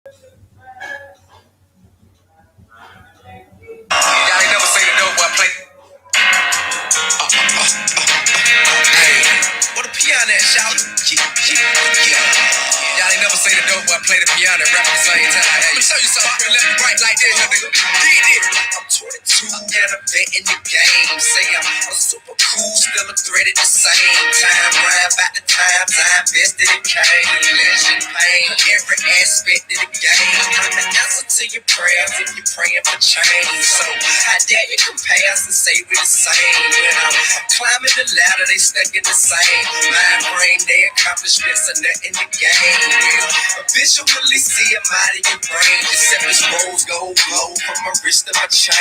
Y'all ain't never seen a dope boy play. Hey, what a piano at, shout. Y'all ain't never seen a dope boy play the piano and rap at the same time. Hey. Let me show you something. Left and right like this, nigga. I'm 22 and I'm bet in the game. Say I'm super cool, still a threat at the same time. Ride about the times I invested in cane. Legend pain, every aspect of the game. I'm the answer to your prayers if you're praying for change. So how dare you compare us and say we're the same? When I'm climbing the ladder, they stuck in the same mind frame. They accomplishments are nothing to gain. Will visually see them out of your brain. Except as rose gold glow from my wrist to my chain.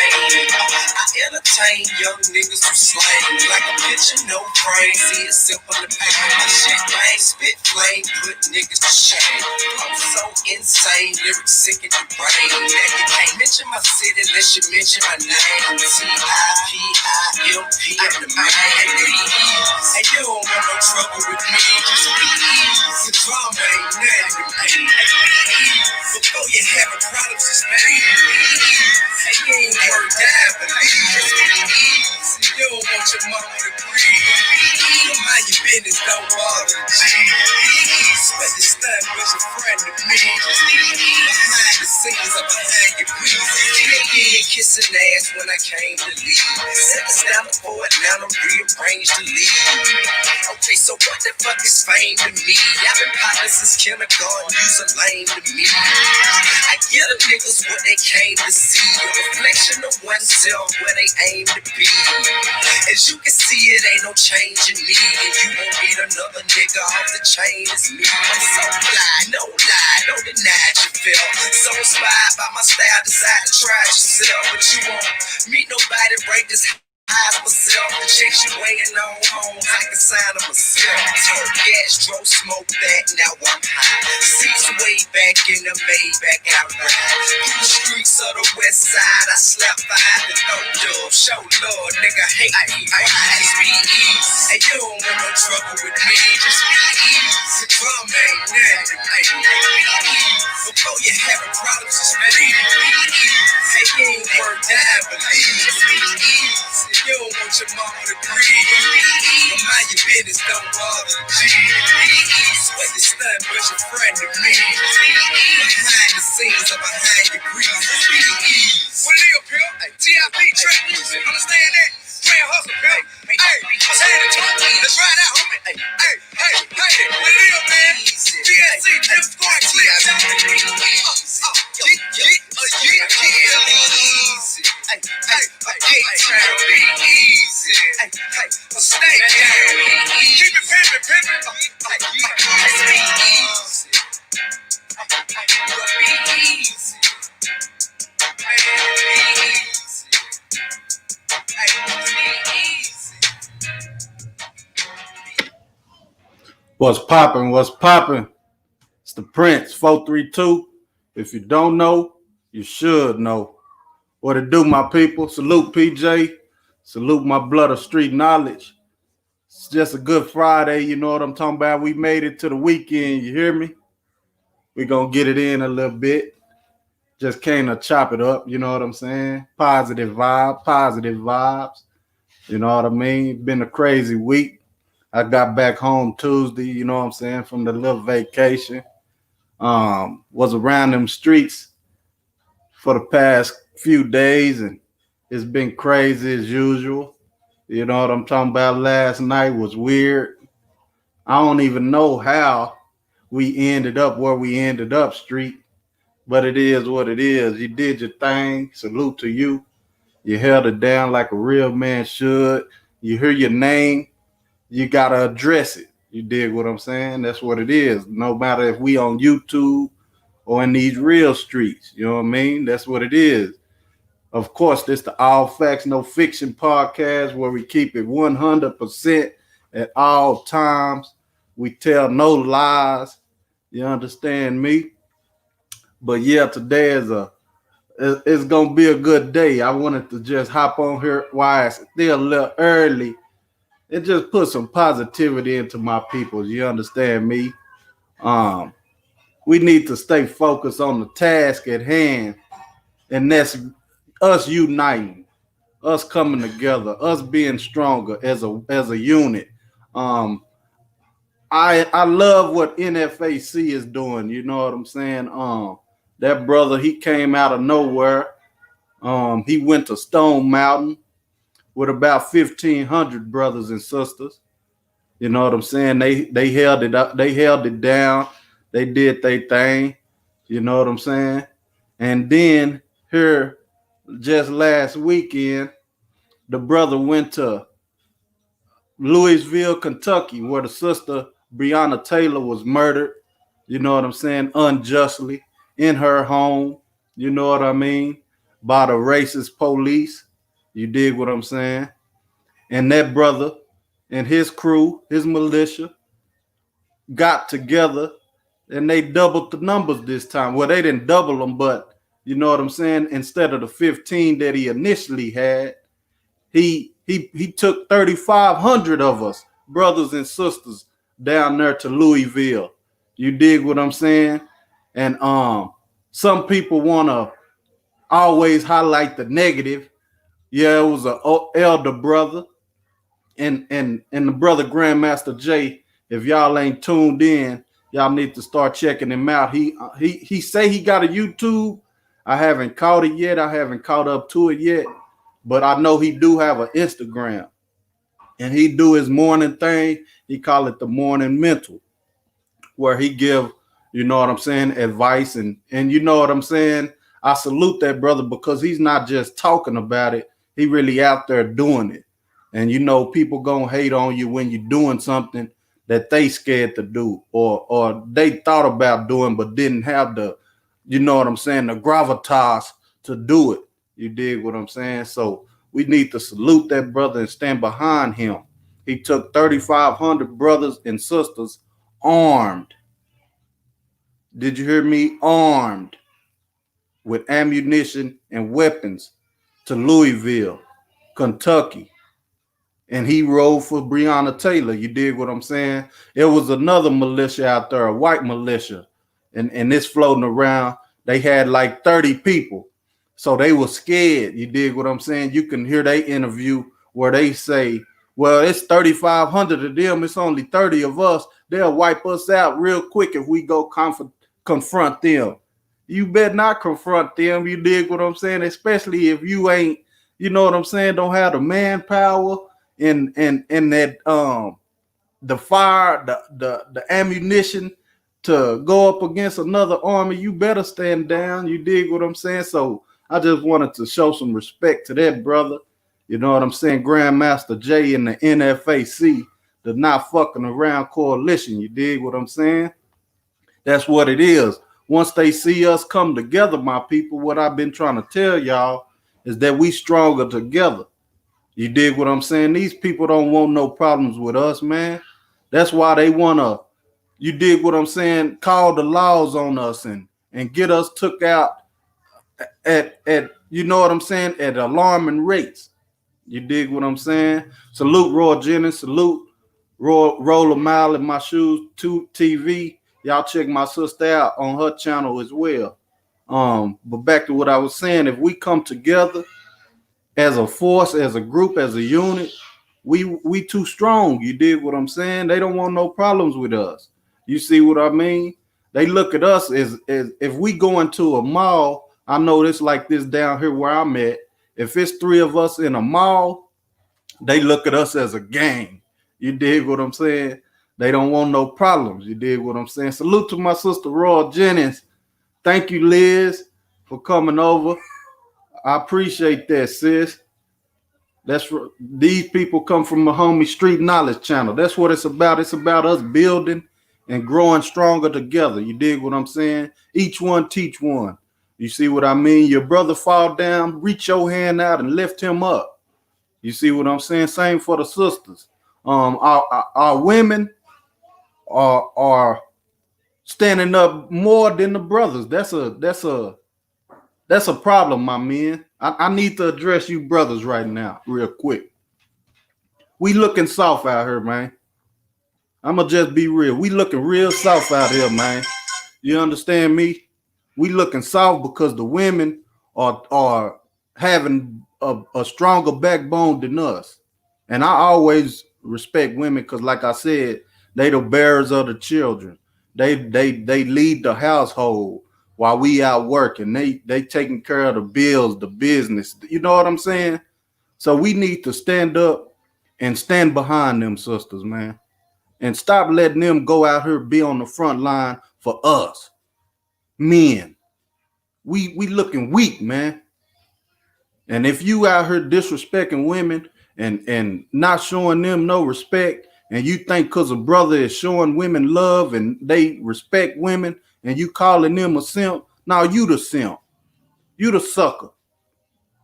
I entertain young niggas who slang like a picture, no frame. See it simple and pain. My shit rain, spit flame, put niggas to shame. I'm so insane, lyrics sick in the brain. That you can't mention my city unless you mention my name. T-I-P-I-M-P, I'm the man. And you don't want no trouble with me, just be easy. The drama ain't nothing to me. Before you having problems, just be easy. And you ain't worth dying for me, just be easy. You don't want your mama to breathe. Don't mind your business, don't bother the G. But this stunt was a friend of me. Behind the scenes, I'm behind your breeze. Kissing ass when I came to leave. Set the standard for Atlanta, rearranged to leave. Okay, so what the fuck is fame to me? I've been poppin' since kindergarten, use a lame to me. I get them niggas what they came to see. A reflection of oneself where they aim to be. As you can see, it ain't no change in me. And you won't meet another nigga off the chain as me. I'm so fly, no lie, don't deny it, you feel. So inspired by my style, decide to try it yourself. But you won't meet nobody right this high as myself. The checks you weighing on home, I can sign of myself. Turn gas, drove smoke that, now I'm high. Seats way back in the Maybach outright. Through the streets of the west side, I slap five and no dub. Show love, nigga, hate me, just be easy. And you don't want no trouble with me, just be easy. The drama ain't nothing to me. Before you having problems, just be easy. Hey, you ain't worth dying, believe. Just be easy. You don't want your mama to breathe. Don't mind your business, don't bother the G. Sweat the stunt, but your friend to me. Behind the scenes, I'm behind your grease. What it is, Pimp? T.I.P. trap music, understand that? Grand hustle, Pimp. Hey, what's happening, Tony? Let's ride out, homie. Hey, what it is, man? GSC, Pimp Squad, Click. Stay down. Keep it pimpin'. What's poppin'? What's poppin'? It's the Prince 432. If you don't know, you should know. What it do, my people? Salute PJ. Salute my blood of street knowledge. It's just a good Friday, you know what I'm talking about? We made it to the weekend, you hear me? We gonna get it in a little bit. Just came to chop it up, you know what I'm saying? Positive vibes. You know what I mean? Been a crazy week. I got back home Tuesday, you know what I'm saying, from the little vacation. Was around them streets for the past few days, and it's been crazy as usual. You know what I'm talking about? Last night was weird. I don't even know how we ended up where we ended up, street, but it is what it is. You did your thing. Salute to you. You held it down like a real man should. You hear your name, you gotta address it. You dig what I'm saying? That's what it is. No matter if we on YouTube or in these real streets, you know what I mean? That's what it is. Of course, this the All Facts No Fiction podcast where we keep it 100% at all times. We tell no lies. You understand me? But yeah, today it's gonna be a good day. I wanted to just hop on here while it's still a little early and just put some positivity into my people. You understand me? Um, we need to stay focused on the task at hand, and that's us uniting, us coming together, us being stronger as a unit. Um, I love what NFAC is doing. You know what I'm saying? That brother, he came out of nowhere. He went to Stone Mountain with about 1,500 brothers and sisters. You know what I'm saying? They held it up. They held it down. They did their thing. You know what I'm saying? And then here, just last weekend, the brother went to Louisville, Kentucky, where the sister Breonna Taylor was murdered. You know what I'm saying? Unjustly in her home. You know what I mean? By the racist police. You dig what I'm saying? And that brother and his crew, his militia, got together and they doubled the numbers this time. Well, they didn't double them, but you know what I'm saying? Instead of the 15 that he initially had, he took 3,500 of us, brothers and sisters, down there to Louisville. You dig what I'm saying? And some people want to always highlight the negative. Yeah, it was an elder brother, and the brother Grandmaster Jay. If y'all ain't tuned in, y'all need to start checking him out. He say he got a YouTube. I haven't caught it yet. I haven't caught up to it yet, but I know he do have an Instagram, and he do his morning thing. He call it the Morning Mental, where he give, you know what I'm saying, advice, and you know what I'm saying. I salute that brother because he's not just talking about it. He really out there doing it. And you know, people gonna hate on you when you're doing something that they scared to do, or they thought about doing but didn't have the, you know what I'm saying, the gravitas to do it. You dig what I'm saying? So we need to salute that brother and stand behind him. He took 3,500 brothers and sisters armed. Did you hear me? Armed with ammunition and weapons to Louisville, Kentucky. And he rode for Breonna Taylor. You dig what I'm saying? It was another militia out there, a white militia, and this floating around. They had like 30 people. So they were scared. You dig what I'm saying? You can hear they interview where they say, well, it's 3,500 of them. It's only 30 of us. They'll wipe us out real quick if we go confront them. You better not confront them. You dig what I'm saying? Especially if you ain't, you know what I'm saying, don't have the manpower and that the fire, the ammunition to go up against another army. You better stand down. You dig what I'm saying? So I just wanted to show some respect to that brother. You know what I'm saying? Grandmaster Jay and the NFAC, the Not Fucking Around Coalition. You dig what I'm saying? That's what it is. Once they see us come together, my people, what I've been trying to tell y'all is that we stronger together. You dig what I'm saying? These people don't want no problems with us, man. That's why they want to, you dig what I'm saying, call the laws on us and get us took out at you know what I'm saying, at alarming rates. You dig what I'm saying? Salute Roy Jennings, salute Roll a Mile in My Shoes 2 TV. Y'all check my sister out on her channel as well. But back to what I was saying, if we come together as a force, as a group, as a unit, we too strong. You dig what I'm saying? They don't want no problems with us. You see what I mean? They look at us as if we go into a mall. I know this like this down here where I'm at. If it's 3 of us in a mall, they look at us as a gang. You dig what I'm saying? They don't want no problems. You dig what I'm saying? Salute to my sister Roy Jennings. Thank you, Liz, for coming over. I appreciate that, sis. These people come from the homie Street Knowledge channel. That's what it's about. It's about us building and growing stronger together. You dig what I'm saying? Each one teach one. You see what I mean? Your brother fall down, reach your hand out and lift him up. You see what I'm saying? Same for the sisters. Our women are standing up more than the brothers. That's a problem, my man. I need to address you brothers right now, real quick. We looking soft out here, man. I'ma just be real. We looking real soft out here, man. You understand me? We looking soft because the women are having a stronger backbone than us. And I always respect women because, like I said, they the bearers of the children. They lead the household while we out working. They taking care of the bills, the business. You know what I'm saying? So we need to stand up and stand behind them sisters, man, and stop letting them go out here be on the front line for us men. We looking weak, man. And if you out here disrespecting women and not showing them no respect, and you think because a brother is showing women love and they respect women, and you calling them a simp, now you the simp, you the sucker,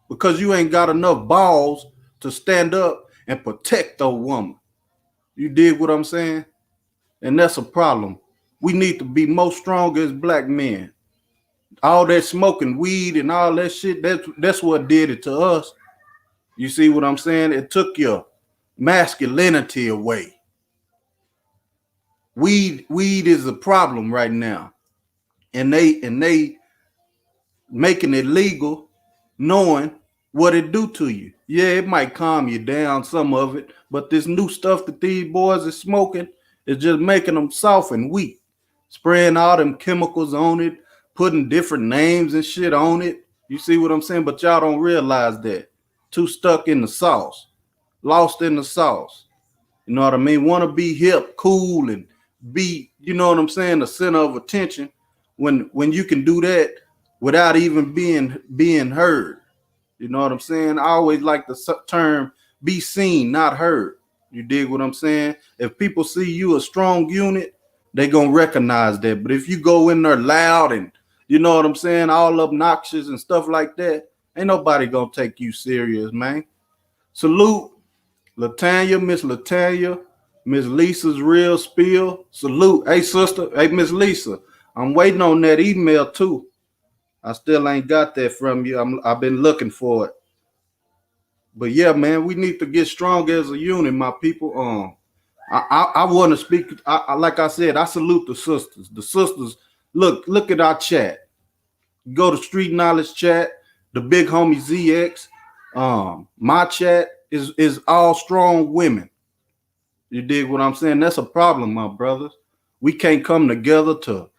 because you ain't got enough balls to stand up and protect a woman. You dig what I'm saying? And that's a problem. We need to be more stronger as black men. All that smoking weed and all that shit, that's what did it to us. You see what I'm saying? It took your masculinity away. Weed is a problem right now. And they making it legal, knowing what it do to you. Yeah, it might calm you down, some of it, but this new stuff that these boys are smoking is just making them soft and weak. Spraying all them chemicals on it, putting different names and shit on it. You see what I'm saying? But y'all don't realize that. Too stuck in the sauce, lost in the sauce. You know what I mean? Want to be hip, cool, and be, you know what I'm saying, the center of attention when you can do that without even being heard. You know what I'm saying? I always like the term be seen, not heard. You dig what I'm saying? If people see you a strong unit, they gonna recognize that. But if you go in there loud and, you know what I'm saying, all obnoxious and stuff like that, ain't nobody gonna take you serious, man. Salute Latanya, Miss Latanya, Miss Lisa's real spill. Salute. Hey, sister. Hey, Miss Lisa. I'm waiting on that email too. I still ain't got that from you. I've been looking for it. But yeah, man, we need to get strong as a unit, my people. I want to speak. Like I said, I salute the sisters. The sisters, look at our chat. Go to Street Knowledge chat, the big homie ZX. My chat is all strong women. You dig what I'm saying? That's a problem, my brothers. We can't come together to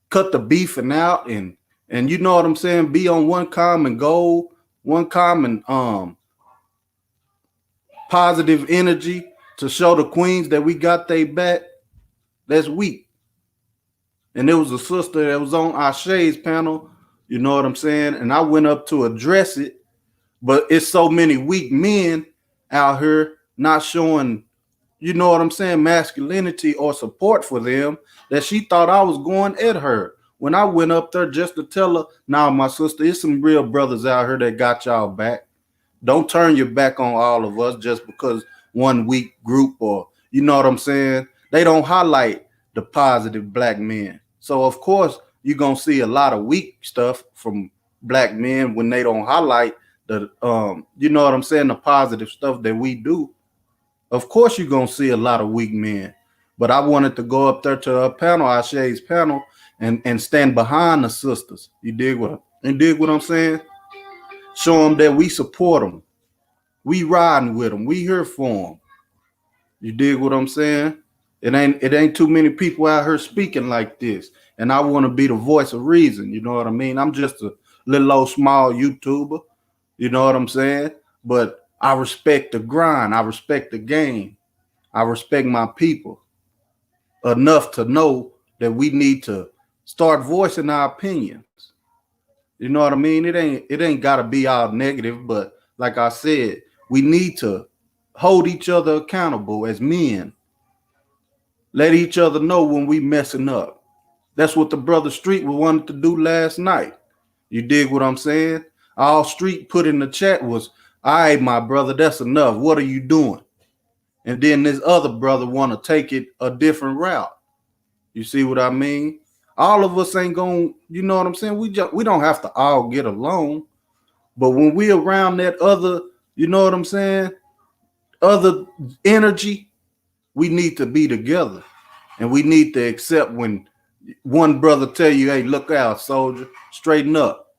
cut the beefing out and you know what I'm saying, be on one common goal, one common positive energy to show the queens that we got they back. That's weak. And there was a sister that was on Ashe's panel, you know what I'm saying? And I went up to address it, but it's so many weak men out here not showing, you know what I'm saying, masculinity or support for them, that she thought I was going at her. When I went up there just to tell her, nah, my sister, it's some real brothers out here that got y'all back. Don't turn your back on all of us just because one weak group, or, you know what I'm saying? They don't highlight the positive black men. So, of course, you're going to see a lot of weak stuff from black men when they don't highlight the, you know what I'm saying, the positive stuff that we do. Of course, you're going to see a lot of weak men. But I wanted to go up there to her panel, Ashe's panel, and stand behind the sisters. You dig what I'm saying? Show them that we support them. We riding with them. We here for them. You dig what I'm saying? It ain't too many people out here speaking like this. And I want to be the voice of reason. You know what I mean? I'm just a little old small YouTuber. You know what I'm saying? But I respect the grind. I respect the game. I respect my people enough to know that we need to start voicing our opinions. You know what I mean? It ain't gotta be all negative, but like I said, we need to hold each other accountable as men. Let each other know when we messing up. That's what the brother Street wanted to do last night. You dig what I'm saying? All Street put in the chat was, all right, my brother, that's enough. What are you doing? And then this other brother want to take it a different route. You see what I mean? All of us ain't going, you know what I'm saying? We don't have to all get along. But when we around that other, you know what I'm saying, other energy, we need to be together. And we need to accept when One brother tell you, hey, look out, soldier, straighten up.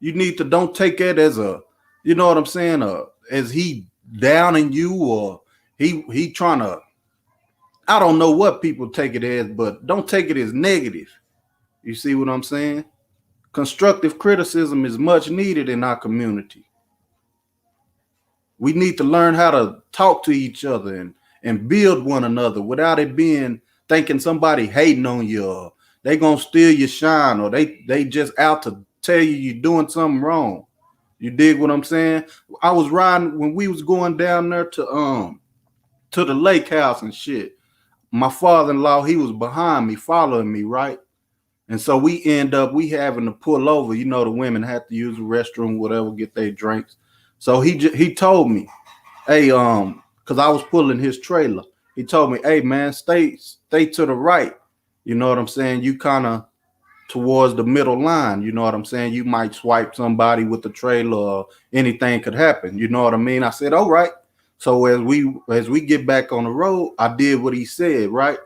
You need to don't take it as a, you know what I'm saying, as he downing you or he trying to, I don't know what people take it as, but don't take it as negative. You see what I'm saying? Constructive criticism is much needed in our community. We need to learn how to talk to each other and build one another without it being thinking somebody hating on you or they gonna steal your shine or they just out to tell you you're doing something wrong. You dig what I'm saying? I was riding when we was going down there to the lake house and shit. My father-in-law, he was behind me, following me, right? And so we having to pull over. You know, the women have to use the restroom, whatever, get their drinks. So he told me, hey, because I was pulling his trailer. He told me, hey man, stay to the right. You know what I'm saying? You kind of towards the middle line. You know what I'm saying? You might swipe somebody with the trailer or anything could happen. You know what I mean? I said, all right. So as we get back on the road, I did what he said, right?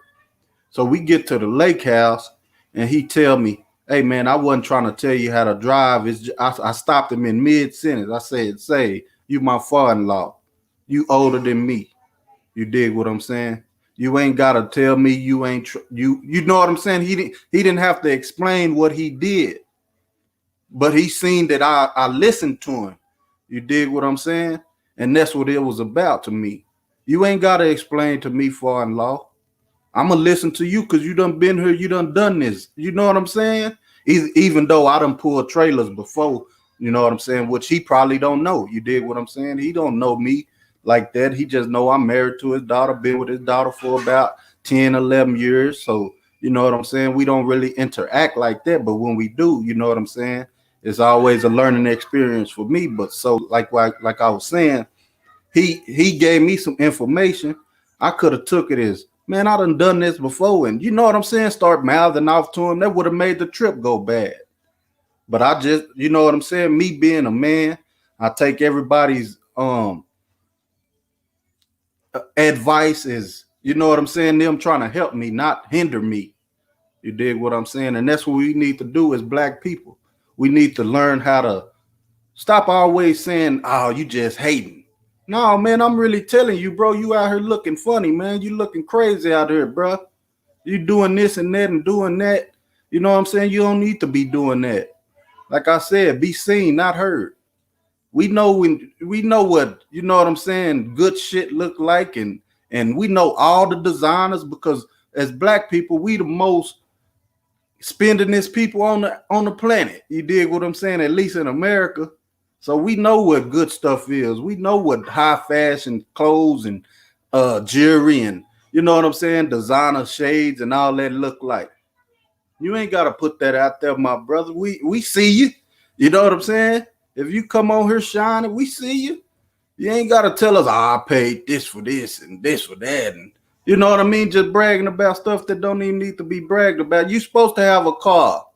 So we get to the lake house and he tell me, hey man, I wasn't trying to tell you how to drive. I stopped him in mid-sentence. I said, say, you my father-in-law. You older than me. You dig what I'm saying? You ain't gotta tell me you ain't you know what I'm saying? He didn't have to explain what he did, but he seen that I listened to him. You dig what I'm saying? And that's what it was about to me. You ain't gotta explain to me, father-in-law. I'm gonna listen to you because you done been here, you done this. You know what I'm saying? Even though I done pulled trailers before, you know what I'm saying, which he probably don't know. You dig what I'm saying? He don't know me like that. He just know I'm married to his daughter, been with his daughter for about 10, 11 years. So, you know what I'm saying? We don't really interact like that. But when we do, you know what I'm saying? It's always a learning experience for me. But so like I was saying, he gave me some information. I could have took it as, man, I done this before. And you know what I'm saying? Start mouthing off to him. That would have made the trip go bad. But I just, you know what I'm saying? Me being a man, I take everybody's advice is, you know what I'm saying? Them trying to help me, not hinder me. You dig what I'm saying? And that's what we need to do as black people. We need to learn how to stop always saying, oh, you just hating. No, man, I'm really telling you, bro, you out here looking funny, man. You looking crazy out here, bro. You doing this and that and doing that. You know what I'm saying? You don't need to be doing that. Like I said, be seen, not heard. We know what, you know what I'm saying, good shit look like, and we know all the designers because as black people, we the most spendingest people on the planet. You dig what I'm saying? At least in America. So we know what good stuff is. We know what high fashion clothes and jewelry and, you know what I'm saying, designer shades and all that look like. You ain't got to put that out there, my brother. We see you. You know what I'm saying? If you come on here shining, we see you. You ain't got to tell us, I paid this for this and this for that. And you know what I mean? Just bragging about stuff that don't even need to be bragged about. You're supposed to have a car.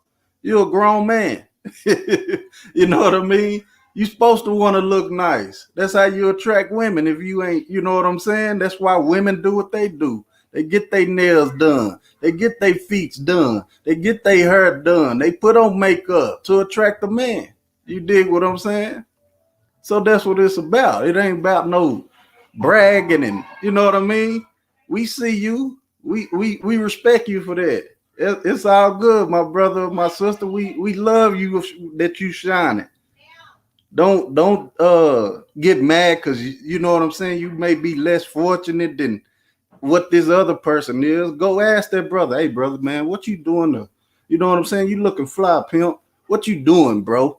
You're a grown man. You know what I mean? You're supposed to want to look nice. That's how you attract women. If you ain't, you know what I'm saying? That's why women do what they do. They get their nails done. They get their feet done. They get their hair done. They put on makeup to attract a man. You dig what I'm saying? So that's what it's about. It ain't about no bragging and, you know what I mean? We see you. We respect you for that. It's all good, my brother, my sister. We love you that you shining. Don't get mad because you know what I'm saying. You may be less fortunate than what this other person is. Go ask that brother. Hey, brother, man, what you doing? You know what I'm saying? You looking fly, pimp. What you doing, bro?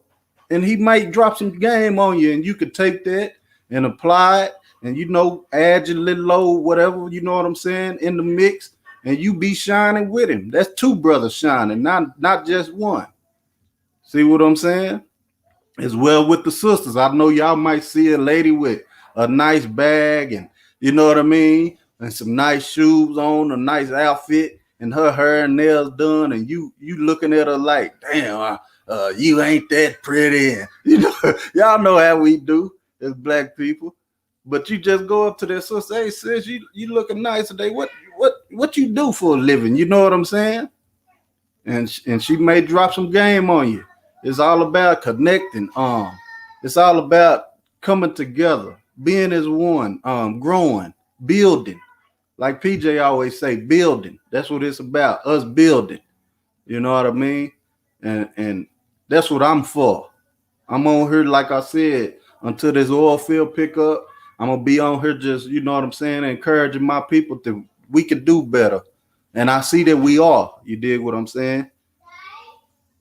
And he might drop some game on you, and you could take that and apply it, and you know, add your little load, whatever. You know what I'm saying, in the mix, and you be shining with him. That's two brothers shining, not just one. See what I'm saying? As well with the sisters. I know y'all might see a lady with a nice bag and you know what I mean, and some nice shoes on, a nice outfit, and her hair and nails done, and you looking at her like, damn, you ain't that pretty. And, you know, y'all know how we do as black people. But you just go up to their sister, hey sis, you looking nice today. What you do for a living? You know what I'm saying? and she may drop some game on you. It's all about connecting. It's all about coming together, being as one, growing, building. Like PJ always say, building. That's what it's about. Us building. You know what I mean? And that's what I'm for. I'm on here, like I said, until this oil field pick up. I'm gonna be on here just, you know what I'm saying, encouraging my people to we can do better. And I see that we are. You dig what I'm saying?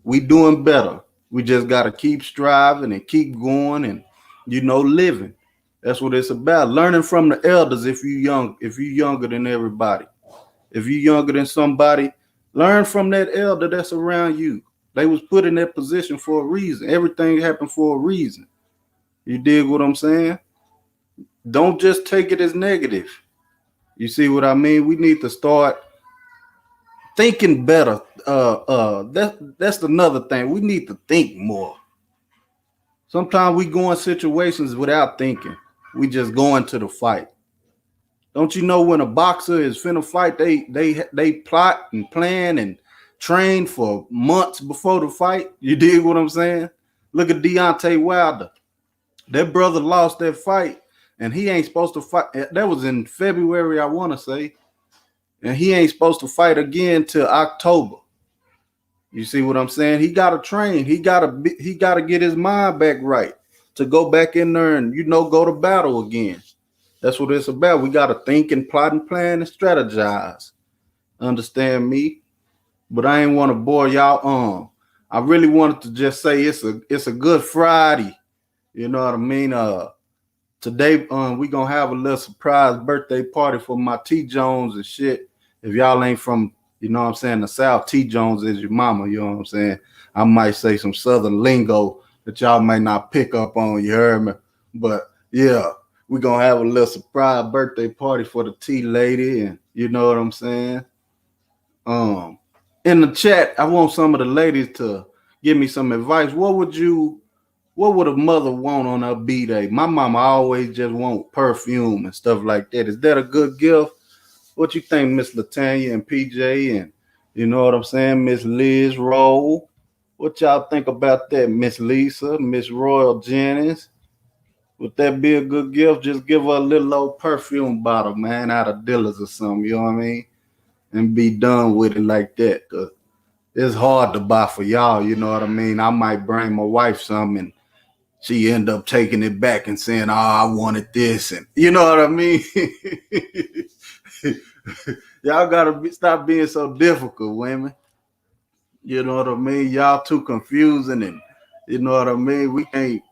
We doing better. We just gotta keep striving and keep going and living. That's what it's about. Learning from the elders if you younger than everybody. If you younger than somebody, learn from that elder that's around you. They was put in that position for a reason. Everything happened for a reason. You dig what I'm saying? Don't just take it as negative. You see what I mean? We need to start thinking better. That's another thing. We need to think more. Sometimes we go in situations without thinking. We just go into the fight. Don't you know when a boxer is finna fight, they plot and plan and train for months before the fight? You dig what I'm saying? Look at Deontay Wilder. That brother lost that fight, and he ain't supposed to fight. That was in February, I want to say, and he ain't supposed to fight again till October. You see what I'm saying? He gotta train. He gotta get his mind back right to go back in there and go to battle again. That's what it's about. We gotta think and plot and plan and strategize. Understand me? But I ain't want to bore y'all. I really wanted to just say it's a good Friday. You know what I mean? Today we gonna have a little surprise birthday party for my T Jones and shit. If y'all ain't from, you know what I'm saying, the South, T Jones is your mama, you know what I'm saying? I might say some Southern lingo that y'all may not pick up on, you heard me? But yeah, we gonna have a little surprise birthday party for the T lady, and you know what I'm saying? In the chat, I want some of the ladies to give me some advice. What would a mother want on her B-Day? My mama always just want perfume and stuff like that. Is that a good gift? What you think, Miss Latanya and PJ, and you know what I'm saying, Miss Liz Roll? What y'all think about that, Miss Lisa, Miss Royal Jennings? Would that be a good gift? Just give her a little old perfume bottle, man, out of Dillard's or something, you know what I mean? And be done with it like that. Cause it's hard to buy for y'all, you know what I mean? I might bring my wife some and she end up taking it back and saying, "Oh, I wanted this," and you know what I mean. Y'all gotta stop being so difficult, women. You know what I mean. Y'all too confusing, and you know what I mean. We can't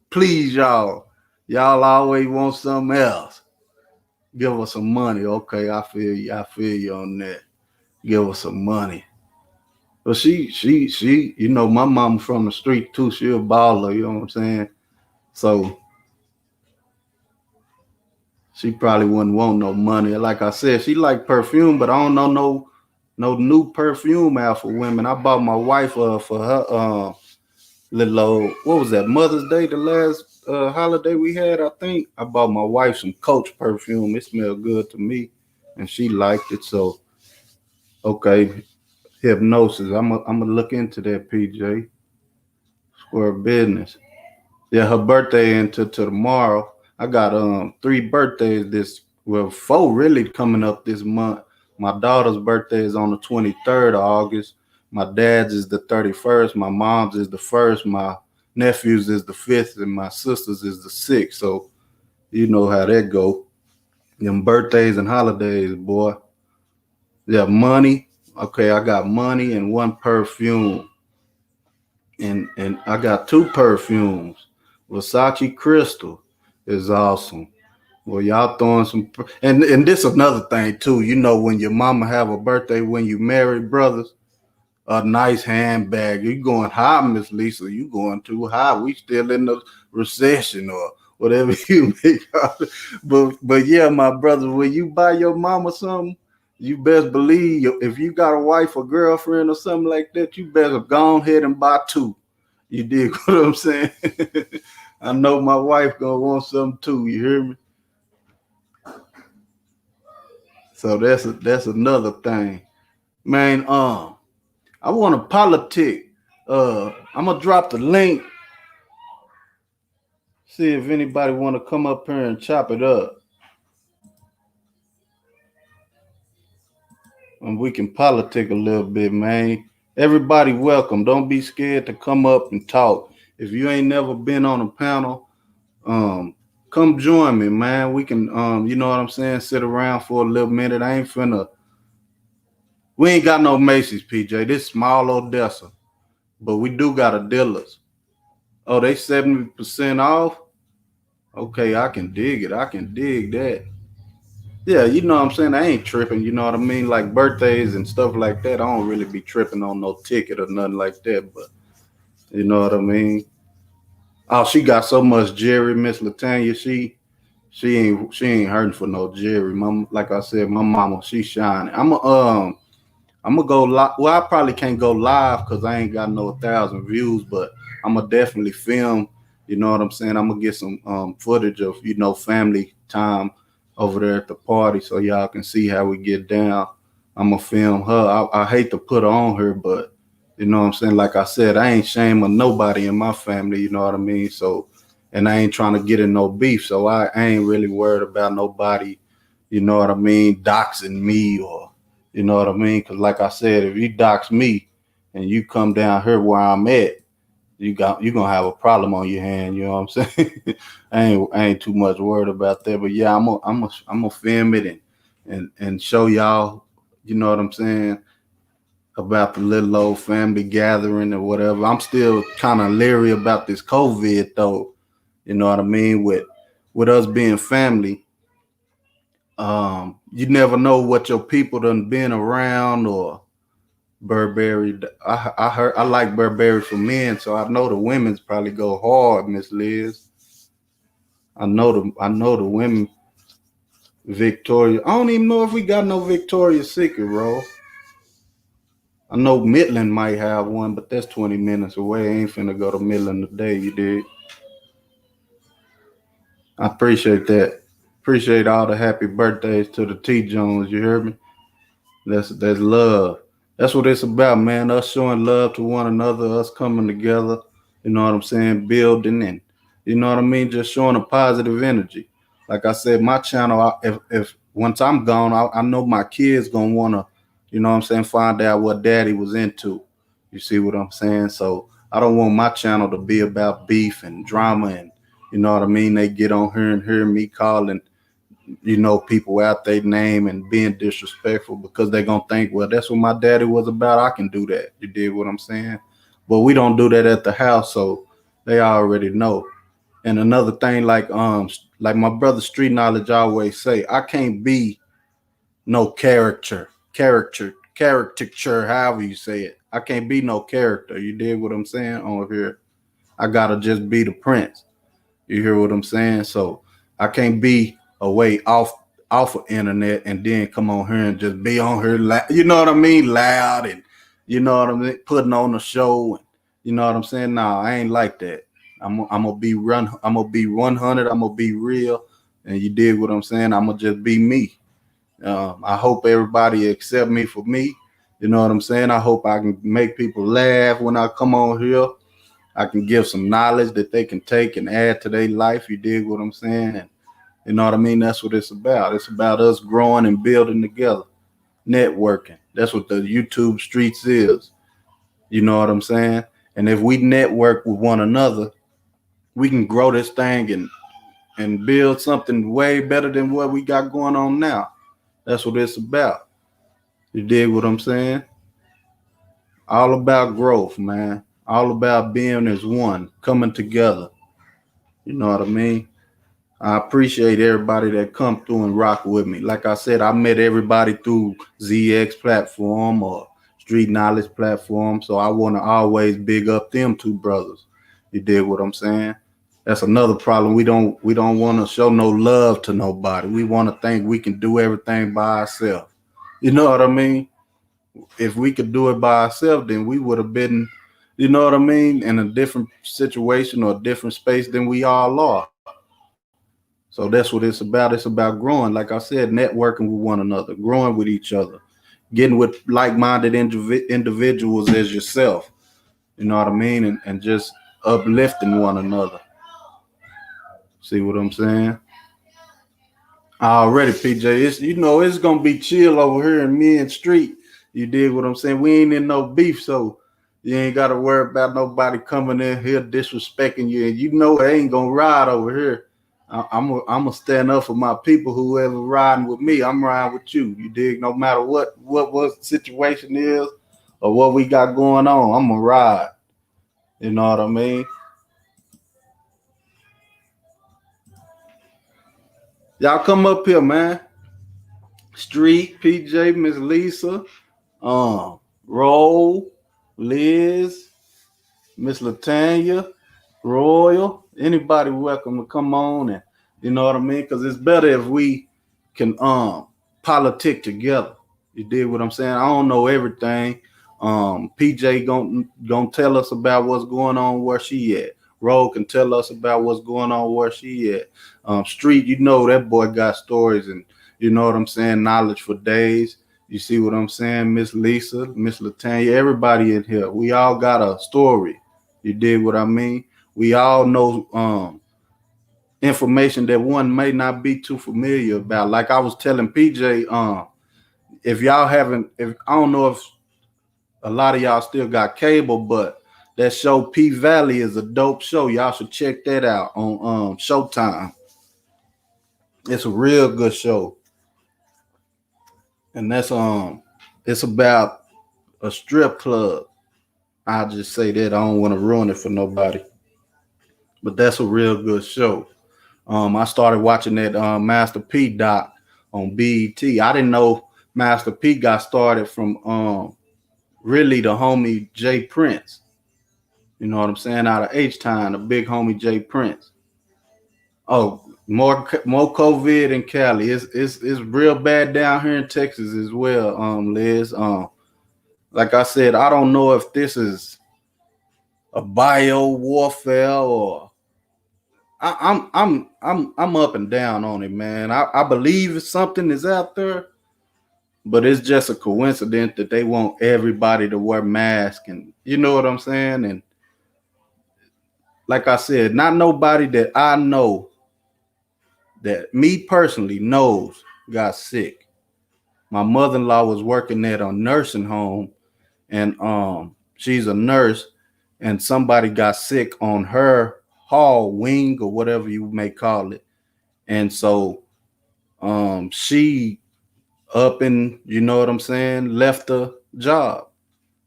please y'all. Y'all always want something else. Give us some money, okay? I feel you. I feel you on that. Give us some money. But she, my mom from the street too. She a baller, you know what I'm saying? So she probably wouldn't want no money. Like I said, she like perfume, but I don't know no new perfume out for women. I bought my wife for her little old, what was that, Mother's Day, the last holiday we had, I think. I bought my wife some Coach perfume. It smelled good to me, and she liked it. So, okay, hypnosis. I'm gonna look into that, PJ. Square business. Yeah, her birthday into tomorrow. I got 3 birthdays 4 really coming up this month. My daughter's birthday is on the 23rd of August. My dad's is the 31st. My mom's is the 1st. My nephew's is the 5th, and my sister's is the 6th. So you know how that go. Them birthdays and holidays, boy. Yeah, money. Okay, I got money and 1 perfume. And I got 2 perfumes. Versace Crystal is awesome. Well, y'all throwing some, and this another thing too. You know, when your mama have a birthday when you married, brothers, a nice handbag. You going high, Miss Lisa? You going too high? We still in the recession or whatever you make of it. But yeah, my brother, when you buy your mama something, you best believe if you got a wife or girlfriend or something like that, you better go ahead and buy 2. You dig what I'm saying? I know my wife gonna want something too. You hear me? So that's another thing, man. I want to politic. I'm gonna drop the link. See if anybody want to come up here and chop it up, and we can politic a little bit, man. Everybody welcome. Don't be scared to come up and talk. If you ain't never been on a panel, come join me, man. We can, you know what I'm saying, sit around for a little minute. I ain't finna. We ain't got no Macy's, PJ. This small Odessa, but we do got a Dillard's. Oh, they 70% off. Okay, I can dig it. I can dig that. Yeah, you know what I'm saying? I ain't tripping, you know what I mean? Like birthdays and stuff like that, I don't really be tripping on no ticket or nothing like that, but you know what I mean? Oh, she got so much Jerry, Miss Latanya. She ain't hurting for no Jerry. Mom, like I said, my mama, she shining. I'm gonna go live. Well, I probably can't go live because I ain't got no 1,000 views, but I'm gonna definitely film. You know what I'm saying? I'm gonna get some footage of family time over there at the party so y'all can see how we get down. I'm gonna film her. I hate to put her on her, but you know what I'm saying? Like I said, I ain't shaming nobody in my family, you know what I mean? So, and I ain't trying to get in no beef. So I ain't really worried about nobody, you know what I mean, doxing me or, you know what I mean? Because like I said, if you dox me and you come down here where I'm at, you gonna have a problem on your hand. You know what I'm saying? I ain't too much worried about that. But yeah, I'm gonna film it and show y'all. You know what I'm saying about the little old family gathering or whatever. I'm still kind of leery about this COVID though. You know what I mean with us being family. You never know what your people done been around or Burberry. I heard I like Burberry for men, so I know the women's probably go hard, Miss Liz. I know the women. Victoria. I don't even know if we got no Victoria's Secret, bro. I know Midland might have one, but that's 20 minutes away. I ain't finna go to Midland today, you dig? I appreciate that. Appreciate all the happy birthdays to the T Jones, you hear me? That's love. That's what it's about, man. Us showing love to one another, us coming together, you know what I'm saying, building and you know what I mean, just showing a positive energy. Like I said, my channel, if once I'm gone, I know my kids gonna wanna, you know what I'm saying, find out what daddy was into. You see what I'm saying? So I don't want my channel to be about beef and drama and you know what I mean. They get on here and hear me calling people out their name and being disrespectful because they're gonna think, well, that's what my daddy was about. I can do that. You did what I'm saying? But we don't do that at the house, so they already know. And another thing, like my brother Street Knowledge always say, I can't be no caricature, however you say it. I can't be no character. You did what I'm saying on here. I gotta just be the prince. You hear what I'm saying? So I can't be away off of internet and then come on here and just be on here, you know what I mean, loud and you know what I mean, putting on a show. And, you know what I'm saying? Nah, I ain't like that. I'm gonna be 100. I'm gonna be real, and you did what I'm saying. I'm gonna just be me. I hope everybody accept me for me. You know what I'm saying? I hope I can make people laugh when I come on here. I can give some knowledge that they can take and add to their life. You dig what I'm saying? And you know what I mean? That's what it's about. It's about us growing and building together, networking. That's what the YouTube streets is. You know what I'm saying? And if we network with one another, we can grow this thing and build something way better than what we got going on now. That's what it's about. You dig what I'm saying? All about growth, man. All about being as one, coming together. You know what I mean? I appreciate everybody that come through and rock with me. Like I said, I met everybody through ZX platform or Street Knowledge platform. So I want to always big up them two brothers. You dig what I'm saying? That's another problem. We don't want to show no love to nobody. We want to think we can do everything by ourselves. You know what I mean? If we could do it by ourselves, then we would have been, you know what I mean, in a different situation or a different space than we all are. So that's what it's about. It's about growing. Like I said, networking with one another, growing with each other, getting with like-minded individuals as yourself. You know what I mean? And just uplifting one another. See what I'm saying? Already, PJ. It's gonna be chill over here in Main Street. You dig what I'm saying? We ain't in no beef, so you ain't gotta worry about nobody coming in here disrespecting you. And you know it ain't gonna ride over here. I'm gonna stand up for my people. Whoever riding with me, I'm riding with you. You dig? No matter what the situation is or what we got going on, I'm gonna ride. You know what I mean? Y'all come up here, man. Street, PJ, Miss Lisa, Roll, Liz, Miss Latanya, Royal, anybody welcome to come on, and you know what I mean? Because it's better if we can politic together. You did what I'm saying? I don't know everything. PJ gonna tell us about what's going on where she at. Roll can tell us about what's going on where she at. Street, you know that boy got stories, and you know what I'm saying, knowledge for days. You see what I'm saying? Miss Lisa, Miss Latanya, everybody in here. We all got a story. You did what I mean? We all know information that one may not be too familiar about. Like I was telling PJ, if y'all haven't, if I don't know if a lot of y'all still got cable, but that show P Valley is a dope show. Y'all should check that out on Showtime. It's a real good show. And that's it's about a strip club. I'll just say that. I don't want to ruin it for nobody. But that's a real good show. I started watching that Master P doc on BET. I didn't know Master P got started from really the homie Jay Prince. You know what I'm saying? Out of H-Town, the big homie Jay Prince. Oh, more COVID in Cali. It's real bad down here in Texas as well, Liz. Like I said, I don't know if this is a bio warfare or I'm up and down on it, man. I believe something is out there, but it's just a coincidence that they want everybody to wear masks, and you know what I'm saying? And like I said, not nobody that I know that me personally knows got sick. My mother-in-law was working at a nursing home, and she's a nurse, and somebody got sick on her hall wing or whatever you may call it. And so she up and, you know what I'm saying, left the job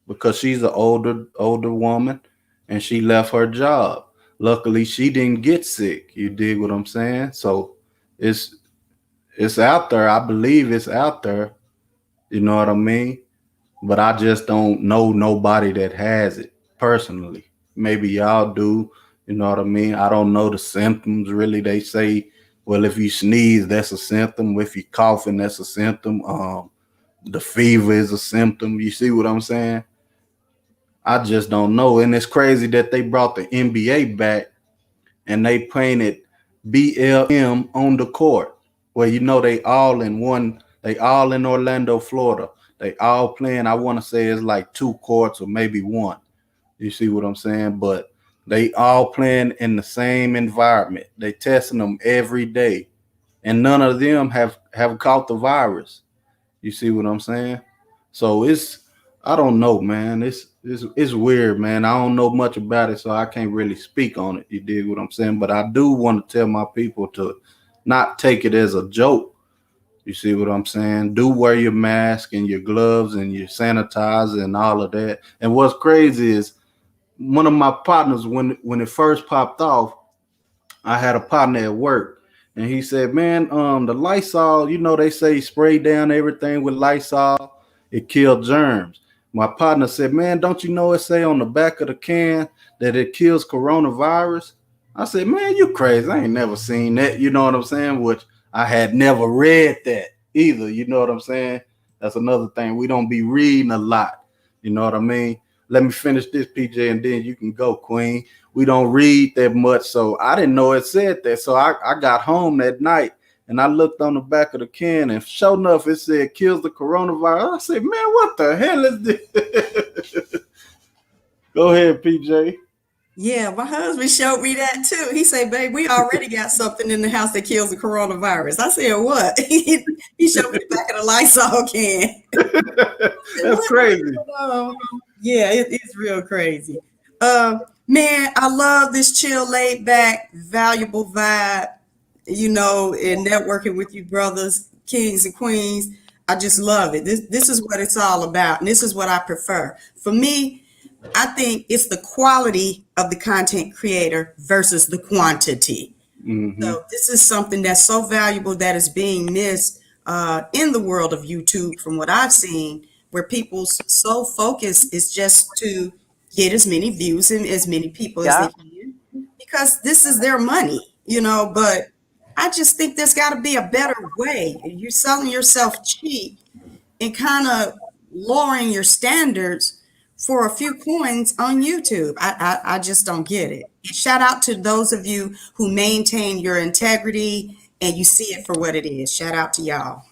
because she's an older woman, and she left her job. Luckily, she didn't get sick. You dig what I'm saying? So it's out there. I believe it's out there. You know what I mean? But I just don't know nobody that has it personally. Maybe y'all do. You know what I mean? I don't know the symptoms really. They say, well, if you sneeze, that's a symptom. If you coughing, that's a symptom. The fever is a symptom. You see what I'm saying? I just don't know. And it's crazy that they brought the NBA back and they painted BLM on the court. Well, you know, they all in Orlando, Florida. They all playing, I want to say it's like 2 courts or maybe 1. You see what I'm saying? But they all playing in the same environment. They testing them every day. And none of them have caught the virus. You see what I'm saying? So I don't know, man. It's weird, man. I don't know much about it, so I can't really speak on it. You dig what I'm saying? But I do want to tell my people to not take it as a joke. You see what I'm saying? Do wear your mask and your gloves and your sanitizer and all of that. And what's crazy is one of my partners, when it first popped off, I had a partner at work, and he said, man, the Lysol, you know, they say spray down everything with Lysol, it kills germs. My partner said, man, don't you know it say on the back of the can that it kills coronavirus? I said, man, you crazy. I ain't never seen that. You know what I'm saying? Which I had never read that either. You know what I'm saying? That's another thing. We don't be reading a lot. You know what I mean? Let me finish this, PJ, and then you can go, Queen. We don't read that much, so I didn't know it said that. So I got home that night, And I looked on the back of the can, and sure enough, it said kills the coronavirus. I said, man, what the hell is this? Go ahead, PJ. Yeah, my husband showed me that too. He said, babe, we already got something in the house that kills the coronavirus. I said, what? He showed me the back of the Lysol can. That's crazy. Yeah, it is real crazy. Man, I love this chill, laid back, valuable vibe, you know, and networking with you brothers, kings and queens. I just love it. This is what it's all about. And this is what I prefer. For me, I think it's the quality of the content creator versus the quantity. Mm-hmm. So this is something that's so valuable that is being missed in the world of YouTube, from what I've seen, where people's sole focus is just to get as many views and as many people as they can, because this is their money, you know. But I just think there's got to be a better way. You're selling yourself cheap and kind of lowering your standards for a few coins on YouTube. I just don't get it. Shout out to those of you who maintain your integrity and you see it for what it is. Shout out to y'all.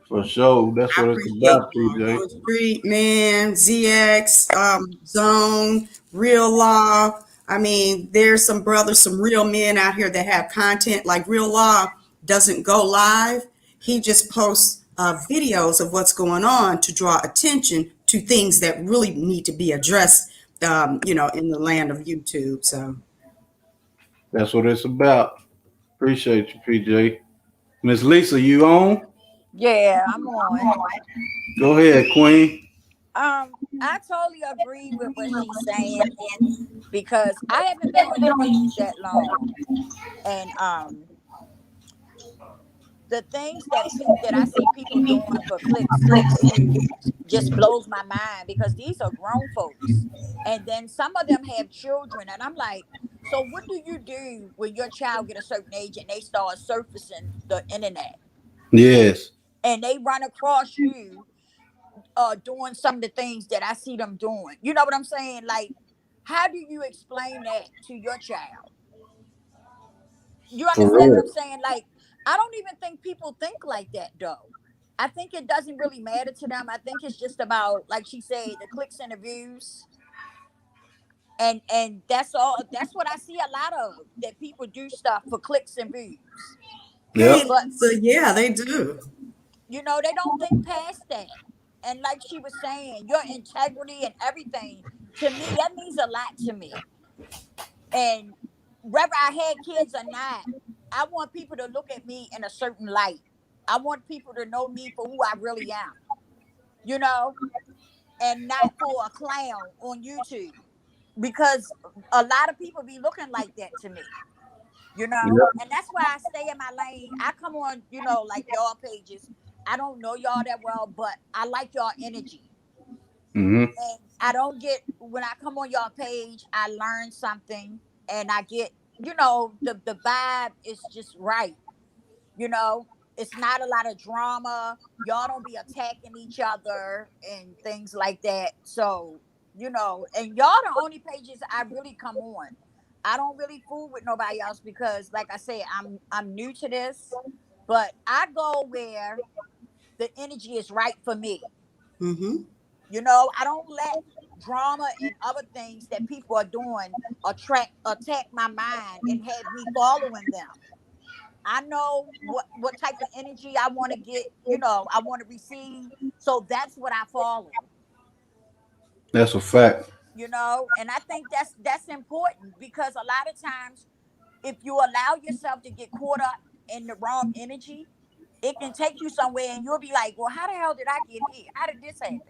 For sure. That's what it's about, PJ. Street Man, ZX, Zone, Real Law. I mean, there's some brothers, some real men out here that have content. Like Real Law doesn't go live. He just posts videos of what's going on to draw attention to things that really need to be addressed, you know, in the land of YouTube. So that's what it's about. Appreciate you, PJ. Miss Lisa, you on? Yeah, I'm on. Go ahead, Queen. I totally agree with what she's saying, because I haven't been on YouTube that long, and the things that I see people doing for clicks just blows my mind, because these are grown folks, and then some of them have children, and I'm like, so what do you do when your child get a certain age and they start surfacing the internet? Yes. And they run across you doing some of the things that I see them doing. You know what I'm saying? Like, how do you explain that to your child? You understand what I'm saying? Like, I don't even think people think like that, though. I think it doesn't really matter to them. I think it's just about, like she said, the clicks and the views. And that's all. That's what I see a lot of, that people do stuff for clicks and views. Yeah, so yeah, they do. You know, they don't think past that. And like she was saying, your integrity and everything, to me, that means a lot to me. And whether I had kids or not, I want people to look at me in a certain light. I want people to know me for who I really am, you know, and not for a clown on YouTube, because a lot of people be looking like that to me, you know. And that's why I stay in my lane. I come on, you know, like y'all pages. I don't know y'all that well, but I like y'all energy. Mm-hmm. And I don't get, when I come on y'all page, I learn something, and I get, you know, the vibe is just right. You know, it's not a lot of drama. Y'all don't be attacking each other and things like that. So, you know, and y'all the only pages I really come on. I don't really fool with nobody else, because like I said, I'm new to this, but I go where the energy is right for me. Mm-hmm. You know, I don't let drama and other things that people are doing attack my mind and have me following them. I know what type of energy I want to get, you know, I want to receive. So that's what I follow. That's a fact. You know, and I think that's important, because a lot of times, if you allow yourself to get caught up in the wrong energy, it can take you somewhere, and you'll be like, well, how the hell did I get here? How did this happen?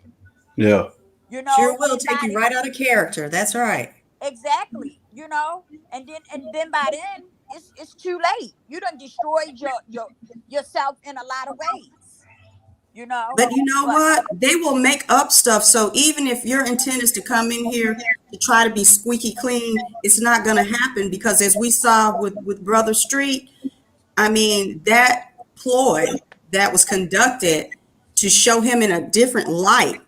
Yeah. You know, Sure will take you right out of character. That's right. Exactly. You know, and then by then it's too late. You done destroyed yourself in a lot of ways. You know. But you know what? They will make up stuff. So even if your intent is to come in here to try to be squeaky clean, it's not going to happen, because as we saw with Brother Street, I mean, that ploy that was conducted to show him in a different light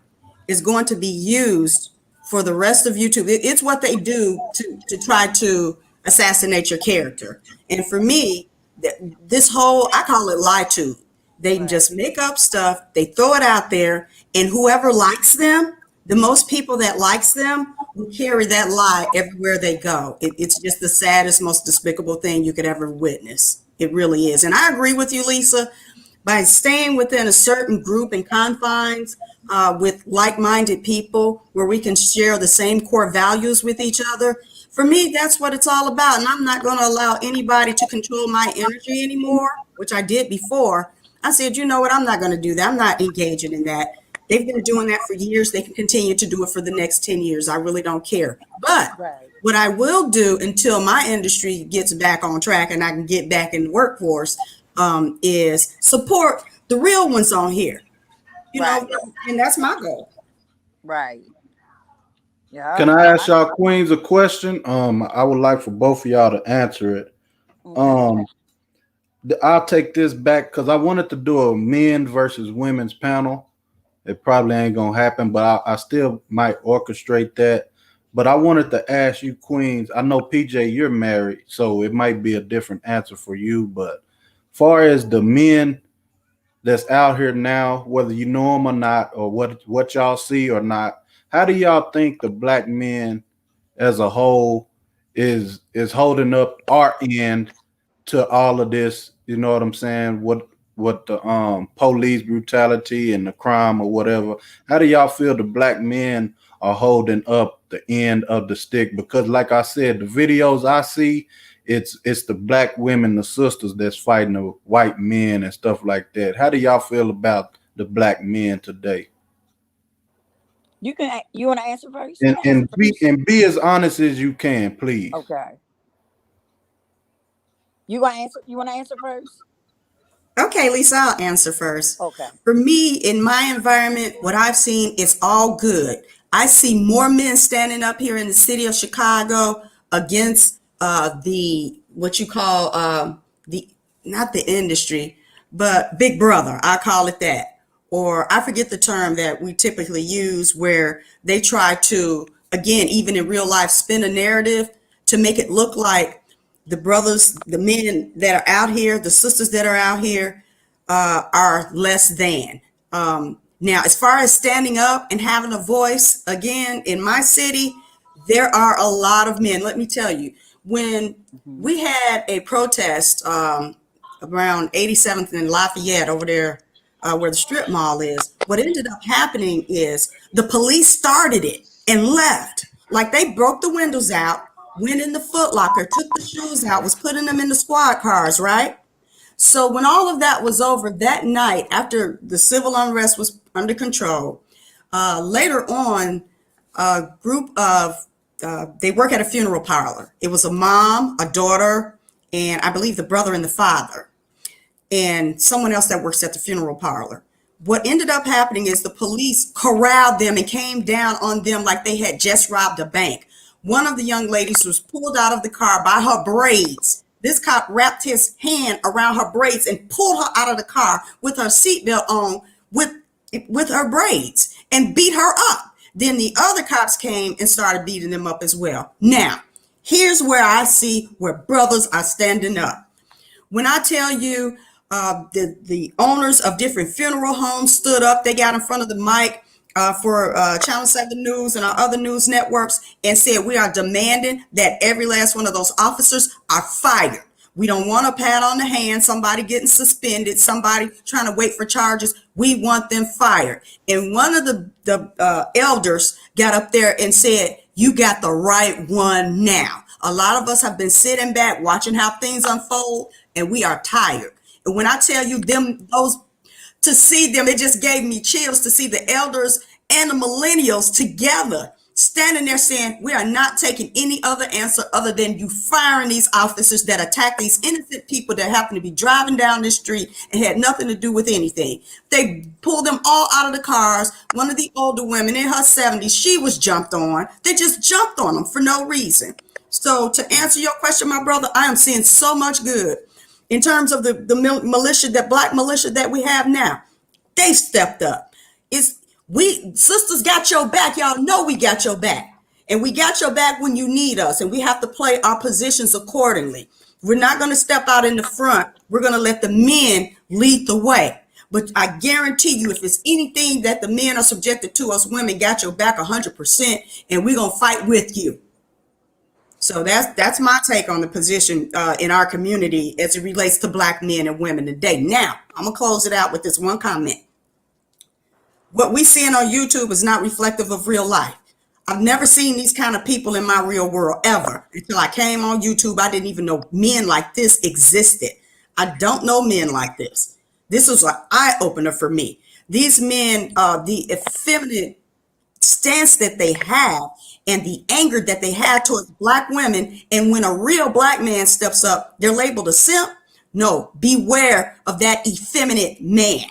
is going to be used for the rest of YouTube. It's what they do to try to assassinate your character. And for me, this whole, I call it lie to. They Right. just make up stuff, they throw it out there, and whoever likes them, the most people that likes them will carry that lie everywhere they go. It's just the saddest, most despicable thing you could ever witness. It really is. And I agree with you, Lisa, by staying within a certain group and confines with like-minded people where we can share the same core values with each other. For me, that's what it's all about. And I'm not going to allow anybody to control my energy anymore, which I did before. I said, you know what? I'm not going to do that. I'm not engaging in that. They've been doing that for years. They can continue to do it for the next 10 years. I really don't care. But Right. what I will do until my industry gets back on track and I can get back in the workforce is support the real ones on here. You know, Right. and that's my goal. Right. Yeah. Can I ask y'all queens a question? I would like for both of y'all to answer it. Okay. I'll take this back because I wanted to do a men versus women's panel. It probably ain't gonna happen, but I still might orchestrate that. But I wanted to ask you, queens. I know PJ, you're married, so it might be a different answer for you. But far as the men that's out here now, whether you know them or not, or what y'all see or not, how do y'all think the black men as a whole is holding up our end to all of this? You know what I'm saying? What the police brutality and the crime or whatever. How do y'all feel the black men are holding up the end of the stick? Because like I said, the videos I see, it's the black women, the sisters that's fighting the white men and stuff like that. How do y'all feel about the black men today? You want to answer first? And be as honest as you can, please. Okay. You want to answer first? Okay, Lisa, I'll answer first. Okay. For me, in my environment, what I've seen is all good. I see more men standing up here in the city of Chicago against the what you call the not the industry, but Big Brother. I call it that, or I forget the term that we typically use, where they try to, again, even in real life, spin a narrative to make it look like the brothers, the men that are out here, the sisters that are out here are less than. Now, as far as standing up and having a voice, again, in my city, there are a lot of men. Let me tell you, when we had a protest around 87th and Lafayette over there where the strip mall is, what ended up happening is the police started it and left. Like they broke the windows out, went in the Foot Locker, took the shoes out, was putting them in the squad cars, right? So when all of that was over that night, after the civil unrest was under control, later on, a group of, they work at a funeral parlor. It was a mom, a daughter, and I believe the brother and the father, and someone else that works at the funeral parlor. What ended up happening is the police corralled them and came down on them like they had just robbed a bank. One of the young ladies was pulled out of the car by her braids. This cop wrapped his hand around her braids and pulled her out of the car with her seatbelt on with her braids and beat her up. Then the other cops came and started beating them up as well. Now, here's where I see where brothers are standing up. When I tell you the owners of different funeral homes stood up, they got in front of the mic for Channel 7 News and our other news networks and said, we are demanding that every last one of those officers are fired. We don't want a pat on the hand, somebody getting suspended, somebody trying to wait for charges. We want them fired. And one of the elders got up there and said, you got the right one now. A lot of us have been sitting back watching how things unfold, and we are tired. And when I tell you to see them, it just gave me chills to see the elders and the millennials together standing there saying, we are not taking any other answer other than you firing these officers that attack these innocent people that happen to be driving down the street and had nothing to do with anything. They pulled them all out of the cars. One of the older women in her 70s, she was jumped on. They just jumped on them for no reason. So to answer your question, my brother, I am seeing so much good. In terms of the militia, that black militia that we have now, they stepped up. We sisters got your back. Y'all know we got your back. And we got your back when you need us. And we have to play our positions accordingly. We're not going to step out in the front. We're going to let the men lead the way. But I guarantee you, if it's anything that the men are subjected to, us women got your back 100%, and we're going to fight with you. So that's my take on the position in our community as it relates to Black men and women today. Now, I'm going to close it out with this one comment. What we seeing on YouTube is not reflective of real life. I've never seen these kind of people in my real world ever. Until I came on YouTube, I didn't even know men like this existed. I don't know men like this. This was an eye-opener for me. These men, the effeminate stance that they have and the anger that they have towards Black women, and when a real Black man steps up, they're labeled a simp. No, beware of that effeminate man.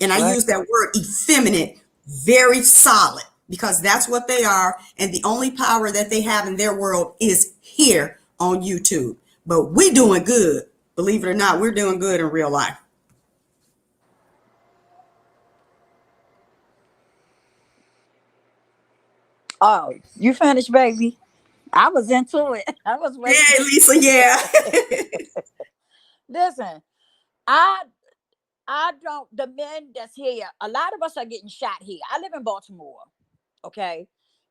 And I use that word effeminate very solid, because that's what they are, and the only power that they have in their world is here on YouTube. But we doing good. Believe it or not, we're doing good in real life. Oh, you finished, baby? I was into it. I was waiting. Yeah, Lisa, yeah. Listen, I don't, the men that's here, a lot of us are getting shot here. I live in Baltimore. Okay.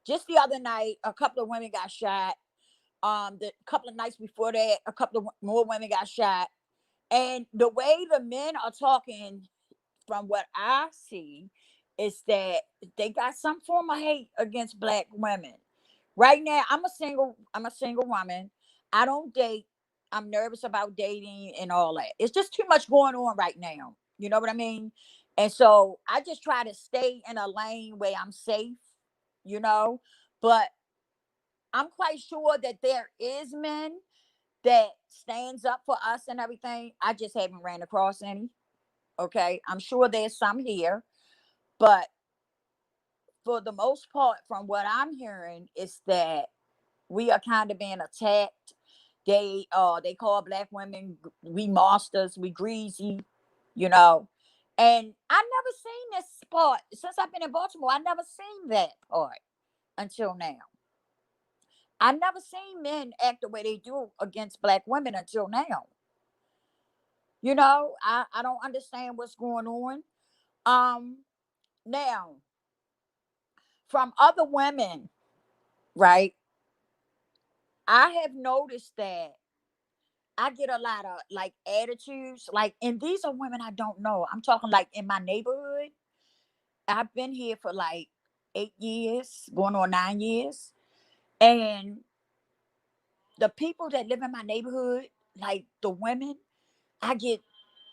Just the other night, a couple of women got shot. The couple of nights before that, a couple of more women got shot. And the way the men are talking, from what I see, is that they got some form of hate against Black women. Right now, I'm a single woman. I don't date. I'm nervous about dating and all that. It's just too much going on right now. You know what I mean? And so I just try to stay in a lane where I'm safe, you know. But I'm quite sure that there is men that stands up for us and everything. I just haven't ran across any. Okay. I'm sure there's some here, but for the most part, from what I'm hearing, is that we are kind of being attacked. They call Black women, we monsters, we greasy, you know. And I never seen this part since I've been in Baltimore. I never seen that part until now. I never seen men act the way they do against Black women until now. You know, I don't understand what's going on. Now, from other women, right? I have noticed that I get a lot of like attitudes, like, and these are women I don't know. I'm talking like in my neighborhood. I've been here for like 8 years, going on 9 years. And the people that live in my neighborhood, like the women, I get,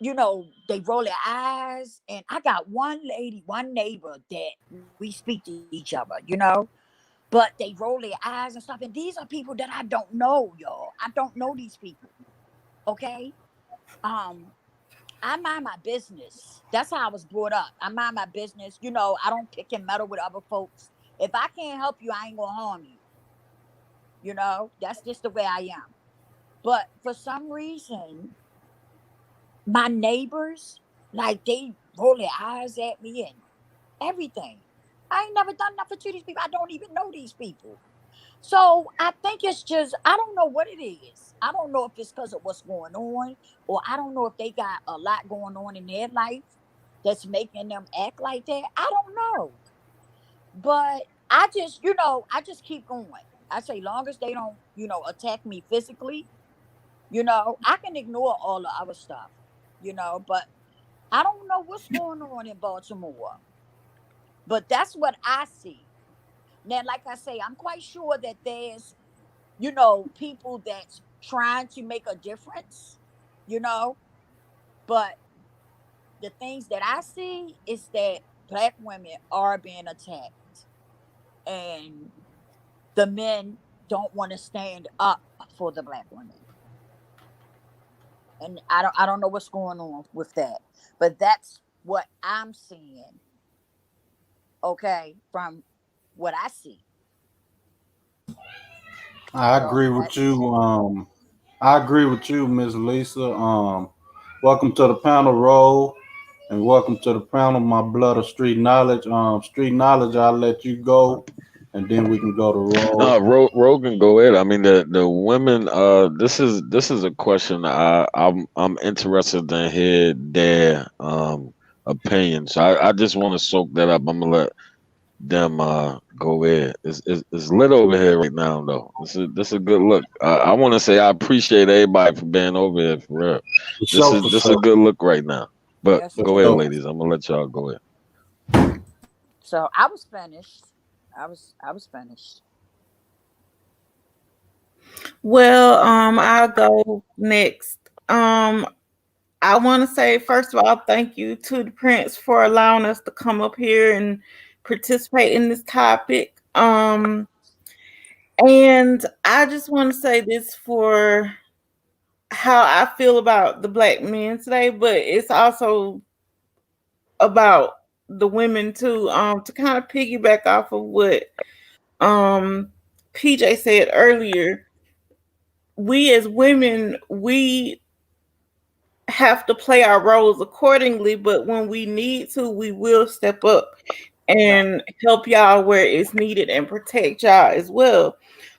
they roll their eyes. And I got one lady, one neighbor that we speak to each other, but they roll their eyes and stuff. And these are people that I don't know, y'all. I don't know these people. Okay. I mind my business. That's how I was brought up. I mind my business. I don't pick and meddle with other folks. If I can't help you, I ain't gonna harm you. That's just the way I am. But for some reason, my neighbors, like, they roll their eyes at me and everything. I ain't never done nothing to these people. I don't even know these people. So I think it's just, I don't know what it is. I don't know if it's because of what's going on, or I don't know if they got a lot going on in their life that's making them act like that. I don't know. But I just, I just keep going. I say, long as they don't, attack me physically, I can ignore all the other stuff, but I don't know what's going on in Baltimore. But that's what I see. Now, like I say, I'm quite sure that there's, people that's trying to make a difference, but the things that I see is that Black women are being attacked, and the men don't want to stand up for the Black women. And I don't know what's going on with that, but that's what I'm seeing. Okay, from what I see. I So agree with you. I agree with you, Miss Lisa. Welcome to the panel, Roll, and welcome to the panel, My Blood of Street Knowledge. Street Knowledge, I'll let you go and then we can go to Roll. Rogan, go ahead. I mean, the women. This is a question I'm interested to hear their opinions. I just want to soak that up. I'm gonna let them go ahead. It's lit over here right now though. This is a good look. I want to say I appreciate everybody for being over here for real. For This sure, is for this is a sure. good look right now. But Yes, go it ahead, So, is. ladies. I'm gonna let y'all go ahead. So I was finished. I was finished. Well, I'll go next. I want to say first of all, thank you to the Prince for allowing us to come up here and participate in this topic. And I just want to say this for how I feel about the black men today, but it's also about the women too. To kind of piggyback off of what PJ said earlier, we as women, we have to play our roles accordingly, but when we need to, we will step up Right. and help y'all where it's needed and protect y'all as well.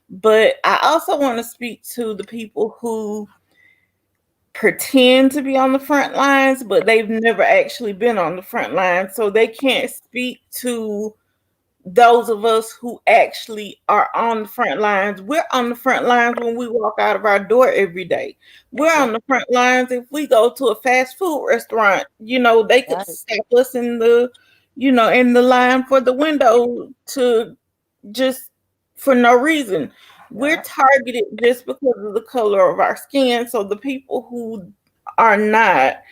But I also want to speak to the people who pretend to be on the front lines, but they've never actually been on the front lines. So they can't speak to those of us who actually are on the front lines. We're on the front lines when we walk out of our door every day. We're That's on right. the front lines if we go to a fast food restaurant. They could Right. stop us in the line for the window to just for no reason. We're Yeah. targeted just because of the color of our skin. So the people who are not,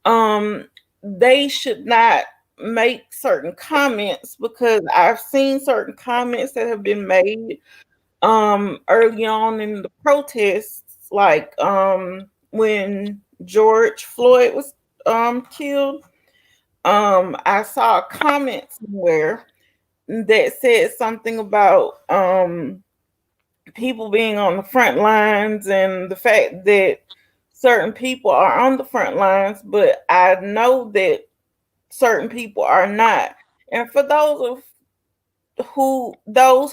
um, they should not make certain comments because I've seen certain comments that have been made early on in the protests, like when George Floyd was killed. I saw a comment somewhere that said something about people being on the front lines and the fact that certain people are on the front lines, but I know that certain people are not. And for those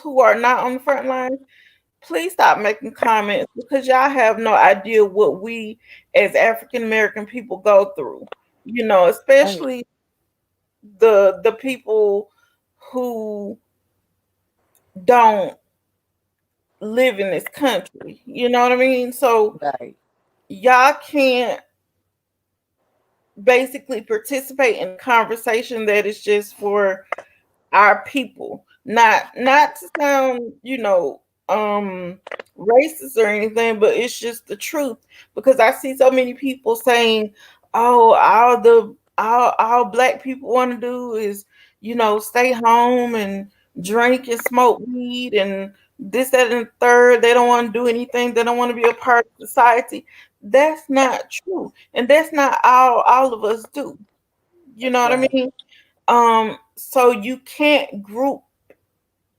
who are not on the front lines, please stop making comments because y'all have no idea what we as African American people go through. Right. Especially the people who don't live in this country. You know what I mean? So Right. y'all can't basically participate in a conversation that is just for our people. Not to sound, racist or anything, but it's just the truth. Because I see so many people saying, "Oh, all black people want to do is, stay home and drink and smoke weed and this, that, and the third. They don't want to do anything. They don't want to be a part of society." That's not true, and that's not all of us do. You know That's what I right. mean? So you can't group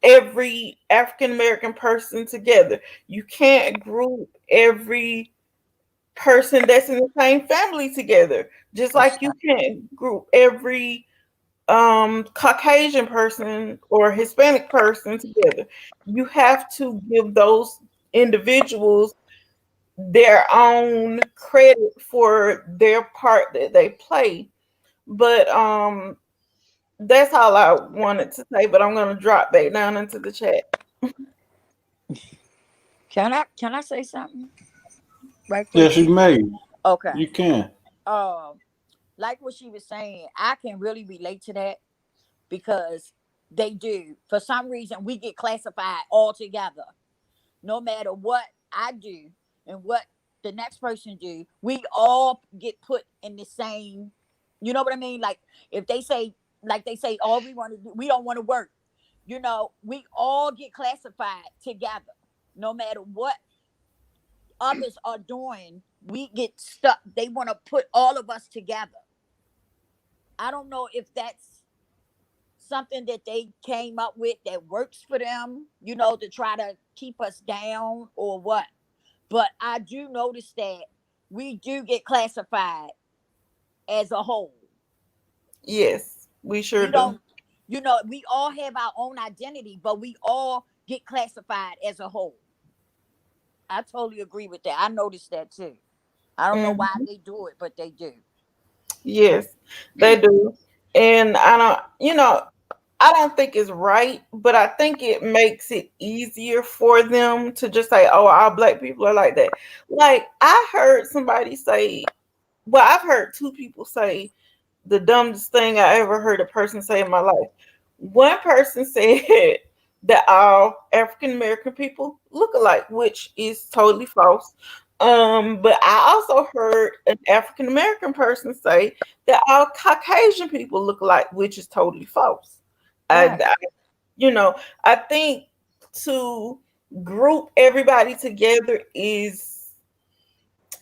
every African American person together. You can't group every person that's in the same family together. Just That's like you right. can't group every Caucasian person or Hispanic person together. You have to give those individuals their own credit for their part that they play. But that's all I wanted to say, but I'm gonna drop back down into the chat. Can I say something right quick? yes, you may. Okay. You can. Um, like what she was saying, I can really relate to that because they do. For some reason, we get classified all together. No matter what I do and what the next person do, we all get put in the same. You know what I mean? Like they say, all we want to do, we don't want to work. We all get classified together. No matter what others are doing, we get stuck. They want to put all of us together. I don't know if that's something that they came up with that works for them, to try to keep us down or what. But I do notice that we do get classified as a whole. Yes, we sure We don't do. You know, we all have our own identity, but we all get classified as a whole. I totally agree with that. I noticed that too. I don't know why Mhm. they do it, but they do. Yes, they do. And I don't think it's right, but I think it makes it easier for them to just say, "Oh, all black people are like that." Like I heard somebody say, well, I've heard two people say the dumbest thing I ever heard a person say in my life. One person said that all African American people look alike, which is totally false. But I also heard an African American person say that all Caucasian people look alike, which is totally false. Right. I I think to group everybody together is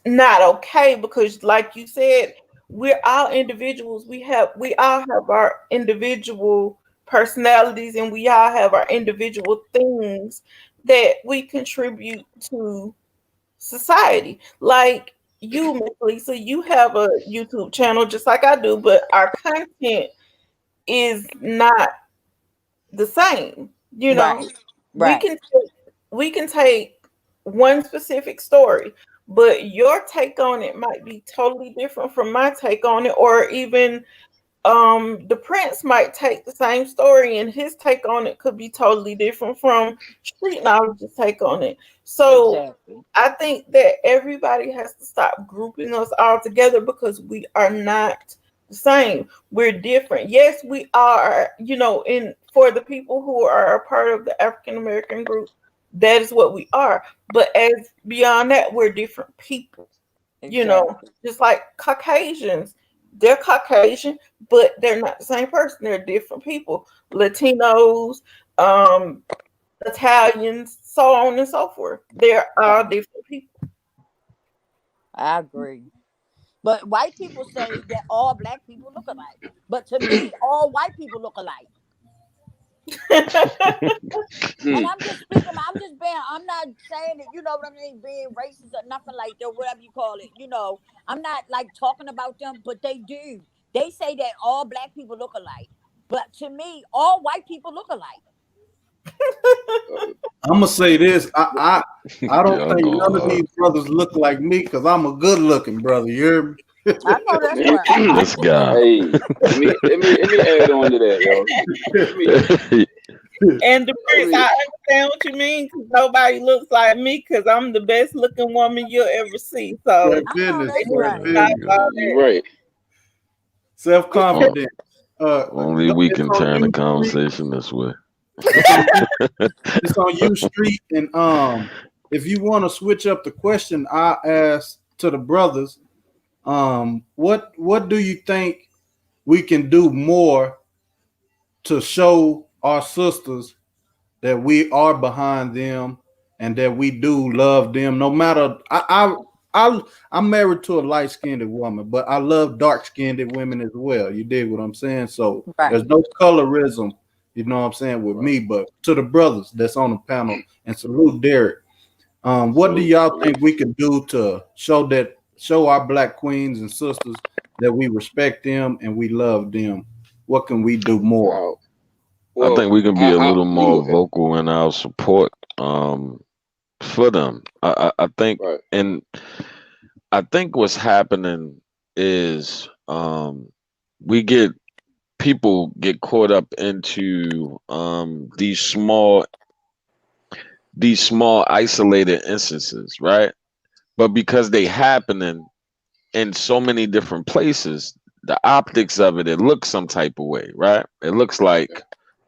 not okay because, like you said, we're all individuals. We all have our individual personalities, and we all have our individual things that we contribute to society. Like you, Miss Lisa, you have a YouTube channel just like I do, but our content is not the same. Right. We Right. can take one specific story, but your take on it might be totally different from my take on it, or even the prince might take the same story and his take on it could be totally different from street knowledge's take on it. So Exactly. I think that everybody has to stop grouping us all together because we are not the same. We're different. Yes, we are, in for the people who are a part of the African American group, that is what we are. But as beyond that, we're different people. Exactly. Just like Caucasians. They're Caucasian, but they're not the same person. They're different people. Latinos, um, Italians, so on and so forth. They're all different people. I agree. But white people say that all black people look alike. But to me, all white people look alike. And I'm just speaking, I'm not saying that, you know what I mean, being racist or nothing like that, whatever you call it. I'm not like talking about them, but they do. They say that all black people look alike. But to me, all white people look alike. I'm gonna say this. I don't Y'all think none of go. these brothers look like me because I'm a good looking brother. You hear me? I know that's Man, right. This guy. hey, let me add on to that, yo. And the I prince, mean, I understand what you mean because nobody looks like me because I'm the best looking woman you'll ever see. So Straight I know business. that's Straight right. There you business. go. you're right. Self On- confidence. Only we can turn the conversation this way. It's on U Street, and if you want to switch up the question, I asked to the brothers, what do you think we can do more to show our sisters that we are behind them and that we do love them, no matter. I'm married to a light skinned woman, but I love dark skinned women as well. You dig what I'm saying? So Right. there's no colorism, you know what I'm saying, with me. But to the brothers that's on the panel, and salute Derek. What do y'all think we can do to show our black queens and sisters that we respect them and we love them? What can we do more? Wow. I think Well, we can be a little you more go ahead. vocal in our support for them. I think, Right. and I think what's happening is people get caught up into these small isolated instances, right? But because they happening in so many different places, the optics of it looks some type of way, right? It looks like,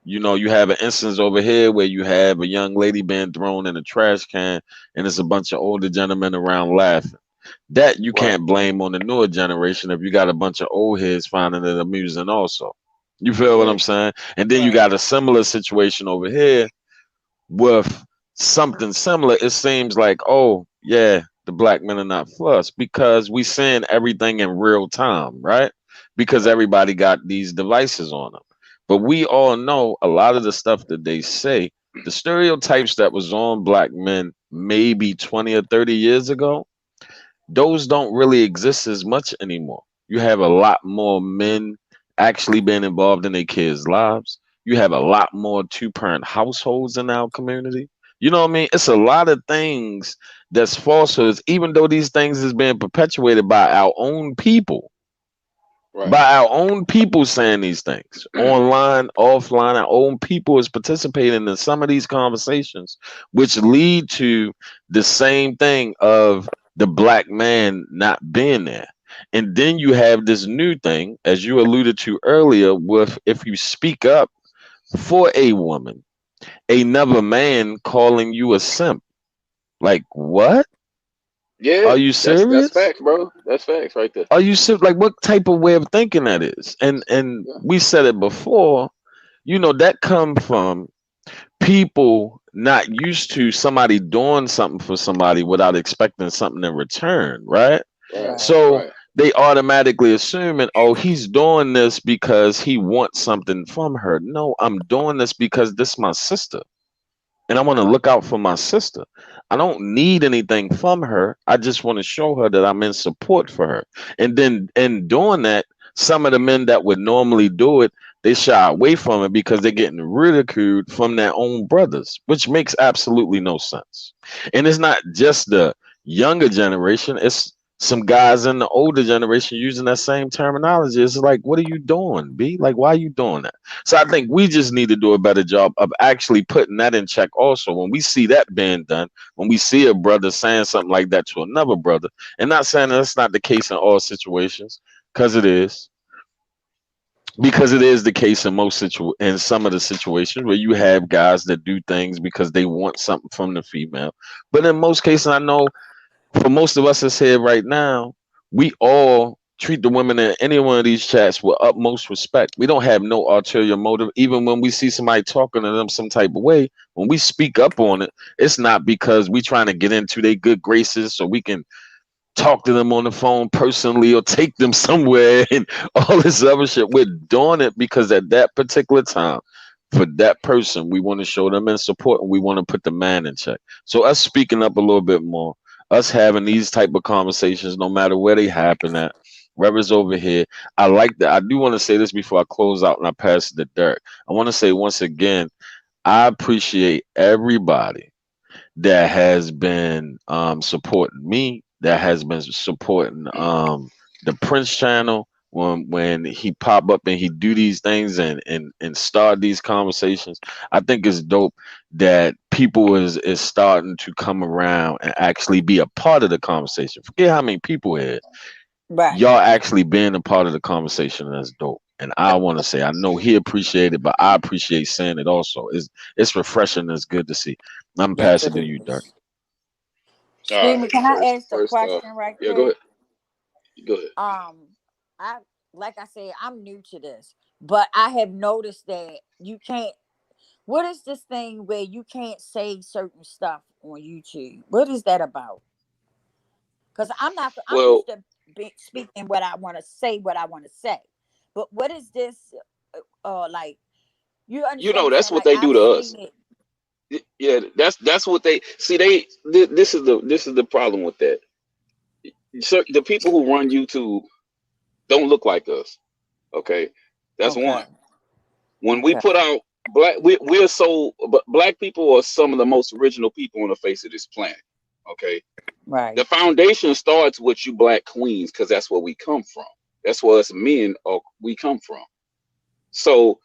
you have an instance over here where you have a young lady being thrown in a trash can and there's a bunch of older gentlemen around laughing. That you Right. can't blame on the newer generation if you got a bunch of old heads finding it amusing also. You feel what I'm Right. saying? And then you Right. got a similar situation over here with something similar. It seems like, oh yeah, the black men are not for us because we seeing everything in real time, right? Because everybody got these devices on them. But we all know a lot of the stuff that they say, the stereotypes that was on black men maybe 20 or 30 years ago, those don't really exist as much anymore. You have a lot more men actually being involved in their kids' lives. You have a lot more two-parent households in our community. You know what I mean? It's a lot of things that's falsehoods, even though these things is being perpetuated by our own people. Right. By our own people saying these things online, offline. Our own people is participating in some of these conversations, which lead to the same thing of the black man not being there. And then you have this new thing, as you alluded to earlier, with if you speak up for a woman, another man calling you a simp. Like, what? Yeah, Are you that's serious? facts, bro. That's facts right there. Are you serious? Like, what type of way of thinking that is? And Yeah. we said it before, you know, that come from people not used to somebody doing something for somebody without expecting something in return, right? Right. So Right. they automatically assuming, oh, he's doing this because he wants something from her. No, I'm doing this because this is my sister. And I want to look out for my sister. I don't need anything from her. I just want to show her that I'm in support for her. And then in doing that, some of the men that would normally do it, they shy away from it because they're getting ridiculed from their own brothers, which makes absolutely no sense. And it's not just the younger generation, it's some guys in the older generation using that same terminology. It's like, what are you doing, B? Like, why are you doing that? So I think we just need to do a better job of actually putting that in check also. When we see that being done, when we see a brother saying something like that to another brother, and not saying that's not the case in all situations, because it is. Because it is the case in in some of the situations where you have guys that do things because they want something from the female. But in most cases, I know for most of us that's here right now, we all treat the women in any one of these chats with utmost respect. We don't have no ulterior motive. Even when we see somebody talking to them some type of way, when we speak up on it, it's not because we trying to get into their good graces so we can talk to them on the phone personally or take them somewhere and all this other shit. We're doing it because at that particular time, for that person, we want to show them in support and we want to put the man in check. So us speaking up a little bit more, us having these type of conversations, no matter where they happen at, whether it's over here. I like that. I do want to say this before I close out and I pass it to Derek. I want to say once again, I appreciate everybody that has been supporting me, that has been supporting the Prince channel when he pop up and he do these things and start these conversations. I think it's dope that people is starting to come around and actually be a part of the conversation. Forget how many people here. Right. Y'all actually being a part of the conversation, that's dope. And I want to say, I know he appreciated it, but I appreciate saying it also. It's refreshing. It's good to see. I'm passing to you, Dirk. Stephen, can I ask a question right Yeah, quick? go ahead. Go ahead. I like I said, I'm new to this, but I have noticed that you can't. What is this thing where you can't say certain stuff on YouTube? What is that about? Because I'm Well, used to speaking what I want to say, But what is this? Like you you understand? know, What I'm that's saying? what Like they do I've to us. seen it. Yeah, that's what they see. This is the problem with that. So the people who run YouTube don't look like us. Okay, that's Okay. one. When we Okay. put out black people are some of the most original people on the face of this planet. Okay, Right. the foundation starts with you black queens because that's where we come from. That's where us men we come from. So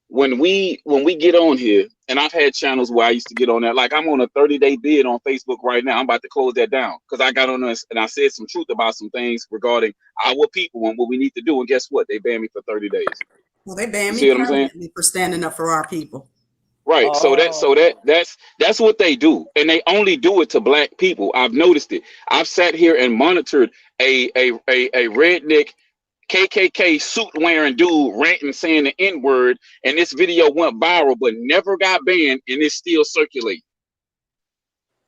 when we get on here, and I've had channels where I used to get on that, like I'm on a 30-day bid on Facebook right now. I'm about to close that down because I got on this and I said some truth about some things regarding our people and what we need to do. And guess what? They banned me for 30 days. Well, they banned You me see what I'm saying? permanently for standing up for our people. Right. Oh. That's what they do. And they only do it to black people. I've noticed it. I've sat here and monitored a redneck KKK suit wearing dude ranting saying the N-word, and this video went viral but never got banned, and it's still circulating.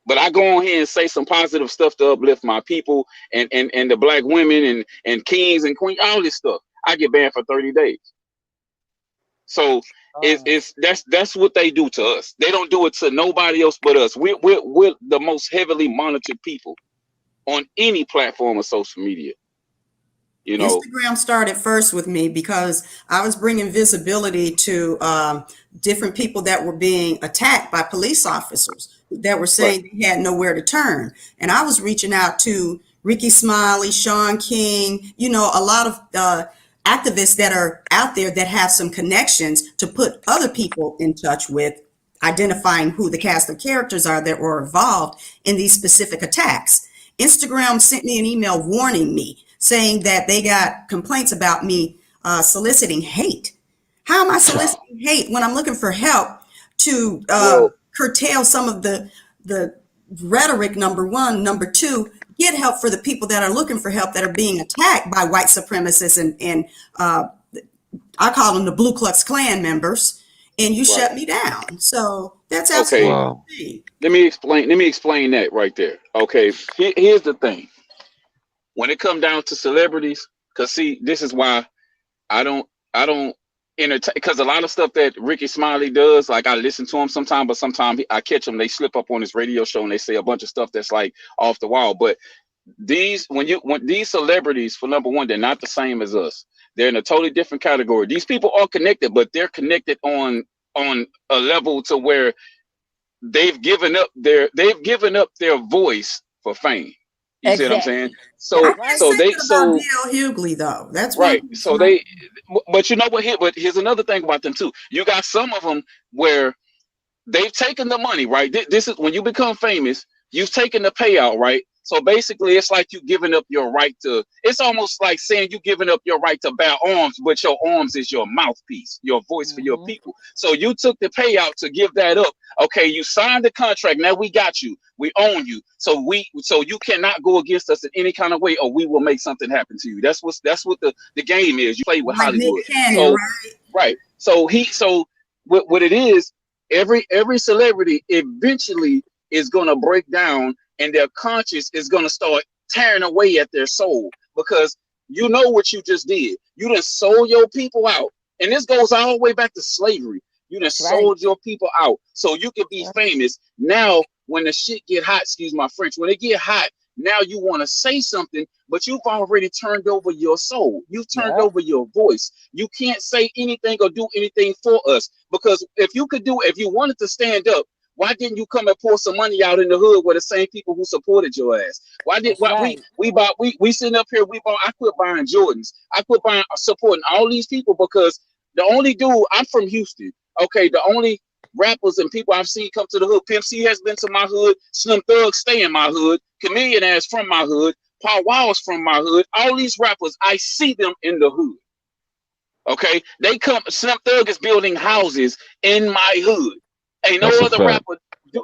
But I go on here and say some positive stuff to uplift my people and the black women and kings and queens, all this stuff. I get banned for 30 days. So that's what they do to us. They don't do it to nobody else but us. We're the most heavily monitored people on any platform of social media. You know, Instagram started first with me because I was bringing visibility to different people that were being attacked by police officers that were right. saying they had nowhere to turn. And I was reaching out to Ricky Smiley, Sean King, you know, a lot of activists that are out there that have some connections to put other people in touch with, identifying who the cast of characters are that were involved in these specific attacks. Instagram sent me an email warning me, saying that they got complaints about me soliciting hate. How am I soliciting hate when I'm looking for help to Well, curtail some of the rhetoric, number one? Number two, get help for the people that are looking for help that are being attacked by white supremacists and I call them the Ku Klux Klan members, and you right. shut me down. So that's Okay. absolutely Wow. insane. Let me explain that right there. Okay. Here's the thing. When it comes down to celebrities, because see, this is why I don't entertain, because a lot of stuff that Ricky Smiley does, like I listen to him sometimes, but sometimes I catch them, they slip up on his radio show and they say a bunch of stuff that's like off the wall. But when these celebrities, for number one, they're not the same as us. They're in a totally different category. These people are connected, but they're connected on a level to where they've given up their voice for fame. You see what I'm saying? Exactly. So I That's can't right. so say they that about so D.L. Hughley, though. That's one right. person So I. but you know what? But here's another thing about them too. You got some of them where they've taken the money, right? This is when you become famous, you've taken the payout, right? So basically, it's like you giving up your right to. It's almost like saying you giving up your right to bear arms, but your arms is your mouthpiece, your voice for your Mm-hmm. people. So you took the payout to give that up. Okay, you signed the contract. Now we got you. We own you. So you cannot go against us in any kind of way, or we will make something happen to you. That's what the game is. You play with Like Nick Hollywood. Cannon, So right? right. So what it is, every celebrity eventually is gonna break down and their conscience is gonna start tearing away at their soul, because you know what you just did. You done sold your people out. And this goes all the way back to slavery. You done That's right. sold your people out so you can be That's right. famous. Now, when the shit get hot, excuse my French, when it get hot, now you want to say something, but you've already turned over your soul. You've turned Yep. over your voice. You can't say anything or do anything for us, because if you wanted to stand up, why didn't you come and pour some money out in the hood with the same people who supported your ass? That's right. We sitting up here, I quit buying Jordans. I quit supporting all these people because the only dude, I'm from Houston. Okay, the only rappers and people I've seen come to the hood, Pimp C has been to my hood, Slim Thug stay in my hood, Chameleon ass from my hood, Paul Wall's from my hood. All these rappers, I see them in the hood. Okay, they come. Slim Thug is building houses in my hood. Ain't no That's a other fact. rapper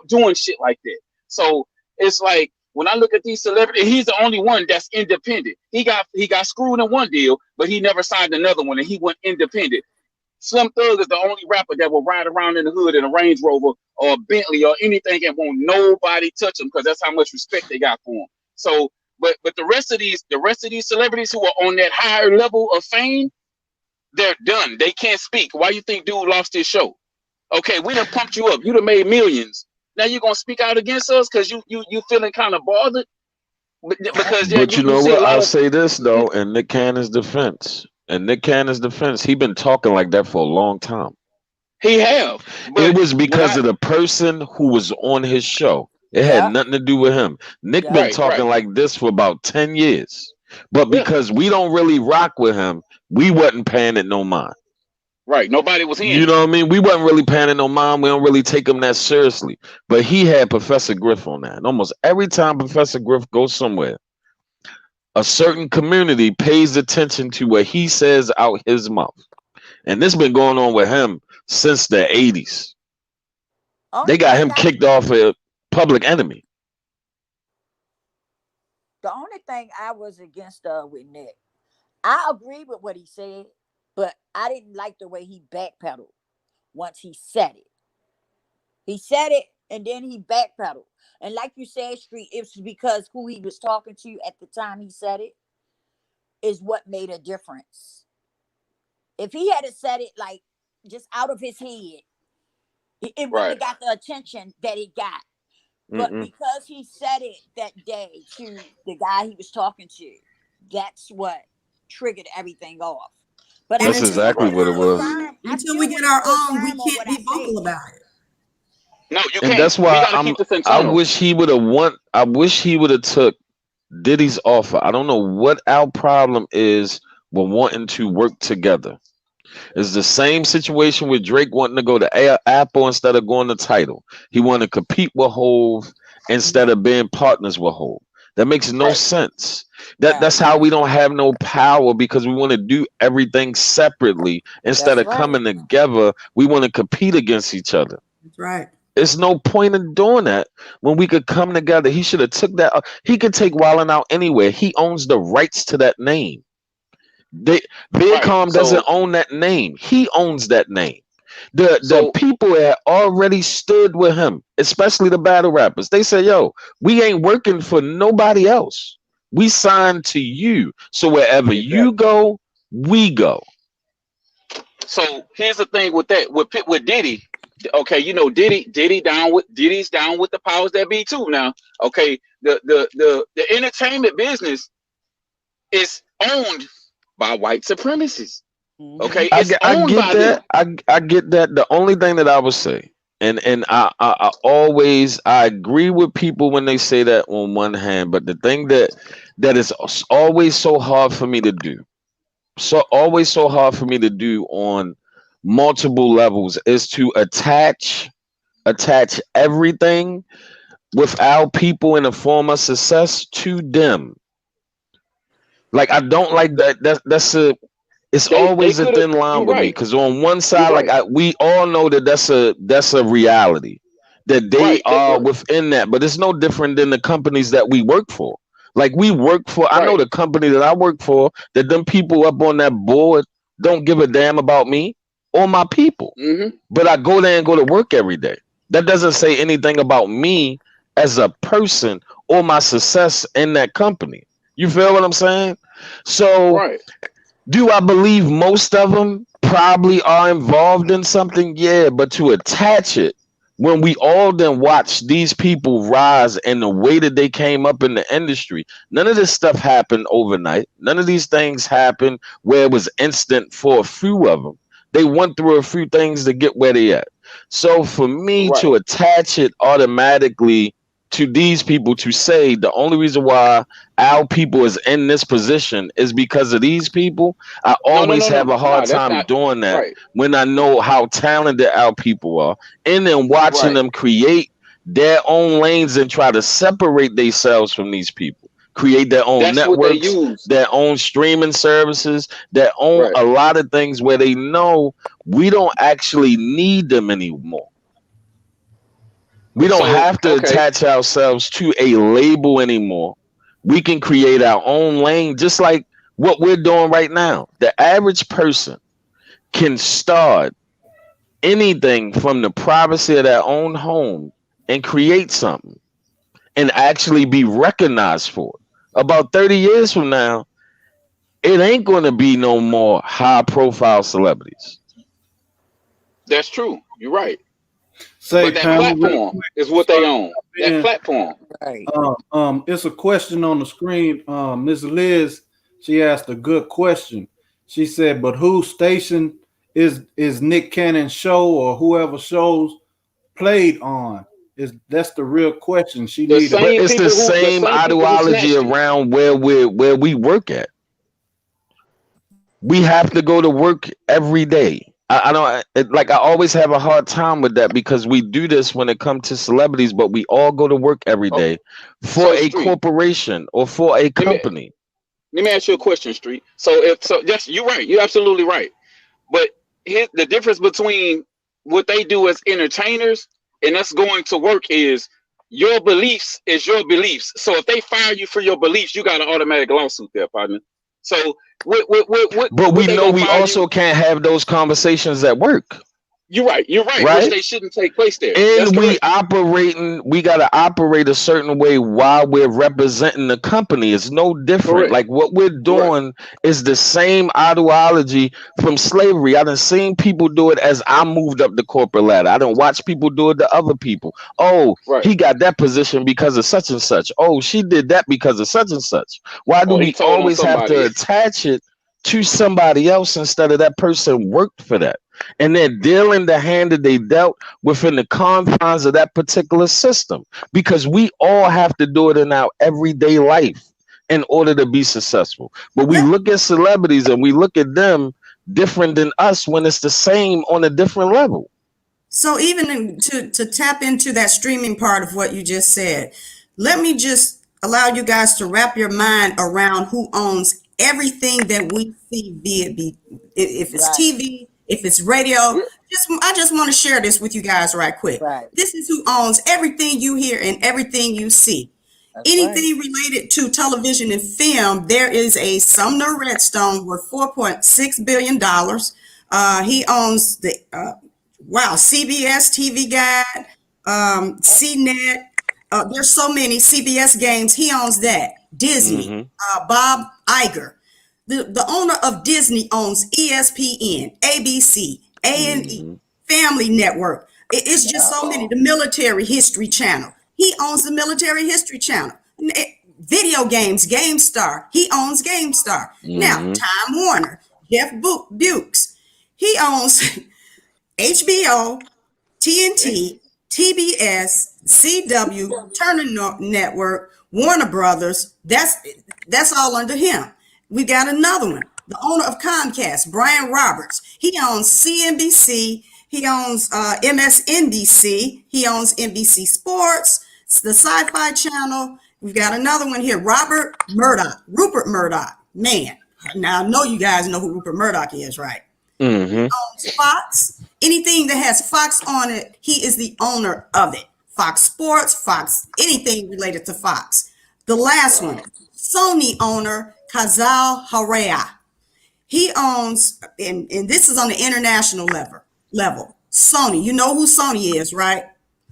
doing shit like that. So it's like when I look at these celebrities, he's the only one that's independent. He got screwed in one deal, but he never signed another one, and he went independent. Slim Thug is the only rapper that will ride around in the hood in a Range Rover or a Bentley or anything and won't nobody touch him, because that's how much respect they got for him. So, but the rest of these celebrities who are on that higher level of fame, they're done. They can't speak. Why you think dude lost his show? Okay, we done pumped you up. You done made millions. Now you're gonna speak out against us because you feeling kind of bothered? Because But you you know see a what? lot I'll of say this though, in Nick Cannon's defense. He been talking like that for a long time. he have, It but was when because of the person who was on his show. It had Yep. nothing to do with him. Nick Yep. been right, talking like this for about 10 years. But yeah, because we don't really rock with him, we wasn't paying it no mind. right. Nobody was hearing You him. know what I mean? We wasn't really paying it no mind. We don't really take him that seriously. But he had Professor Griff on that. And almost every time Professor Griff goes somewhere, a certain community pays attention to what he says out his mouth. And this been going on with him since the 80s. Only They got thing him kicked off a Public Enemy. the only thing I was against with Nick, I agree with what he said, but I didn't like the way he backpedaled once he said it. He said it and then he backpedaled. And like you said, Street, it's because who he was talking to at the time he said it is what made a difference. If he had said it like just out of his head, it wouldn't have Right, got the attention that it got. But Mm-mm. because he said it that day to the guy he was talking to, that's what triggered everything off. But And I That's until still exactly we what get it wouldn't our was. own, stand. I until still we get wouldn't our stand own, we firm on can't what be I vocal said. about it. No, you And can't. that's We why gotta keep this I internal. wish he would have I wish he would have took Diddy's offer. I don't know what our problem is with wanting to work together. It's the same situation with Drake wanting to go to Apple instead of going to Tidal. He wanted to compete with Hove instead of being partners with Hove. That makes no Right. sense. Right. That's how we don't have no power, because we want to do everything separately instead That's of right. coming together. We want to compete against each other. That's right. There's no point in doing that when we could come together. He should have took that. He could take Wildin' Out anywhere. He owns the rights to that name. Right. Viacom doesn't So own that name. He owns that name. The so people that already stood with him, especially the battle rappers, they said, "Yo, we ain't working for nobody else. We signed to you. So wherever you exactly. go, we go." So here's the thing with that. With Diddy, okay, you know Diddy's down with the powers that be too now. Okay, the entertainment business is owned by white supremacists. Mhm. Okay, I it's get, I owned get by them. that. I get that. The only thing that I would say, and I always I agree with people when they say that on one hand, but the thing that is always so hard for me to do, on multiple levels, is to attach everything with our people in the form of success to them. Like, I don't like that. That's a It's They always a could have. thin line You're with me, right. because on one You're side, like right. we all know that that's a reality, that they Right. are within that, but it's no different than the companies that we work for. Like, we work for, I know Right. the company that I work for, that them people up on that board don't give a damn about me or my people, Mm-hmm. but I go there and go to work every day. That doesn't say anything about me as a person or my success in that company. You feel what I'm saying? So, Right. do I believe most of them probably are involved in something? Yeah, but to attach it, when we all then watch these people rise and the way that they came up in the industry, none of this stuff happened overnight. None of these things happened where it was instant for a few of them. They went through a few things to get where they at. So for me Right. to attach it automatically to these people, to say the only reason why our people is in this position is because of these people, I No. always have a hard That's time not doing that right. when I know how talented our people are, and then watching Right. them create their own lanes and try to separate themselves from these people, create their own That's what they networks, use. their own streaming services, their own Right. a lot of things where they know we don't actually need them anymore. We don't So have to okay. attach ourselves to a label anymore. We can create our own lane, just like what we're doing right now. The average person can start anything from the privacy of their own home and create something and actually be recognized for it. About 30 years from now, it ain't going to be no more high profile celebrities. That's true. You're right. Say, But that panel, real platform quick, is what they sorry, own. That man. platform. Right. It's a question on the screen. Ms. Liz, she asked a good question. She said, "But whose station is Nick Cannon's show or whoever shows played on?" That's the real question. She The needed. But same it's people the who same ideology snatched it. around where we work at. We have to go to work every day. I don't like. I always have a hard time with that, because we do this when it comes to celebrities, but we all go to work every Oh, day for so a Street. corporation or for a Let me company. let me ask you a question, Street. Yes, you're right. You're absolutely right. But here's the difference between what they do as entertainers and us going to work is your beliefs is your beliefs. So if they fire you for your beliefs, you got an automatic lawsuit there, partner. So But we they know gonna we fire you? also can't have those conversations at work, You're right. You're right. Which right? they shouldn't take place there. That's And correct. we got to operate a certain way while we're representing the company. It's no different. Correct. Like, what we're Correct. doing is the same ideology from slavery. I done seen people do it as I moved up the corporate ladder. I done watched people do it to other people. Oh, Right. he got that position because of such and such. Oh, she did that because of such and such. Why do Or he we told on always have to somebody. attach it to somebody else instead of that person worked for that. And they're dealing the hand that they dealt within the confines of that particular system, because we all have to do it in our everyday life in order to be successful. But we look at celebrities and we look at them different than us when it's the same on a different level. So even to tap into that streaming part of what you just said, let me just allow you guys to wrap your mind around who owns everything that we see, if it's TV, if it's radio. I just want to share this with you guys right quick. This is who owns everything you hear and everything you see. Anything related to television and film, there is a Sumner Redstone worth $4.6 billion. He owns the CBS TV Guide, CNET. There's so many CBS games. He owns that. Disney, Bob Iger. The owner of Disney owns ESPN, ABC, A&E, Family Network. It's just so many. The Military History Channel. He owns the Military History Channel. Video games, GameStar. He owns GameStar. Now, Time Warner, Jeff Bukes. He owns HBO, TNT, TBS, CW, Turner Network, Warner Brothers. That's all under him. We got another one. The owner of Comcast, Brian Roberts. He owns CNBC. He owns MSNBC. He owns NBC Sports, the Sci-Fi Channel. We've got another one here, Rupert Murdoch. Man, now I know you guys know who Rupert Murdoch is, right? He owns Fox. Anything that has Fox on it, he is the owner of it. Fox Sports, Fox, anything related to Fox. The last one, Sony owner, Kazal Haraya. He owns, and this is on the international level. Sony, you know who Sony is, right?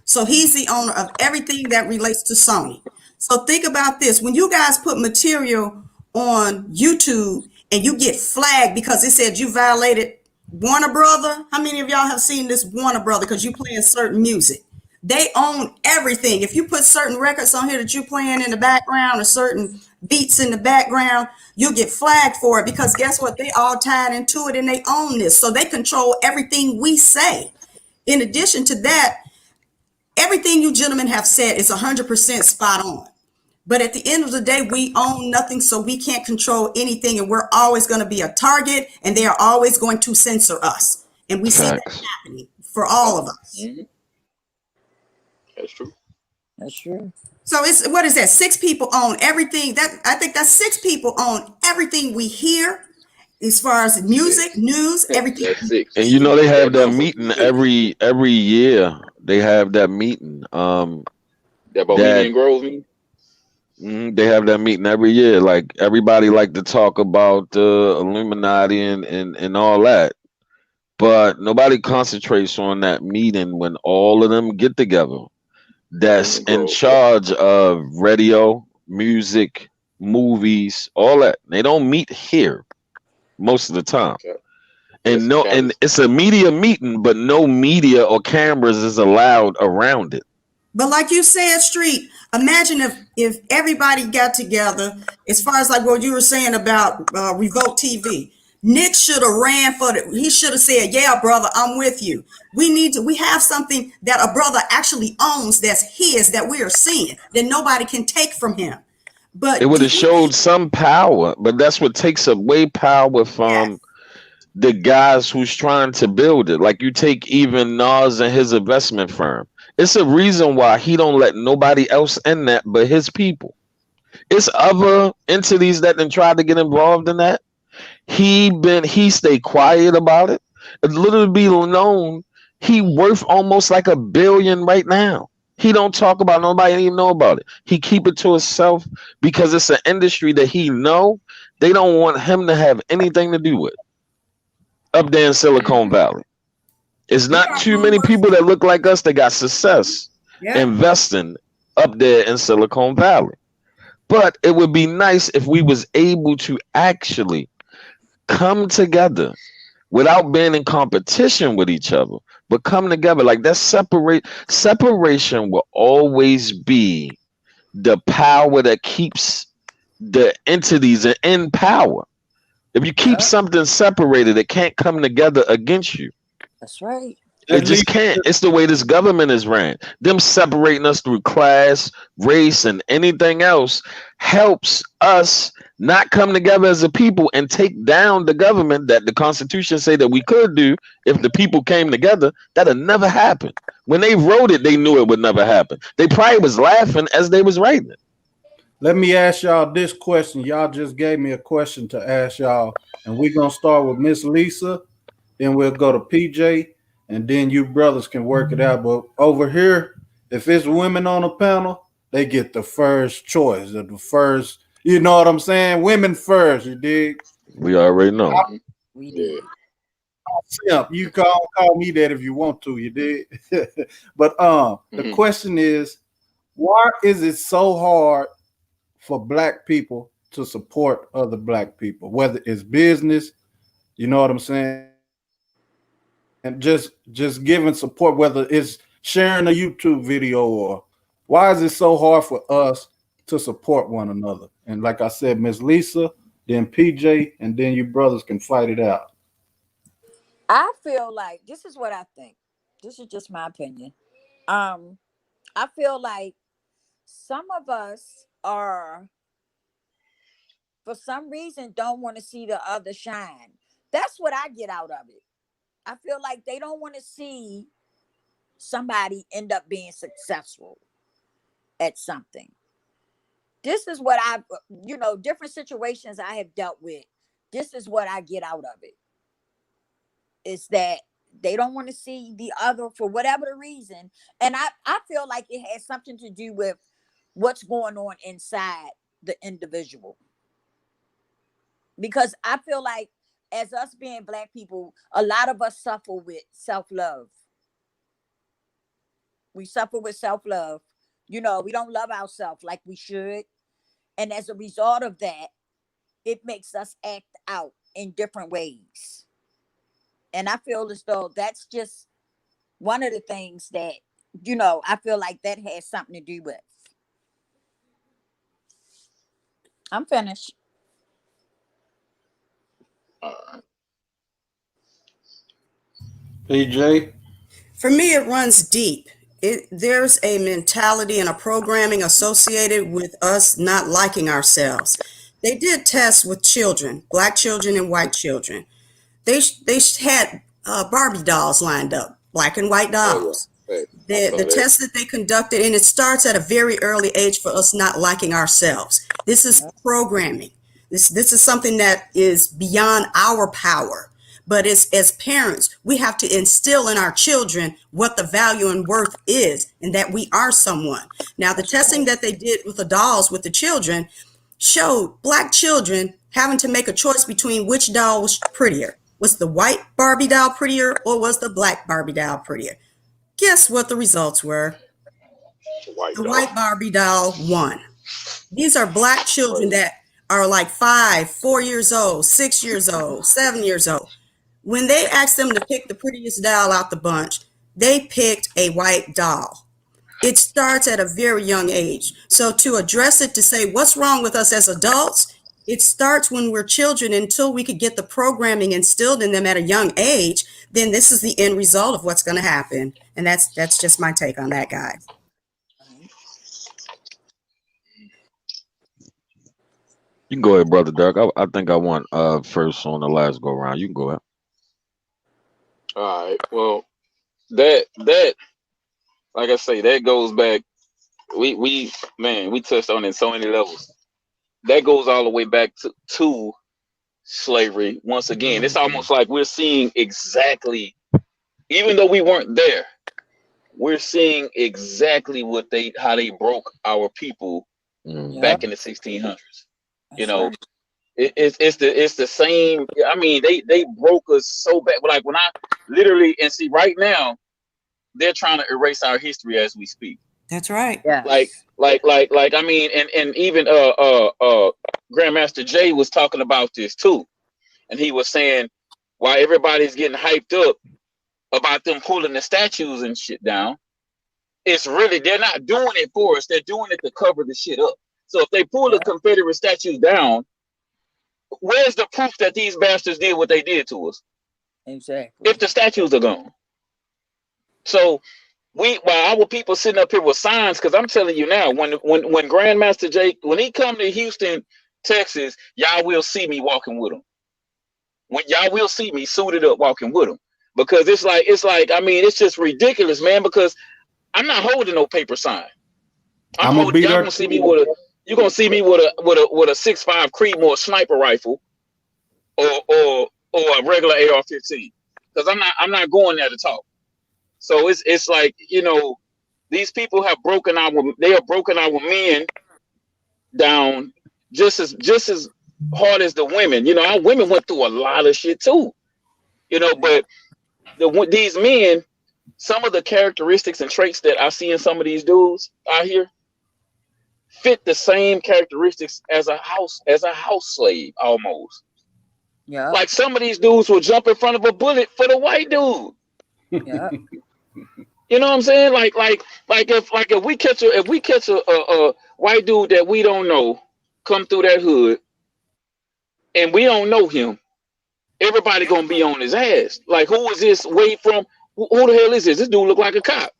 So he's the owner of everything that relates to Sony. So think about this. When you guys put material on YouTube and you get flagged because it said you violated Warner Brother, how many of y'all have seen this Warner Brother because you playing certain music? They own everything. If you put certain records on here that you're playing in the background or certain beats in the background, you'll get flagged for it because guess what? They all tied into it and they own this. So they control everything we say. In addition to that, everything you gentlemen have said is 100% spot on. But at the end of the day, we own nothing, so we can't control anything. And we're always going to be a target and they are always going to censor us. And we see that happening for all of us. That's true. That's true. So it's, what is that? 6 people own everything. I think that's 6 people own everything we hear as far as music, news, everything. That's 6. And you know they have that meeting every year. They have that meeting. That Bohemian Grove meeting? They have that meeting every year. Like everybody like to talk about the Illuminati and all that. But nobody concentrates on that meeting when all of them get together. That's in charge of radio, music, movies, all that. They don't meet here most of the time. And and it's a media meeting, but no media or cameras is allowed around it. But like you said, Street, imagine if everybody got together, as far as like what you were saying about Revolt TV. Nick should have ran for it. He should have said, yeah, brother, I'm with you. We have something that a brother actually owns that's his, that we are seeing, that nobody can take from him. But it would have showed some power, but that's what takes away power from the guys who's trying to build it. Like you take even Nas and his investment firm. It's a reason why he don't let nobody else in that but his people. It's other entities that then tried to get involved in that. He stayed quiet about it. It's little to be known, he worth almost like $1 billion right now. He don't talk about, nobody even know about it. He keep it to himself because it's an industry that he know they don't want him to have anything to do with up there in Silicon Valley. It's not too many people that look like us that got success investing up there in Silicon Valley. But it would be nice if we was able to actually come together without being in competition with each other, but come together. Like that separation will always be the power that keeps the entities in power. If you keep Yep. something separated, it can't come together against you. That's right. It just can't. It's the way this government is ran. Them separating us through class, race, and anything else helps us not come together as a people and take down the government that the Constitution say that we could do if the people came together. That'll never happen. When they wrote it, they knew it would never happen. They probably was laughing as they was writing it. Let me ask y'all this question. Y'all just gave me a question to ask y'all, and we're gonna start with Miss Lisa, then we'll go to PJ, and then you brothers can work it out. But over here, if it's women on the panel, they get the first choice, the first. You know what I'm saying? Women first. You dig? We already know. We did. Simp, you call me that if you want to. You dig? But the question is, why is it so hard for Black people to support other Black people, whether it's business, you know what I'm saying, and just giving support, whether it's sharing a YouTube video, or why is it so hard for us to support one another? And like I said, Miss Lisa, then PJ, and then you brothers can fight it out. I feel like this is what I think. This is just my opinion. I feel like some of us are, for some reason, don't want to see the other shine. That's what I get out of it. I feel like they don't want to see somebody end up being successful at something. This is what I, different situations I have dealt with. This is what I get out of it. Is that they don't want to see the other for whatever the reason. And I feel like it has something to do with what's going on inside the individual. Because I feel like as us being Black people, a lot of us suffer with self-love. We suffer with self-love. We don't love ourselves like we should. And as a result of that, it makes us act out in different ways. And I feel as though that's just one of the things that, I feel like that has something to do with. I'm finished. PJ? For me, it runs deep. There's a mentality and a programming associated with us not liking ourselves. They did tests with children, Black children and white children. They had Barbie dolls lined up, Black and white dolls. The test that they conducted, and it starts at a very early age for us not liking ourselves. This is programming. This is something that is beyond our power. But as parents, we have to instill in our children what the value and worth is, and that we are someone. Now, the testing that they did with the dolls with the children showed Black children having to make a choice between which doll was prettier. Was the white Barbie doll prettier, or was the Black Barbie doll prettier? Guess what the results were? The white Barbie doll won. These are Black children that are like 5, 4 years old, 6 years old, 7 years old. When they asked them to pick the prettiest doll out the bunch, they picked a white doll. It starts at a very young age. So to address it, to say what's wrong with us as adults, it starts when we're children. Until we could get the programming instilled in them at a young age, then this is the end result of what's going to happen. And that's just my take on that, guys. You can go ahead, Brother Dirk. I think I won first on the last go round. You can go ahead. All right. Well, that like I say, that goes back. We touched on it so many levels. That goes all the way back to slavery. Once again, it's almost like we're seeing exactly, even though we weren't there, we're seeing exactly how they broke our people back in the 1600s. Right. It's the same. I mean, they broke us so bad. Like when I literally, and see right now, they're trying to erase our history as we speak. That's right. Yeah. Like I mean, and even Grandmaster Jay was talking about this too, and he was saying why everybody's getting hyped up about them pulling the statues and shit down. It's really, they're not doing it for us. They're doing it to cover the shit up. So if they pull the Confederate statues down, where's the proof that these bastards did what they did to us? Exactly. If the statues are gone. So while our people sitting up here with signs, because I'm telling you now, when Grandmaster Jake, when he come to Houston, Texas, y'all will see me walking with him. When y'all will see me suited up walking with him. Because it's like, I mean, it's just ridiculous, man, because I'm not holding no paper sign. I'm gonna be y'all there. gonna see me with a you're gonna see me with a 6.5 Creedmoor sniper rifle or a regular AR-15. Because I'm not going there to talk. So it's like, you know, these people have broken our men down just as hard as the women. You know, our women went through a lot of shit too. You know, but these men, some of the characteristics and traits that I see in some of these dudes out here fit the same characteristics as a house slave almost. Yeah. Like some of these dudes will jump in front of a bullet for the white dude. Yeah. You know what I'm saying? Like if we catch a white dude that we don't know come through that hood and we don't know him, everybody gonna be on his ass. Like, who is this? Who the hell is this? This dude look like a cop.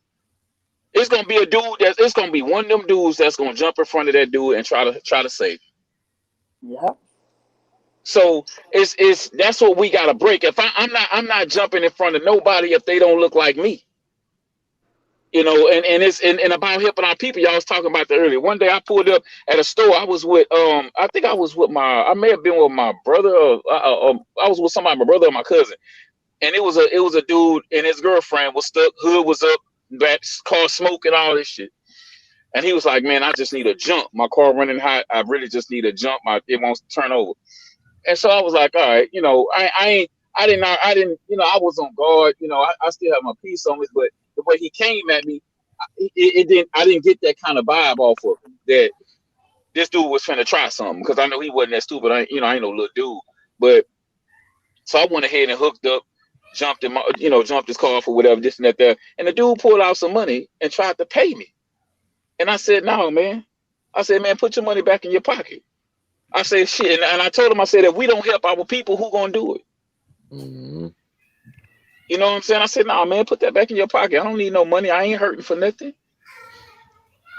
It's gonna be a dude it's gonna be one of them dudes that's gonna jump in front of that dude and try to save him. Yeah. So it's that's what we gotta break. If I'm not jumping in front of nobody if they don't look like me. You know, and about helping our people, y'all was talking about that earlier. One day I pulled up at a store. I was with I think I was with I may have been with my brother or I was with somebody, my brother or my cousin. And it was a dude and his girlfriend was stuck, hood was up, back car smoking, all this shit. And he was like, "Man, I just need a jump. My car running hot. I really just need a jump. It wants to turn over." And so I was like, "All right, you know, I didn't, you know, I was on guard. You know, I still have my piece on me, but the way he came at me, I didn't get that kind of vibe off of him that this dude was trying to try something, because I know he wasn't that stupid. I ain't no little dude. But so I went ahead and hooked up, jumped his car off or whatever, this and that there. And the dude pulled out some money and tried to pay me. And I said, "No, man." I said, "Man, put your money back in your pocket." I said, "Shit." And I told him, I said, "If we don't help our people, who gonna do it?" Mm-hmm. You know what I'm saying? I said, "Nah, man, put that back in your pocket. I don't need no money. I ain't hurting for nothing."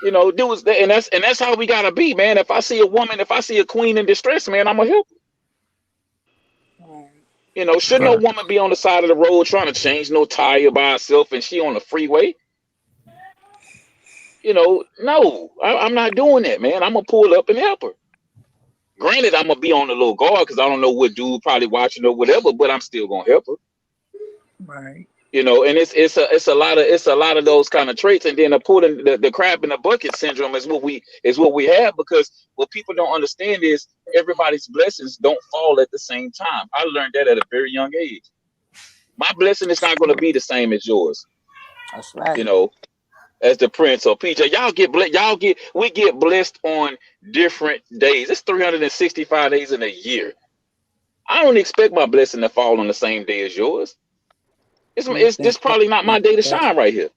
You know, dudes, and that's how we gotta be, man. If I see a woman, if I see a queen in distress, man, I'm gonna help her. You know, should no woman be on the side of the road trying to change no tire by herself and she on the freeway? You know, no, I'm not doing that, man. I'm gonna pull up and help her. Granted, I'm gonna be on the little guard because I don't know what dude probably watching or whatever, but I'm still gonna help her. Right. You know, and it's a lot of those kind of traits, and then the crab in the bucket syndrome is what we have, because what people don't understand is everybody's blessings don't fall at the same time. I learned that at a very young age. My blessing is not going to be the same as yours. That's right. You know, as the Prince or PJ, we get blessed on different days. It's 365 days in a year. I don't expect my blessing to fall on the same day as yours. It's this probably not my day to shine right here.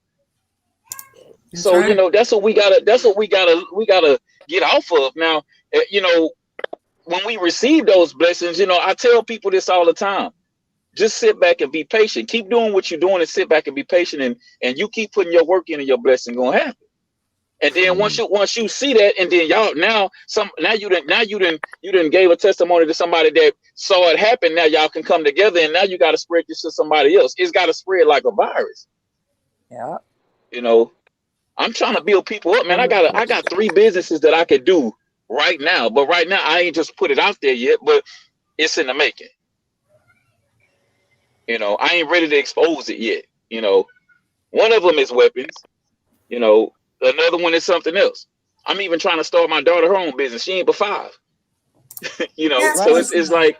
That's So right. you know, that's what we gotta get off of. Now, you know, when we receive those blessings, you know, I tell people this all the time. Just sit back and be patient. Keep doing what you're doing and sit back and be patient, and you keep putting your work in, and your blessing gonna happen. And then once you see that, and then you done gave a testimony to somebody that saw it happen. Now y'all can come together, and now you got to spread this to somebody else. It's got to spread like a virus. Yeah. You know, I'm trying to build people up, man. I got 3 businesses that I could do right now, but right now I ain't just put it out there yet, but it's in the making. You know, I ain't ready to expose it yet. You know, one of them is weapons. You know, another one is something else. I'm even trying to start my daughter her own business. She ain't but 5. You know, That's so it's like,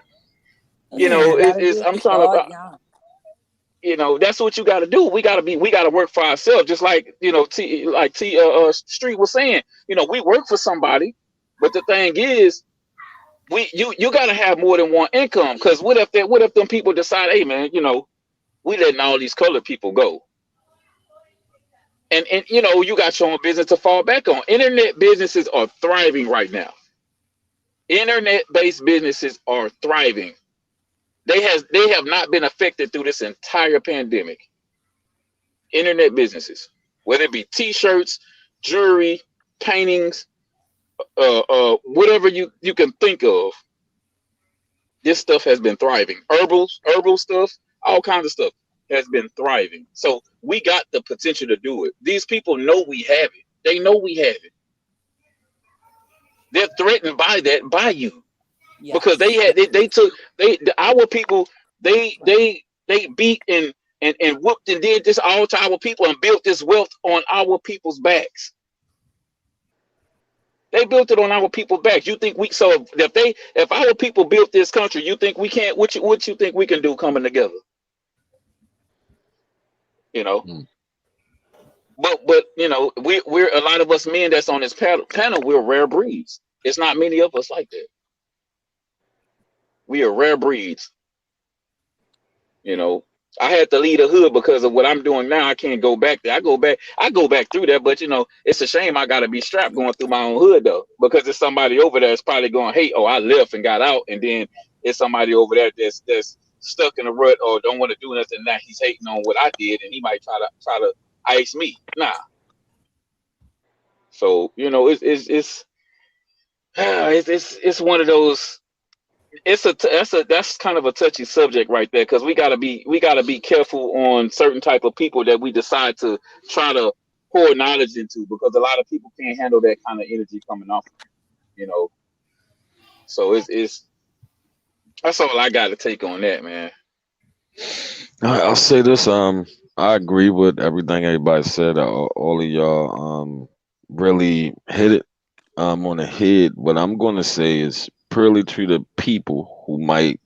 you know, I'm trying to, you know, that's what you got to do. We got to work for ourselves. Just like, you know, Street was saying, you know, we work for somebody, but the thing is, you got to have more than one income. Because what if them people decide, hey man, you know, we letting all these colored people go. And you know, you got your own business to fall back on. Internet businesses are thriving right now. Internet-based businesses are thriving. They have not been affected through this entire pandemic. Internet businesses, whether it be T-shirts, jewelry, paintings, whatever you can think of, this stuff has been thriving. Herbal stuff, all kinds of stuff has been thriving. So we got the potential to do it. These people know we have it. They know we have it. They're threatened by you because our people they beat and whooped and did this all to our people and built this wealth on our people's backs. They built it on our people's backs. You think if our people built this country, you think we can't? What you think we can do coming together? You know. But you know, we're a lot of us men that's on this panel, we're rare breeds. It's not many of us like that. We are rare breeds. You know, I had to leave the hood because of what I'm doing now. I can't go back there. I go back through that, but you know, it's a shame I gotta be strapped going through my own hood though, because there's somebody over there that's probably going, hey, oh, I left and got out, and then there's somebody over there that's stuck in a rut or don't want to do nothing. Now he's hating on what I did, and he might try to ice me. Nah. So you know, it's one of those. That's kind of a touchy subject right there, because we gotta be careful on certain type of people that we decide to try to pour knowledge into, because a lot of people can't handle that kind of energy coming off, you know. So it's that's all I got to take on that, man. I'll say this. I agree with everything everybody said. All of y'all really hit it on the head. What I'm going to say is purely to the people who might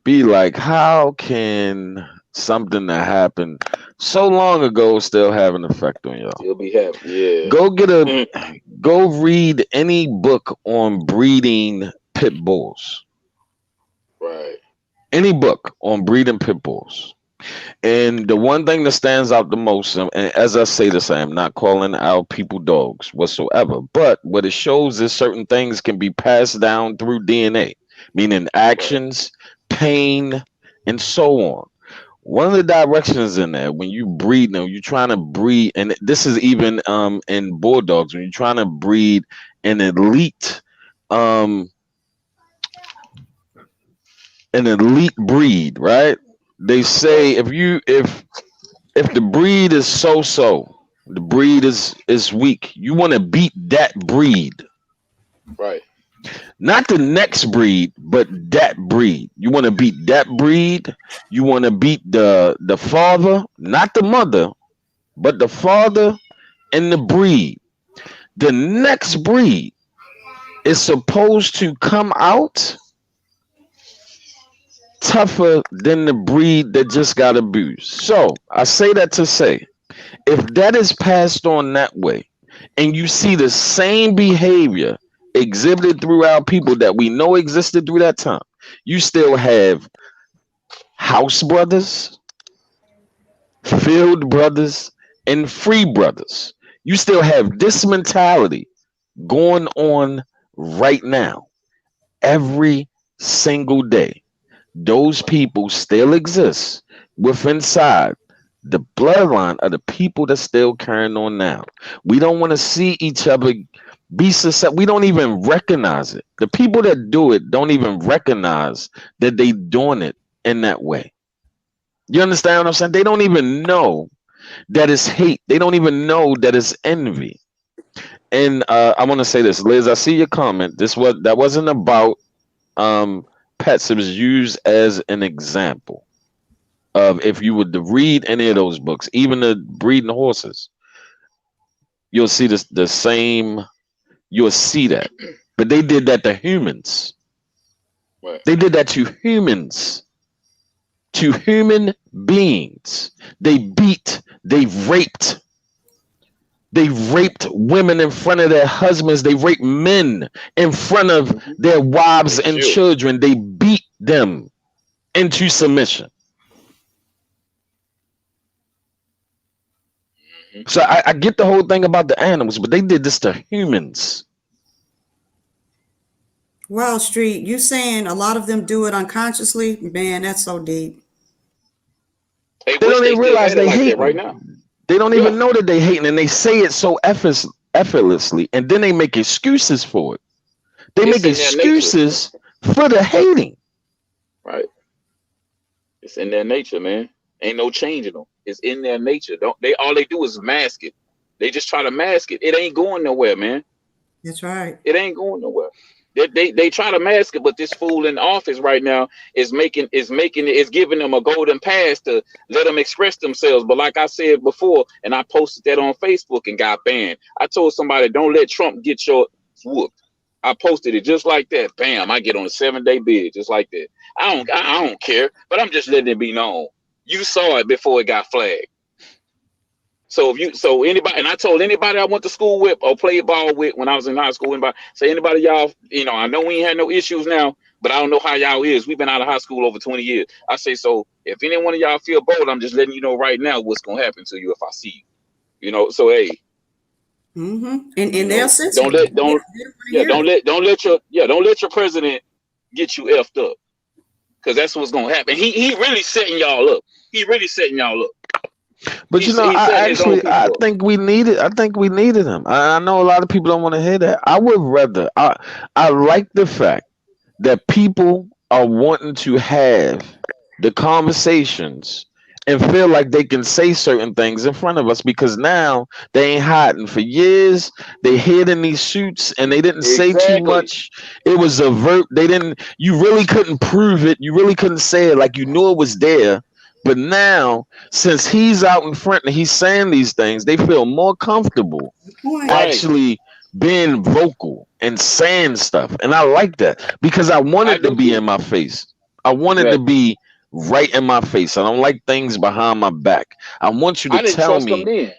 be like, how can something that happened so long ago still have an effect on y'all? You'll be happy. Yeah. Go read any book on breeding pit bulls. Right. Any book on breeding pit bulls. And the one thing that stands out the most, and as I say this, I am not calling out people dogs whatsoever, but what it shows is certain things can be passed down through DNA, meaning actions, pain, and so on. One of the directions in there, when you breed, you're trying to breed, and this is even in bulldogs, when you're trying to breed an elite breed, right? They say if the breed is so, the breed is weak, you want to beat that breed. Right. Not the next breed, but that breed. You want to beat that breed. You want to beat the father, not the mother, but the father and the breed. The next breed is supposed to come out tougher than the breed that just got abused. So I say that to say, if that is passed on that way, and you see the same behavior exhibited throughout people that we know existed through that time, you still have house brothers, field brothers, and free brothers. You still have this mentality going on right now, every single day. Those people still exist within inside the bloodline of the people that's still carrying on now. We don't want to see each other be successful. We don't even recognize it. The people that do it don't even recognize that they doing it in that way. You understand what I'm saying? They don't even know that it's hate. They don't even know that it's envy. And I want to say this, Liz, I see your comment. That wasn't about pets. It was used as an example of, if you would read any of those books, even the breeding horses, you'll see the same. You'll see that. But they did that to humans. Right. They did that to humans, to human beings. They beat, they raped women in front of their husbands. They raped men in front of their wives and children. They beat them into submission. So I get the whole thing about the animals, but they did this to humans. Wall Street, you saying a lot of them do it unconsciously? Man, that's so deep. They They wish don't they even still realize had it they like that right hating. now. They don't Yeah. even know that they hating, and they say it so effortlessly, and then they make excuses for it. They It's make in their nature, excuses for the hating. right? It's in their nature, man. Ain't no changing them. It's in their nature. All they do is mask it. They just try to mask it. It ain't going nowhere, man. That's right. It ain't going nowhere. They try to mask it, but this fool in office right now is giving them a golden pass to let them express themselves. But like I said before, and I posted that on Facebook and got banned. I told somebody, don't let Trump get your whooped. I posted it just like that. Bam! I get on a 7-day bid just like that. I don't care, but I'm just letting it be known. You saw it before it got flagged. So anybody, and I told anybody I went to school with or played ball with when I was in high school, anybody y'all, I know we ain't had no issues now, but I don't know how y'all is. We've been out of high school over 20 years. I say, so if any one of y'all feel bold, I'm just letting you know right now what's gonna happen to you if I see you. So hey, Mm-hmm. And they're sensitive. don't let your president get you effed up, because that's what's gonna happen. He really setting y'all up. He really setting y'all up. But I think we needed. I think we needed him. I know a lot of people don't want to hear that. I would rather. I like the fact that people are wanting to have the conversations and feel like they can say certain things in front of us, because now they ain't hiding. For years they hid in these suits and they didn't say too much. It was avert. You really couldn't prove it. You really couldn't say it, like you knew it was there. But now, since he's out in front and he's saying these things, they feel more comfortable actually being vocal and saying stuff. And I like that, because I want it to be in my face. I want it to be right in my face. I don't like things behind my back. I want you to tell me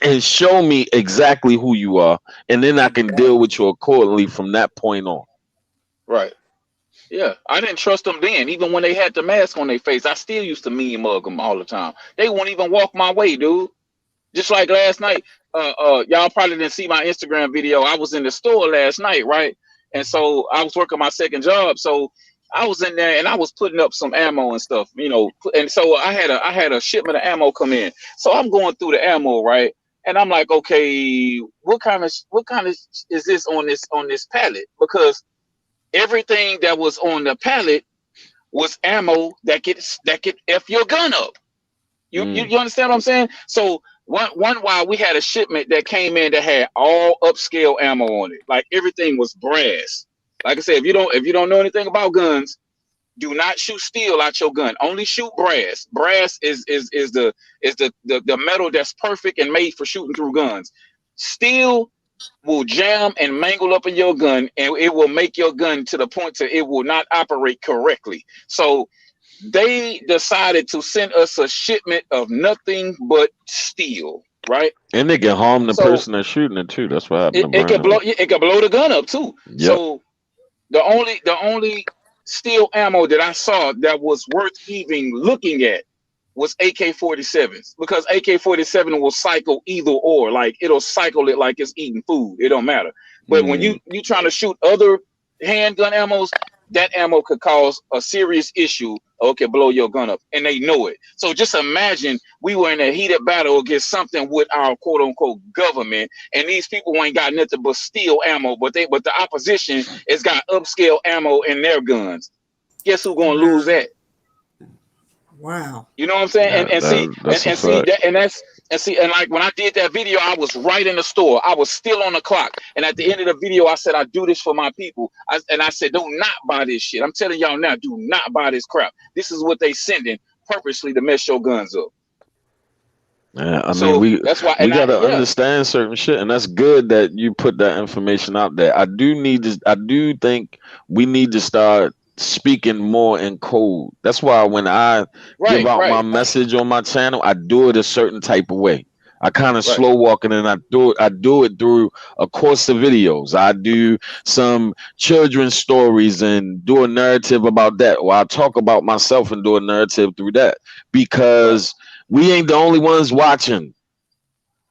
and show me exactly who you are, and then I can deal with you accordingly from that point on. Right. Yeah, I didn't trust them then. Even when they had the mask on their face, I still used to mean mug them all the time. They won't even walk my way, dude. Just like last night, y'all probably didn't see my Instagram video. I was in the store last night, right? And so I was working my second job. So I was in there and I was putting up some ammo and stuff, and so I had a shipment of ammo come in. So I'm going through the ammo, right? And I'm like, okay, what kind of is this on this pallet? Because everything that was on the pallet was ammo that could F your gun up. You understand what I'm saying? So one while we had a shipment that came in that had all upscale ammo on it. Like everything was brass. Like I said, if you don't know anything about guns, do not shoot steel out your gun. Only shoot brass. Brass is the metal that's perfect and made for shooting through guns. Steel will jam and mangle up in your gun, and it will make your gun to the point that it will not operate correctly. So they decided to send us a shipment of nothing but steel, right? And they can harm the person that's shooting it too. That's why it can blow the gun up too. Yep. So the only steel ammo that I saw that was worth even looking at was AK-47s, because AK-47 will cycle either or. Like it'll cycle it like it's eating food. It don't matter. But when you trying to shoot other handgun ammos, that ammo could cause a serious issue or it could blow your gun up, and they know it. So just imagine we were in a heated battle against something with our quote unquote government, and these people ain't got nothing but steel ammo, but the opposition has got upscale ammo in their guns. Guess who's gonna lose that? Wow. You know what I'm saying? And like when I did that video, I was right in the store. I was still on the clock. And at the end of the video, I said, I do this for my people. I said, do not buy this shit. I'm telling y'all now, do not buy this crap. This is what they sending purposely to mess your guns up. Yeah, I mean, we gotta understand certain shit, and that's good that you put that information out there. I do think we need to start speaking more in code. That's why when I give out my message on my channel, I do it a certain type of way. I kind of slow walking, and I do it through a course of videos. I do some children's stories and do a narrative about that, or I talk about myself and do a narrative through that, because we ain't the only ones watching.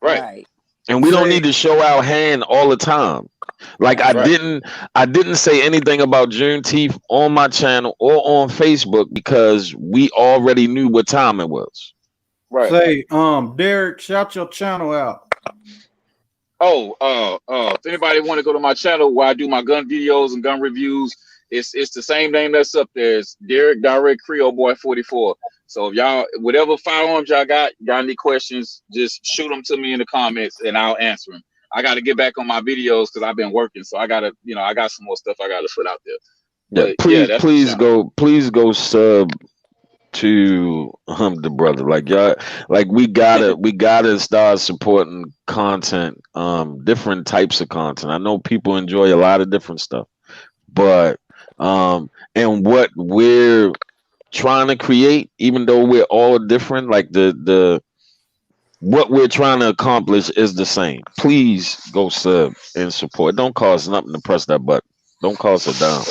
Right. And we don't need to show our hand all the time. Like Right. I didn't say anything about Juneteenth on my channel or on Facebook because we already knew what time it was. Right. Say, Derek, shout your channel out. If anybody want to go to my channel where I do my gun videos and gun reviews, it's the same name that's up there. It's Derek Direct Creole Boy 44. So if y'all, whatever firearms y'all got any questions, just shoot them to me in the comments and I'll answer them. I got to get back on my videos because I've been working, so I got some more stuff I got to put out there. Yeah, But yeah, that's the please go sub to the brother. Like y'all, like we gotta start supporting content, different types of content. I know people enjoy a lot of different stuff, but and what we're trying to create, even though we're all different, like the what we're trying to accomplish is the same. Please go sub and support. It don't cost nothing to press that button. Don't cost a dime.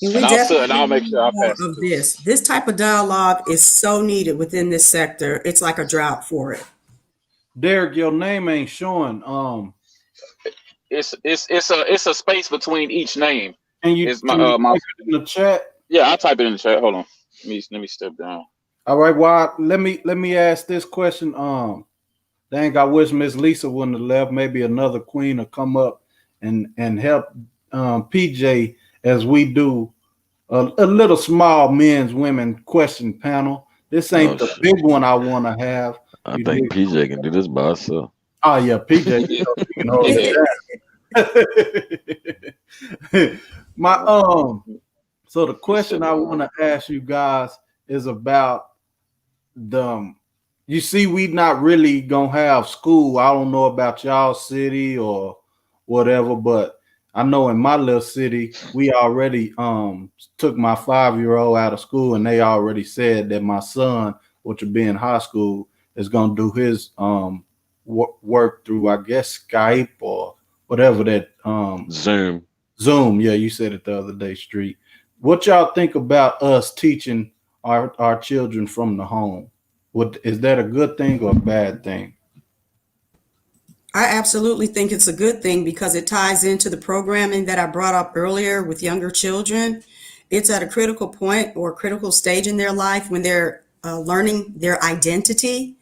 And we And definitely I'll make need sure I more pass it of through. this. This type of dialogue is so needed within this sector. It's like a drought for it. Derek, your name ain't showing. It's a space between each name. And you It's can you my type it in the chat. Yeah, I'll type it in the chat. Hold on. Let me step down. All right. Well, let me ask this question. Dang, I wish Miss Lisa wouldn't have left. Maybe another queen will come up and help PJ as we do a little small men's women question panel. This ain't the big one I want to have. I think PJ can do this by herself. Oh yeah, PJ. You can hold it down. My So the question I want to ask you guys is about you see, we not really gonna have school. I don't know about y'all city or whatever, but I know in my little city, we already took my 5-year-old out of school, and they already said that my son, which will be in high school, is gonna do his work through, I guess, Skype or whatever that Zoom. Yeah, you said it the other day, Street. What y'all think about us teaching our children from the home? Is that a good thing or a bad thing? I absolutely think it's a good thing because it ties into the programming that I brought up earlier with younger children. It's at a critical point or critical stage in their life when they're learning their identity.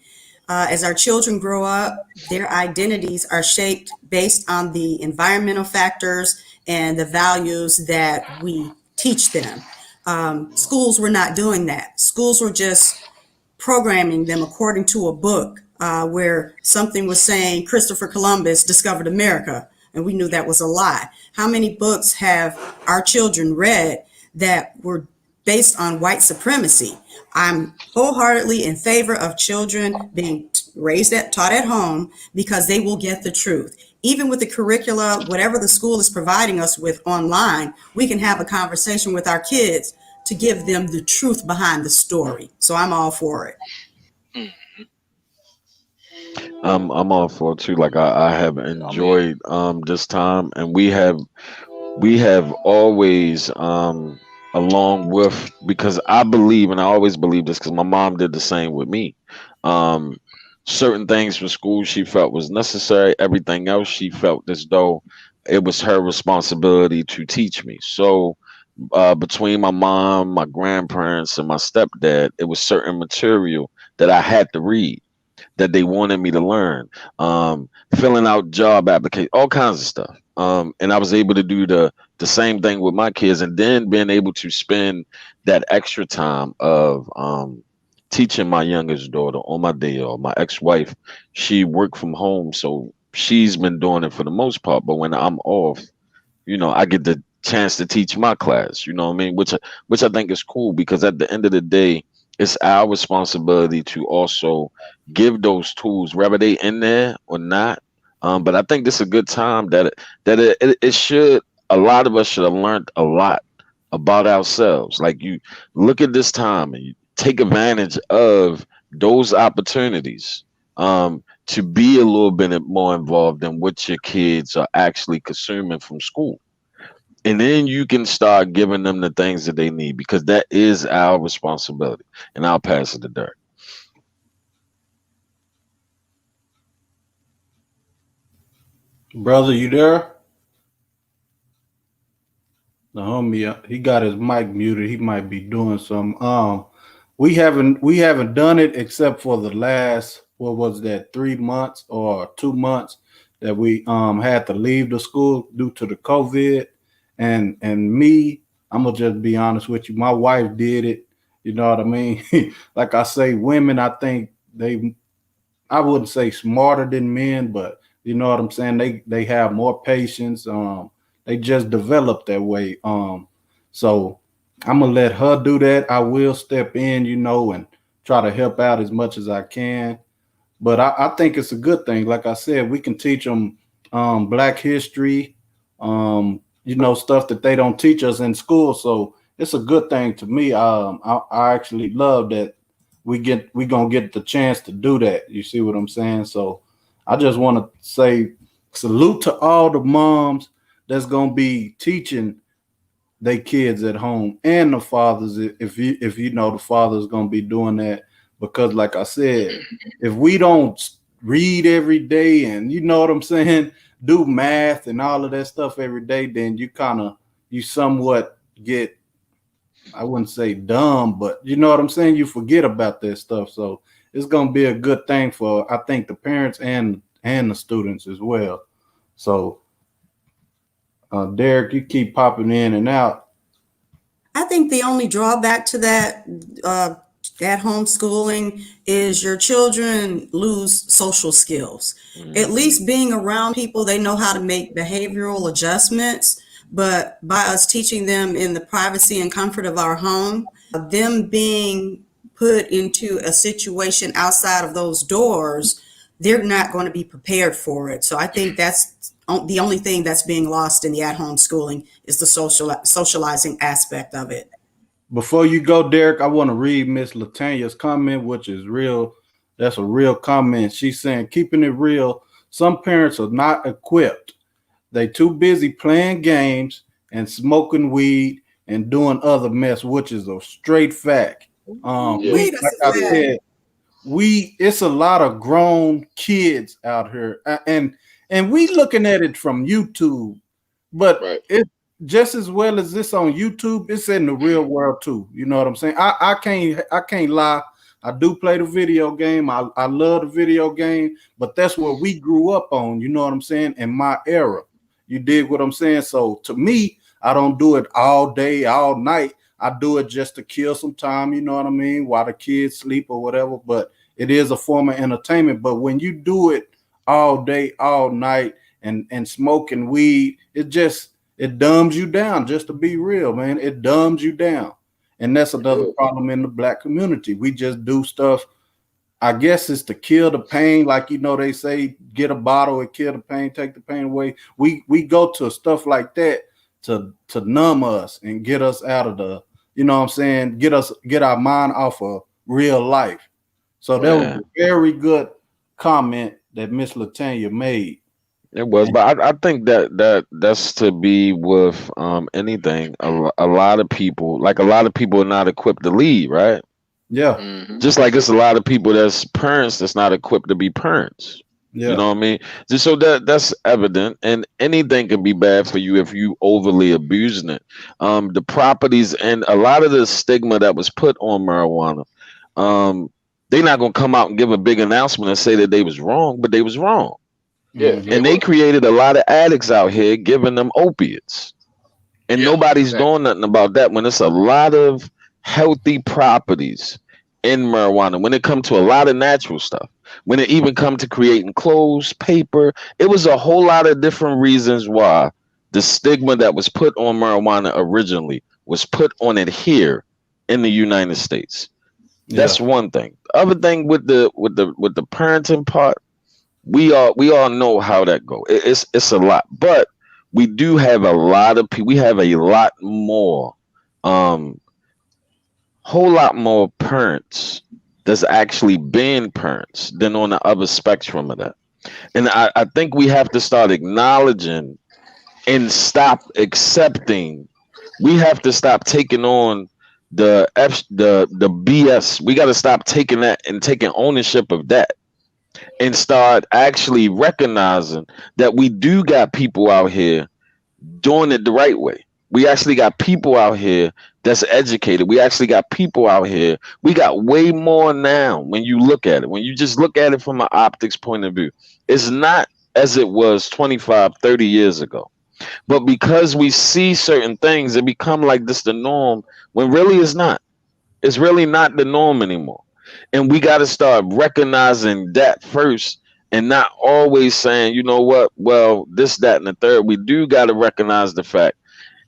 As our children grow up, their identities are shaped based on the environmental factors and the values that we teach them. Schools were not doing that. Schools were just programming them according to a book where something was saying Christopher Columbus discovered America, and we knew that was a lie. How many books have our children read that were based on white supremacy? I'm wholeheartedly in favor of children being taught at home because they will get the truth. Even with the curricula, whatever the school is providing us with online, we can have a conversation with our kids to give them the truth behind the story. So I'm all for it. I'm all for it too. Like I have enjoyed this time, and we have always along with, because I believe, and I always believe this because my mom did the same with me. Certain things from school she felt was necessary. Everything else she felt as though it was her responsibility to teach me. So between my mom, my grandparents, and my stepdad, it was certain material that I had to read, that they wanted me to learn, filling out job applications, all kinds of stuff. And I was able to do the same thing with my kids, and then being able to spend that extra time of teaching my youngest daughter on my day off. My ex-wife, she worked from home, so she's been doing it for the most part. But when I'm off, I get the chance to teach my class, you know what I mean? Which I think is cool, because at the end of the day, it's our responsibility to also give those tools, whether they in there or not. But I think this is a good time that it should, a lot of us should have learned a lot about ourselves. Like, you look at this time and you take advantage of those opportunities to be a little bit more involved in what your kids are actually consuming from school. And then you can start giving them the things that they need, because that is our responsibility. And I'll pass it to Derek. Brother, you there? The homie, he got his mic muted. He might be doing some. We haven't done it except for the last, what was that, 3 months or 2 months that we had to leave the school due to the COVID. And me, I'm gonna just be honest with you. My wife did it. You know what I mean? Like I say, women, I think I wouldn't say smarter than men, but you know what I'm saying. They have more patience. They just develop that way. So I'm gonna let her do that. I will step in, and try to help out as much as I can. But I think it's a good thing. Like I said, we can teach them Black history, stuff that they don't teach us in school. So it's a good thing to me. I actually love that we gonna get the chance to do that. You see what I'm saying? So I just want to say salute to all the moms that's gonna be teaching they kids at home, and the fathers, if you know the father's gonna be doing that, because like I said, if we don't read every day and you know what I'm saying, do math and all of that stuff every day, then you somewhat get, I wouldn't say dumb, but you know what I'm saying, you forget about that stuff. So it's gonna be a good thing for, I think, the parents and the students as well. So Derek, you keep popping in and out. I think the only drawback to that at homeschooling is your children lose social skills. At least being around people, they know how to make behavioral adjustments. But by us teaching them in the privacy and comfort of our home, them being put into a situation outside of those doors, they're not going to be prepared for it. So I think that's the only thing that's being lost in the at-home schooling is the socializing aspect of it. Before you go, Derek, I want to read Miss Latanya's comment, which is real. That's a real comment. She's saying, keeping it real, some parents are not equipped. They too busy playing games and smoking weed and doing other mess, which is a straight fact. Like I said, it's a lot of grown kids out here, and we looking at it from YouTube, but it just as well as this on YouTube, it's in the real world too. You know what I'm saying? I can't lie. I do play the video game. I love the video game, but that's what we grew up on. You know what I'm saying? In my era, you dig what I'm saying? So to me, I don't do it all day, all night. I do it just to kill some time. You know what I mean? While the kids sleep or whatever. But it is a form of entertainment. But when you do it all day, all night, and smoking weed, it dumbs you down. Just to be real, man, it dumbs you down. And that's another problem in the Black community. We just do stuff, I guess it's to kill the pain. Like, they say, get a bottle and kill the pain, take the pain away. We go to stuff like that to numb us and get us out of the, you know what I'm saying, get our mind off of real life. So that was a very good comment that Miss Latanya made. It was, but I think that's to be with anything. A lot of people are not equipped to lead, right? Yeah. Just like it's a lot of people that's parents that's not equipped to be parents. Yeah. You know what I mean? Just so that's evident, and anything can be bad for you if you overly abusing it. The properties and a lot of the stigma that was put on marijuana, they're not gonna come out and give a big announcement and say that they was wrong, but they was wrong. Yeah, and they created a lot of addicts out here giving them opiates, and nobody's doing nothing about that. When it's a lot of healthy properties in marijuana, when it comes to a lot of natural stuff, when it even come to creating clothes, paper, it was a whole lot of different reasons why the stigma that was put on marijuana originally was put on it here in the United States. That's one thing. The other thing with the parenting part, we all know how that go. It's a lot, but we do have a lot of people. We have a lot more, whole lot more parents that's actually been parents than on the other spectrum of that. And I think we have to start acknowledging and stop accepting. We have to stop taking on the BS. We got to stop taking that and taking ownership of that, and start actually recognizing that we do got people out here doing it the right way. We actually got people out here that's educated. We actually got people out here. We got way more now when you look at it. When you just look at it from an optics point of view, it's not as it was 25, 30 years ago. But because we see certain things, it become like this the norm when really it's not. It's really not the norm anymore. And we got to start recognizing that first and not always saying, you know what, well, this, that, and the third. We do got to recognize the fact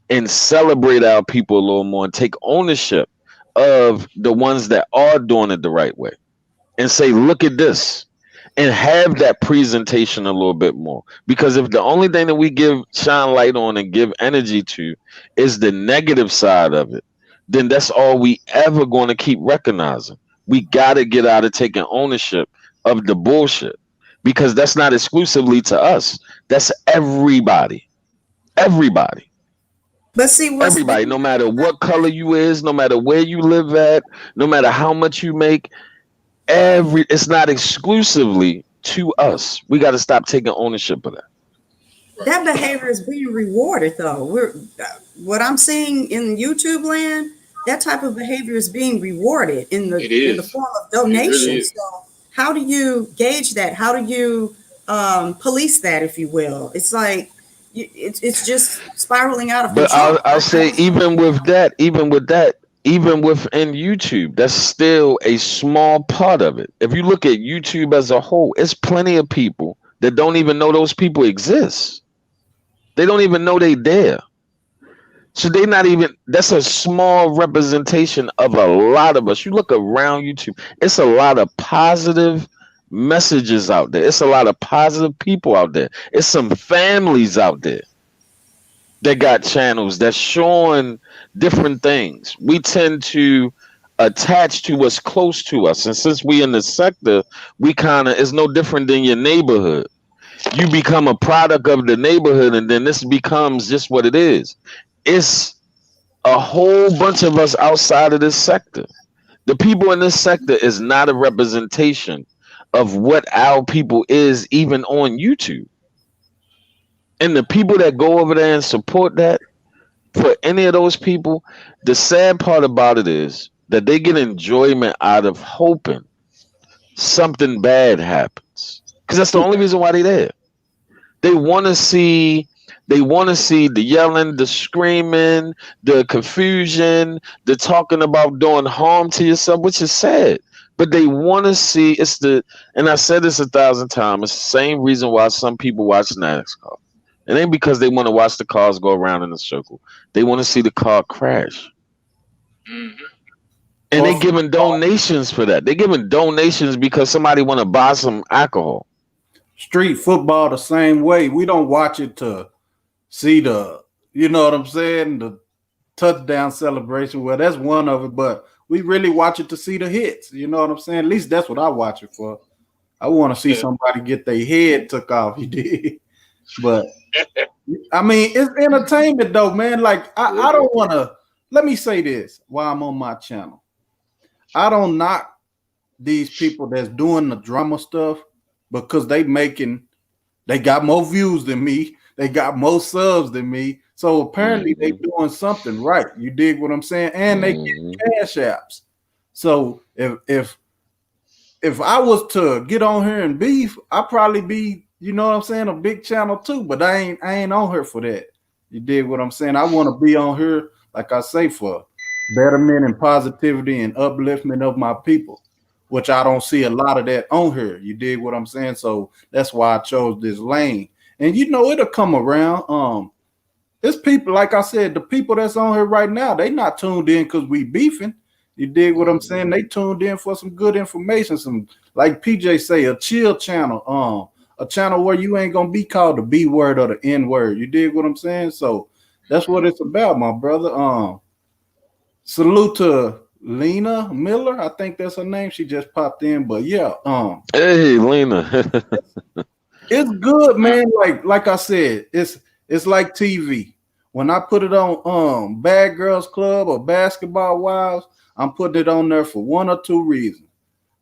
and celebrate our people a little more and take ownership of the ones that are doing it the right way and say, look at this, and have that presentation a little bit more. Because if the only thing that we shine light on and give energy to is the negative side of it, then that's all we ever going to keep recognizing. We got to get out of taking ownership of the bullshit, because that's not exclusively to us. That's everybody. Everybody. But see, Everybody, no matter what color you is, no matter where you live at, no matter how much you make, it's not exclusively to us. We got to stop taking ownership of that. That behavior is being rewarded, though. What I'm seeing in YouTube land, that type of behavior is being rewarded in the form of donations. Really, so how do you gauge that? How do you police that, if you will? It's like it's just spiraling out of control. But I'll say even within YouTube, that's still a small part of it. If you look at YouTube as a whole, it's plenty of people that don't even know those people exist. They don't even know they there. So that's a small representation of a lot of us. You look around YouTube, it's a lot of positive messages out there. It's a lot of positive people out there. It's some families out there that got channels that's showing different things. We tend to attach to what's close to us. And since we in the sector, it's no different than your neighborhood. You become a product of the neighborhood, and then this becomes just what it is. It's a whole bunch of us outside of this sector. The people in this sector is not a representation of what our people is, even on YouTube. And the people that go over there and support that, for any of those people, the sad part about it is that they get enjoyment out of hoping something bad happens. Because that's the only reason why they're there. They want to see the yelling, the screaming, the confusion, the talking about doing harm to yourself, which is sad. But they want to see, and I said this 1,000 times, it's the same reason why some people watch NASCAR. It ain't because they want to watch the cars go around in a circle. They want to see the car crash. Mm-hmm. And they giving donations for that. They giving donations because somebody want to buy some alcohol. Street football the same way. We don't watch it to see you know what I'm saying, the touchdown celebration. Well, that's one of it, but we really watch it to see the hits. You know what I'm saying? At least that's what I watch it for. I want to see somebody get their head took off. You did. But I mean, it's entertainment though, man. Like I don't want to, let me say this while I'm on my channel. I don't knock these people that's doing the drama stuff because they got more views than me. They got more subs than me. So apparently they doing something right. You dig what I'm saying? And they get cash apps. So if I was to get on here and beef, I'd probably be, you know what I'm saying, a big channel too. But I ain't on here for that. You dig what I'm saying? I want to be on here, like I say, for betterment and positivity and upliftment of my people, which I don't see a lot of that on here. You dig what I'm saying? So that's why I chose this lane. And you know it'll come around. It's people, like I said, the people that's on here right now, they not tuned in because we beefing. You dig what I'm saying? They tuned in for some good information, some, like PJ say, a chill channel, a channel where you ain't gonna be called the B word or the N word. You dig what I'm saying? So that's what it's about, my brother. Salute to Lena Miller. I think that's her name. She just popped in, but yeah. Hey, Lena. It's good, man. Like I said, it's like TV. When I put it on Bad Girls Club or Basketball Wives, I'm putting it on there for one or two reasons.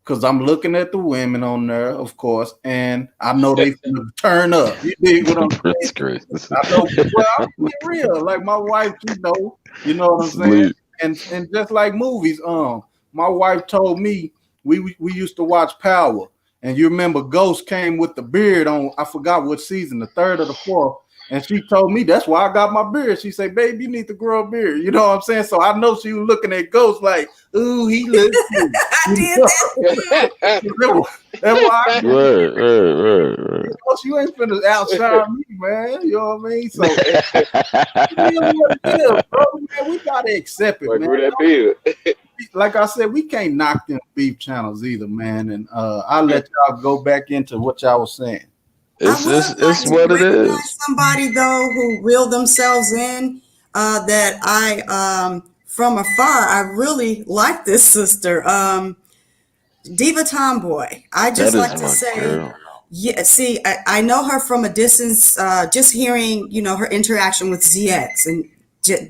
because I'm looking at the women on there, of course, and I know they finna turn up. You dig what I'm Prince saying? Chris. I know. Well, I'm being real. Like my wife, you know what I'm saying. And just like movies, my wife told me we used to watch Power, and you remember Ghost came with the beard on. I forgot what season, the third or the fourth. And she told me that's why I got my beard. She said, "Babe, you need to grow a beard." You know what I'm saying? So I know she was looking at Ghost like, "Ooh, he looks good." I did that. That's why I Right. Ghost, you ain't finna outshine me, man. You know what I mean? So it is what it is, bro. Man, we gotta accept it, Boy, man. grew that beard. Like I said, we can't knock them beef channels either, man. And I'll let y'all go back into what y'all was saying. It's I would like it's to what it recognize is. somebody though who reeled themselves in. That I from afar, I really like this sister, Diva Tomboy. I That just is like to my say, girl. yeah. See, I know her from a distance. Just hearing, her interaction with ZX, and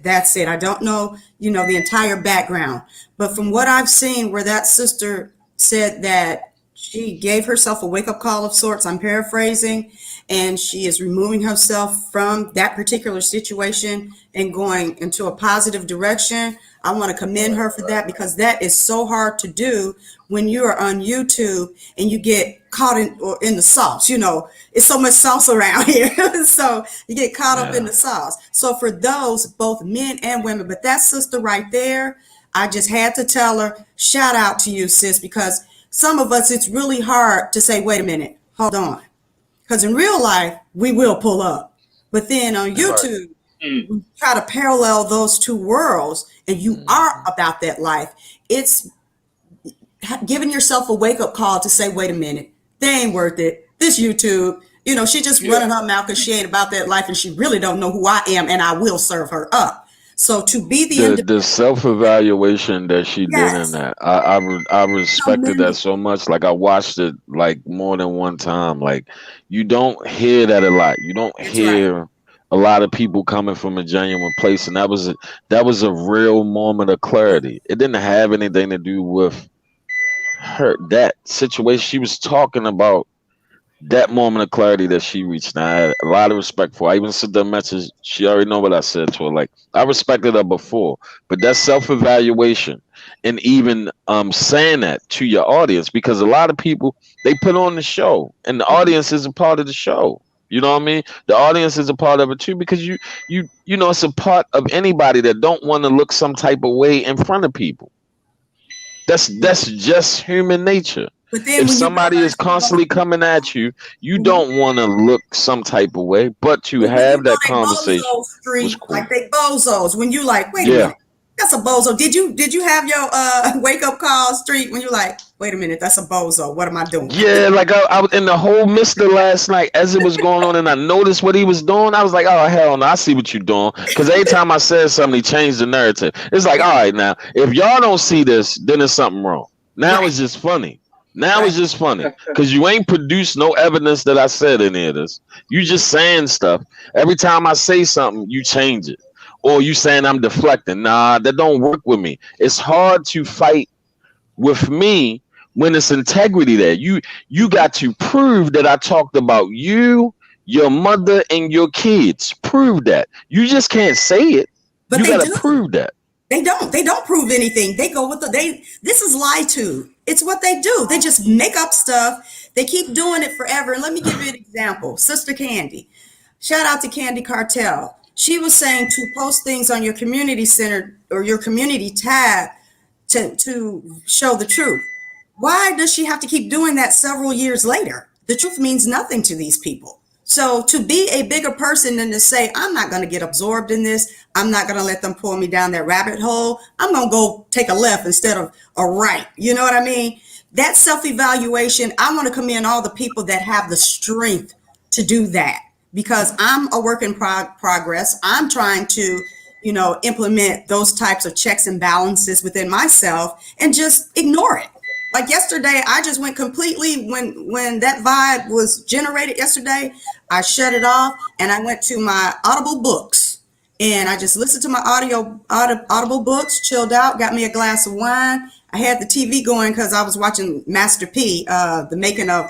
that's it. I don't know, the entire background, but from what I've seen, where that sister said that she gave herself a wake up call of sorts. I'm paraphrasing, and she is removing herself from that particular situation and going into a positive direction. I want to commend her for that, because that is so hard to do when you are on YouTube and you get caught in the sauce. It's so much sauce around here. So you get caught up in Yeah. the sauce. So for those, both men and women, but that sister right there, I just had to tell her, shout out to you, sis, because some of us, it's really hard to say, wait a minute, hold on. Because in real life, we will pull up. But then on YouTube, we try to parallel those two worlds, and you are about that life. It's giving yourself a wake-up call to say, wait a minute, they ain't worth it. This YouTube, she just running her mouth because she ain't about that life, and she really don't know who I am, and I will serve her up. So to be The self-evaluation that she did in yes, that, I respected that so much. Like I watched it like more than one time. Like you don't hear that a lot. You don't that's right. hear a lot of people coming from a genuine place, and that was a real moment of clarity. It didn't have anything to do with her, that situation. She was talking about that moment of clarity that she reached. Now, I had a lot of respect for her. I even sent that message. She already know what I said to her. Like I respected her before, but that self-evaluation and even saying that to your audience, because a lot of people, they put on the show, and the audience is a part of the show. You know what I mean? The audience is a part of it too, because you know it's a part of anybody that don't want to look some type of way in front of people. That's just human nature. But then If when you somebody realize is constantly coming at you, you Mhm. don't want to look some type of way, but to when you have know that they conversation bozo was street, cool. like they bozos, when you like, wait a Yeah. minute, that's a bozo. Did you have your wake up call street when you like, wait a minute, that's a bozo. What am I doing? Yeah, like I was in the whole Mister last night as it was going on, and I noticed what he was doing. I was like, oh hell no, I see what you're doing. Because every time I said something, he changed the narrative. It's like, all right, now if y'all don't see this, then there's something wrong. Now Right. it's just funny. Now Right. it's just funny because you ain't produced no evidence that I said any of this. You just saying stuff. Every time I say something, you change it, or you saying I'm deflecting. Nah, that don't work with me. It's hard to fight with me when it's integrity there. You got to prove that I talked about you, your mother, and your kids. Prove that. You just can't say it. But You they gotta do. prove that. They don't prove anything. They go with this is lie to. It's what they do. They just make up stuff. They keep doing it forever. And let me give you an example. Sister Candy. Shout out to Candy Cartel. She was saying to post things on your community center or your community tab to show the truth. Why does she have to keep doing that several years later? The truth means nothing to these people. So to be a bigger person than to say, I'm not going to get absorbed in this. I'm not going to let them pull me down that rabbit hole. I'm going to go take a left instead of a right. You know what I mean? That self-evaluation, I want to commend all the people that have the strength to do that, because I'm a work in progress. I'm trying to, implement those types of checks and balances within myself and just ignore it. Like yesterday, I just went completely when that vibe was generated yesterday, I shut it off and I went to my Audible books and I just listened to my audible books, chilled out, got me a glass of wine. I had the TV going because I was watching Master P, the making of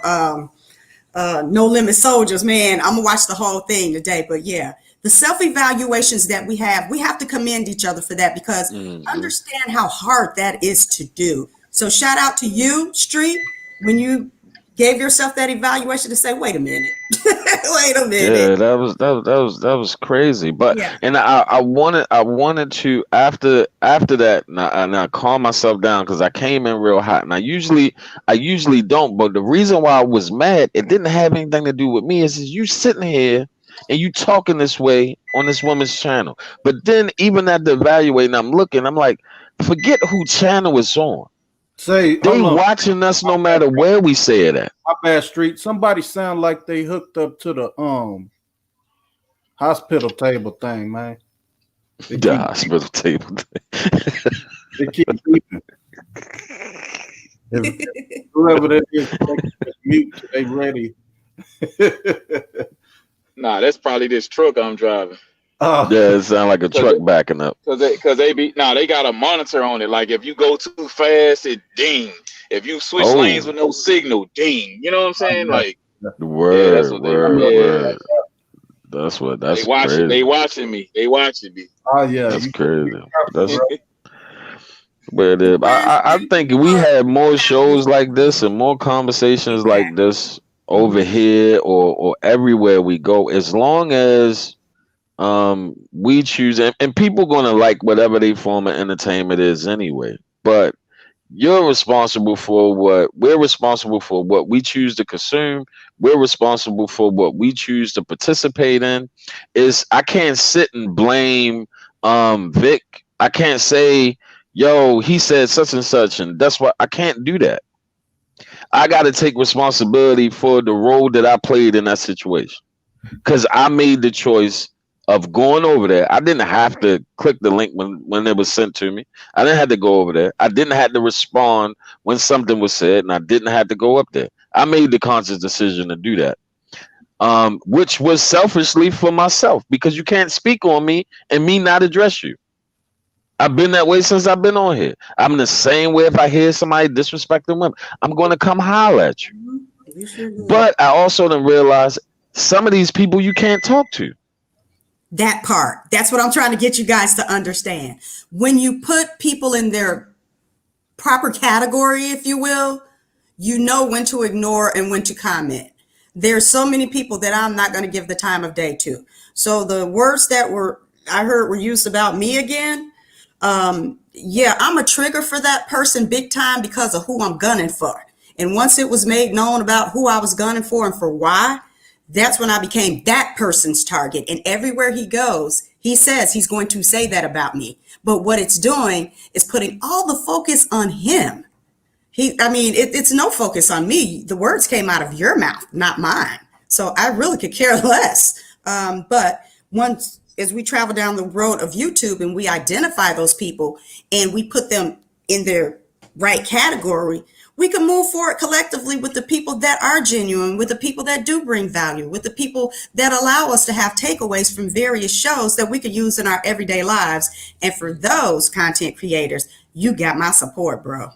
No Limit Soldiers. Man, I'm gonna watch the whole thing today. But yeah, the self-evaluations that we have to commend each other for that, because understand how hard that is to do. So shout out to you, Street, when you gave yourself that evaluation to say, wait a minute, wait a minute. Yeah, that was crazy. But Yeah. and I wanted to after that, and I calm myself down because I came in real hot. And I usually don't, but the reason why I was mad, it didn't have anything to do with me. Is you sitting here and you talking this way on this woman's channel. But then even at the evaluating, I'm looking, I'm like, forget who channel it's on. Say, They hold on. watching us no matter where we say it at. My bad, Street. Somebody sound like they hooked up to the hospital table thing, man. They The keep, hospital table. they keep beeping. If whoever that is, they just mute till they ready. Nah, that's probably this truck I'm driving. Oh, Yeah, it sound like a truck backing up. Cause they got a monitor on it. Like if you go too fast, it ding. If you switch Oh. lanes with no signal, ding. You know what I'm saying? Like Word, that's what they- word, yeah. word. That's they watching crazy. they watching me. They watching me. oh yeah. That's You- crazy. That's bro. where it is. I think we had more shows like this and more conversations like this over here or everywhere we go, as long as we choose, and people gonna like whatever they form of entertainment is anyway. But we're responsible for what we choose to consume. We're responsible for what we choose to participate in. I can't sit and blame Vic. I can't say, yo, he said such and such, and that's why I can't do that. I got to take responsibility for the role that I played in that situation, because I made the choice of going over there. I didn't have to click the link when it was sent to me. I didn't have to go over there. I didn't have to respond when something was said, and I didn't have to go up there. I made the conscious decision to do that, which was selfishly for myself, because you can't speak on me and me not address you. I've been that way since I've been on here. I'm the same way. If I hear somebody disrespecting women, I'm going to come holler at you. You sure do. But I also didn't realize some of these people you can't talk to. That part. That's what I'm trying to get you guys to understand. When you put people in their proper category, if you will, you know when to ignore and when to comment. There's so many people that I'm not going to give the time of day to. So the words that I heard were used about me again. Yeah, I'm a trigger for that person big time because of who I'm gunning for. And once it was made known about who I was gunning for and for why, that's when I became that person's target. And everywhere he goes, he says he's going to say that about me. But what it's doing is putting all the focus on him. It's no focus on me. The words came out of your mouth, not mine. So I really could care less. But once, as we travel down the road of YouTube and we identify those people and we put them in their right category, we can move forward collectively with the people that are genuine, with the people that do bring value, with the people that allow us to have takeaways from various shows that we could use in our everyday lives. And for those content creators, you got my support, bro.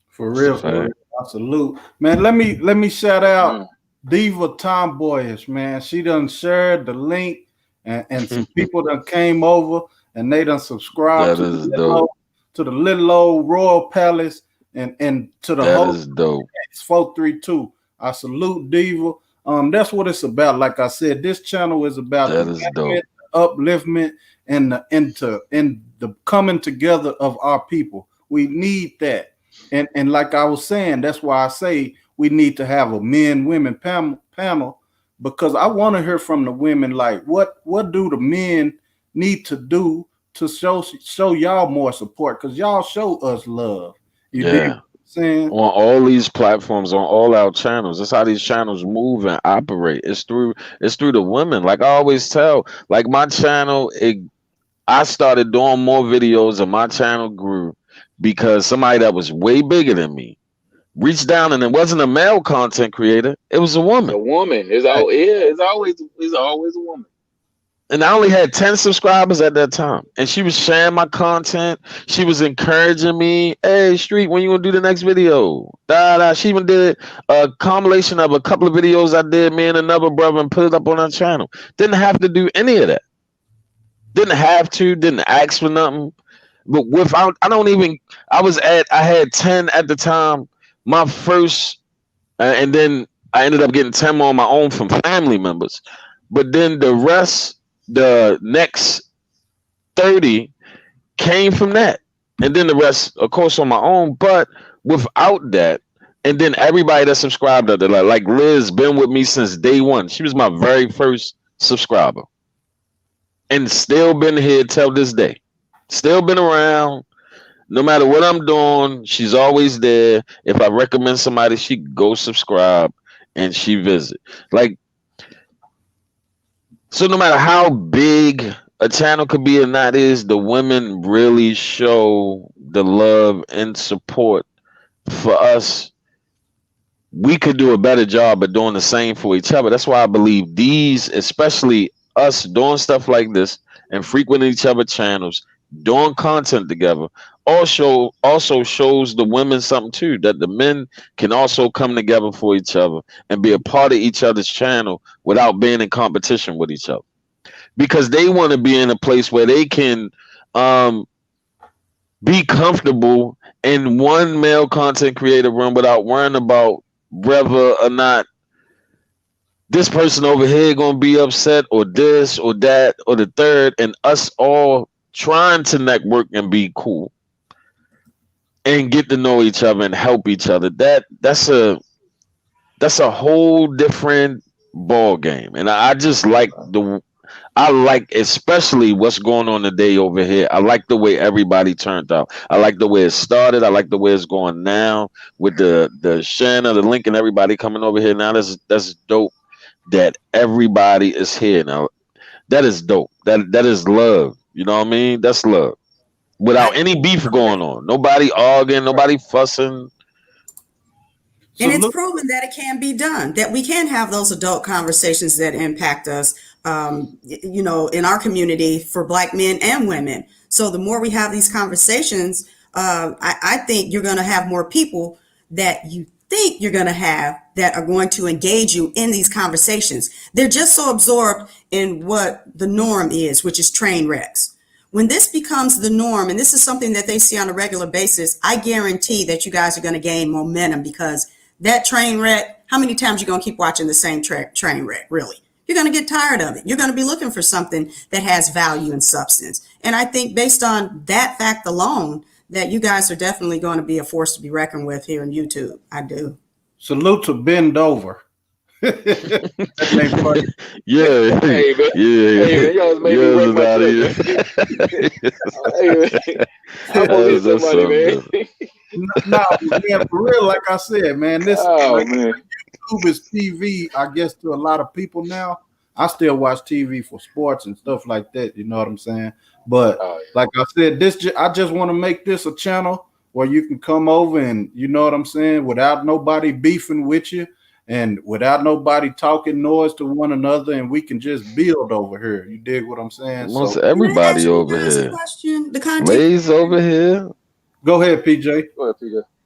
For real, for real. I salute. Man, let me shout out Diva Tomboyish, man. She done shared the link and some people done came over and they done subscribed That is dope. to the little old Royal Palace and to the That whole is dope. 432. I salute Diva. That's what it's about. Like I said, this channel is about That the is dope. upliftment and the coming together of our people. We need that. And like I was saying, that's why I say we need to have a men-women panel, because I want to hear from the women, like what do the men need to do to show y'all more support, because y'all show us love. You dig what I'm saying? On all these platforms, on all our channels. That's how these channels move and operate. It's through the women. Like I always tell, like my channel, I started doing more videos and my channel grew because somebody that was way bigger than me reached down, and it wasn't a male content creator, it was a woman. A woman is always a woman. And I only had 10 subscribers at that time. And she was sharing my content. She was encouraging me. Hey, Street, when you gonna do the next video? She even did a compilation of a couple of videos I did, me and another brother, and put it up on our channel. Didn't have to do any of that. Didn't have to, didn't ask for nothing. But without, I had 10 at the time. My first, and then I ended up getting 10 more on my own from family members. But then the rest, the next 30 came from that. And then the rest, of course, on my own. But without that, and then everybody that subscribed to that, like Liz, been with me since day one. She was my very first subscriber. And still been here till this day. Still been around. No matter what I'm doing, she's always there. If I recommend somebody, she go subscribe and she visit. Like, so no matter how big a channel could be or not is, the women really show the love and support for us. We could do a better job of doing the same for each other. That's why I believe these, especially us doing stuff like this and frequenting each other's channels, doing content together, also shows the women something too, that the men can also come together for each other and be a part of each other's channel without being in competition with each other, because they want to be in a place where they can be comfortable in one male content creator room without worrying about whether or not this person over here gonna be upset, or this or that or the third, and us all trying to network and be cool and get to know each other and help each other. That's a whole different ball game. And I just like especially what's going on today over here. I like the way everybody turned out. I like the way it started. I like the way it's going now with the sharing of the link and everybody coming over here now. That's dope that everybody is here now. That is dope. That is love. You know what I mean? That's love. Without any beef going on. Nobody arguing, nobody fussing. And it's proven that it can be done, that we can have those adult conversations that impact us, in our community for Black men and women. So the more we have these conversations, I think you're going to have more people that you think you're going to have that are going to engage you in these conversations. They're just so absorbed in what the norm is, which is train wrecks. When this becomes the norm, and this is something that they see on a regular basis, I guarantee that you guys are going to gain momentum, because that train wreck, how many times are you going to keep watching the same train wreck, really? You're going to get tired of it. You're going to be looking for something that has value and substance. And I think based on that fact alone, that you guys are definitely going to be a force to be reckoned with here on YouTube. I do. Salute to Bend Over. That name funny. Yeah. Hey, man. Yeah. Hey, man, y'all made me work my Yeah. I'm gonna get somebody, man. No, man, for real, like I said, man, this Man. YouTube is TV, I guess, to a lot of people now. I still watch TV for sports and stuff like that, you know what I'm saying? But like I said, I just want to make this a channel where you can come over and, you know what I'm saying, without nobody beefing with you and without nobody talking noise to one another, and we can just build over here. You dig what I'm saying? Most everybody over here. Lays over here. Go ahead, PJ.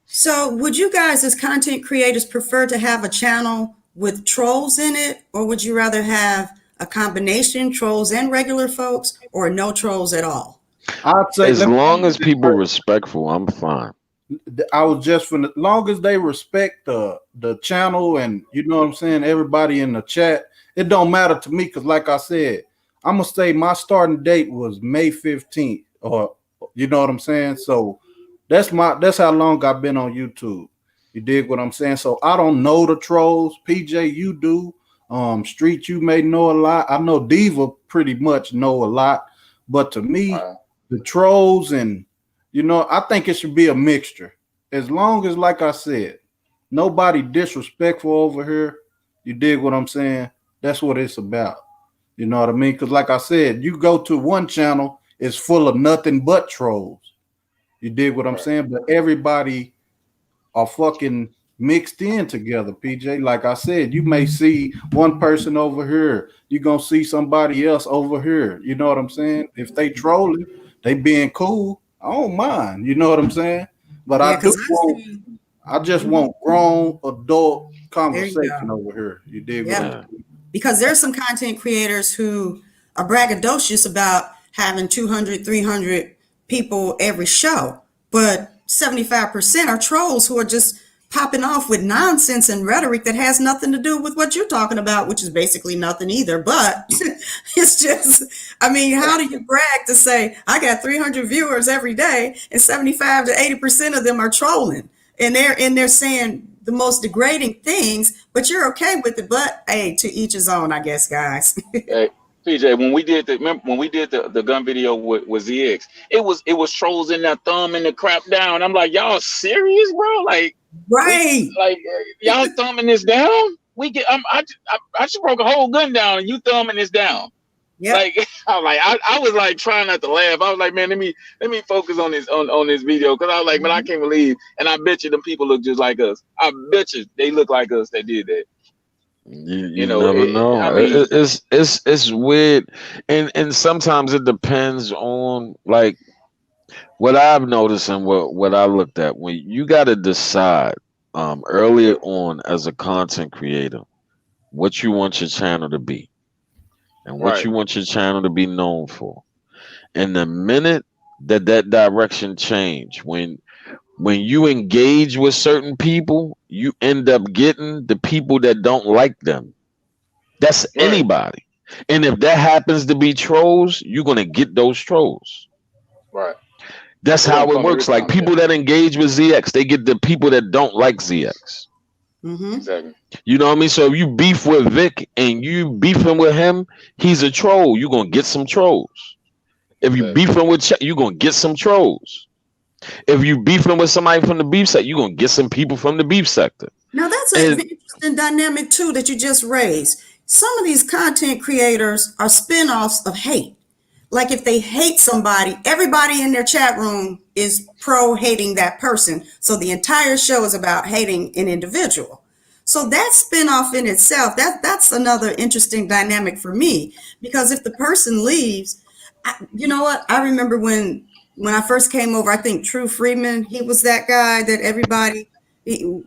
So would you guys as content creators prefer to have a channel with trolls in it, or would you rather have a combination, trolls and regular folks, or no trolls at all? I'd say as long as people respectful, I'm fine. I was just as long as they respect the channel, and you know what I'm saying, everybody in the chat, it don't matter to me, because like I said, I'm gonna say my starting date was May 15th, or you know what I'm saying. So that's how long I've been on YouTube. You dig what I'm saying? So I don't know the trolls. PJ, you do. Street, you may know a lot. I know Diva pretty much know a lot, but to me, the trolls, and you know, I think it should be a mixture. As long as, like I said, nobody disrespectful over here. You dig what I'm saying? That's what it's about. You know what I mean? Because like I said, you go to one channel, it's full of nothing but trolls. You dig what I'm saying? But everybody are fucking mixed in together, PJ. Like I said, you may see one person over here, you're gonna see somebody else over here. You know what I'm saying? If they trolling, they being cool, I don't mind. You know what I'm saying? But Yeah, I do because want, I just want grown adult there you conversation go. over here. You dig what Yeah. I'm Yeah. Because there's some content creators who are braggadocious about having 200, 300 people every show, but 75% are trolls who are just popping off with nonsense and rhetoric that has nothing to do with what you're talking about, which is basically nothing either. But it's just, I mean, how do you brag to say, I got 300 viewers every day and 75 to 80% of them are trolling? And they're saying the most degrading things, but you're okay with it. But hey, to each his own, I guess, guys. Hey, PJ, when we did the gun video with ZX, it was trolls in there thumbing the crap down. I'm like, y'all serious, bro? Right. Y'all thumbing this down? I just broke a whole gun down and you thumbing this down. Yep. Like I was like trying not to laugh. I was like, man, let me focus on this video, because I was like, man, I can't believe, and I bet you them people look just like us. I bet you they look like us that did that. You know, never know. I mean, It's weird, and sometimes it depends on like what I've noticed and what I looked at. When you got to decide earlier on as a content creator what you want your channel to be and what Right. you want your channel to be known for. And the minute that direction change, when you engage with certain people, you end up getting the people that don't like them. That's Right. anybody. And if that happens to be trolls, you're going to get those trolls. Right. That's They're gonna how it come works. every Like time, people that engage with ZX, they get the people that don't like ZX. Mm-hmm. Exactly. You know what I mean? So if you beef with Vic and you beefing with him, he's a troll. You're going to get some trolls. If you Exactly. beefing with you're going to get some trolls. If you beefing with somebody from the beef sector, you're going to get some people from the beef sector. Now that's And- an interesting dynamic too that you just raised. Some of these content creators are spin-offs of hate. Like if they hate somebody, everybody in their chat room is pro hating that person. So the entire show is about hating an individual. So that spin-off in itself, that's another interesting dynamic for me, because if the person leaves, you know what? I remember when I first came over, I think True Freeman, he was that guy that everybody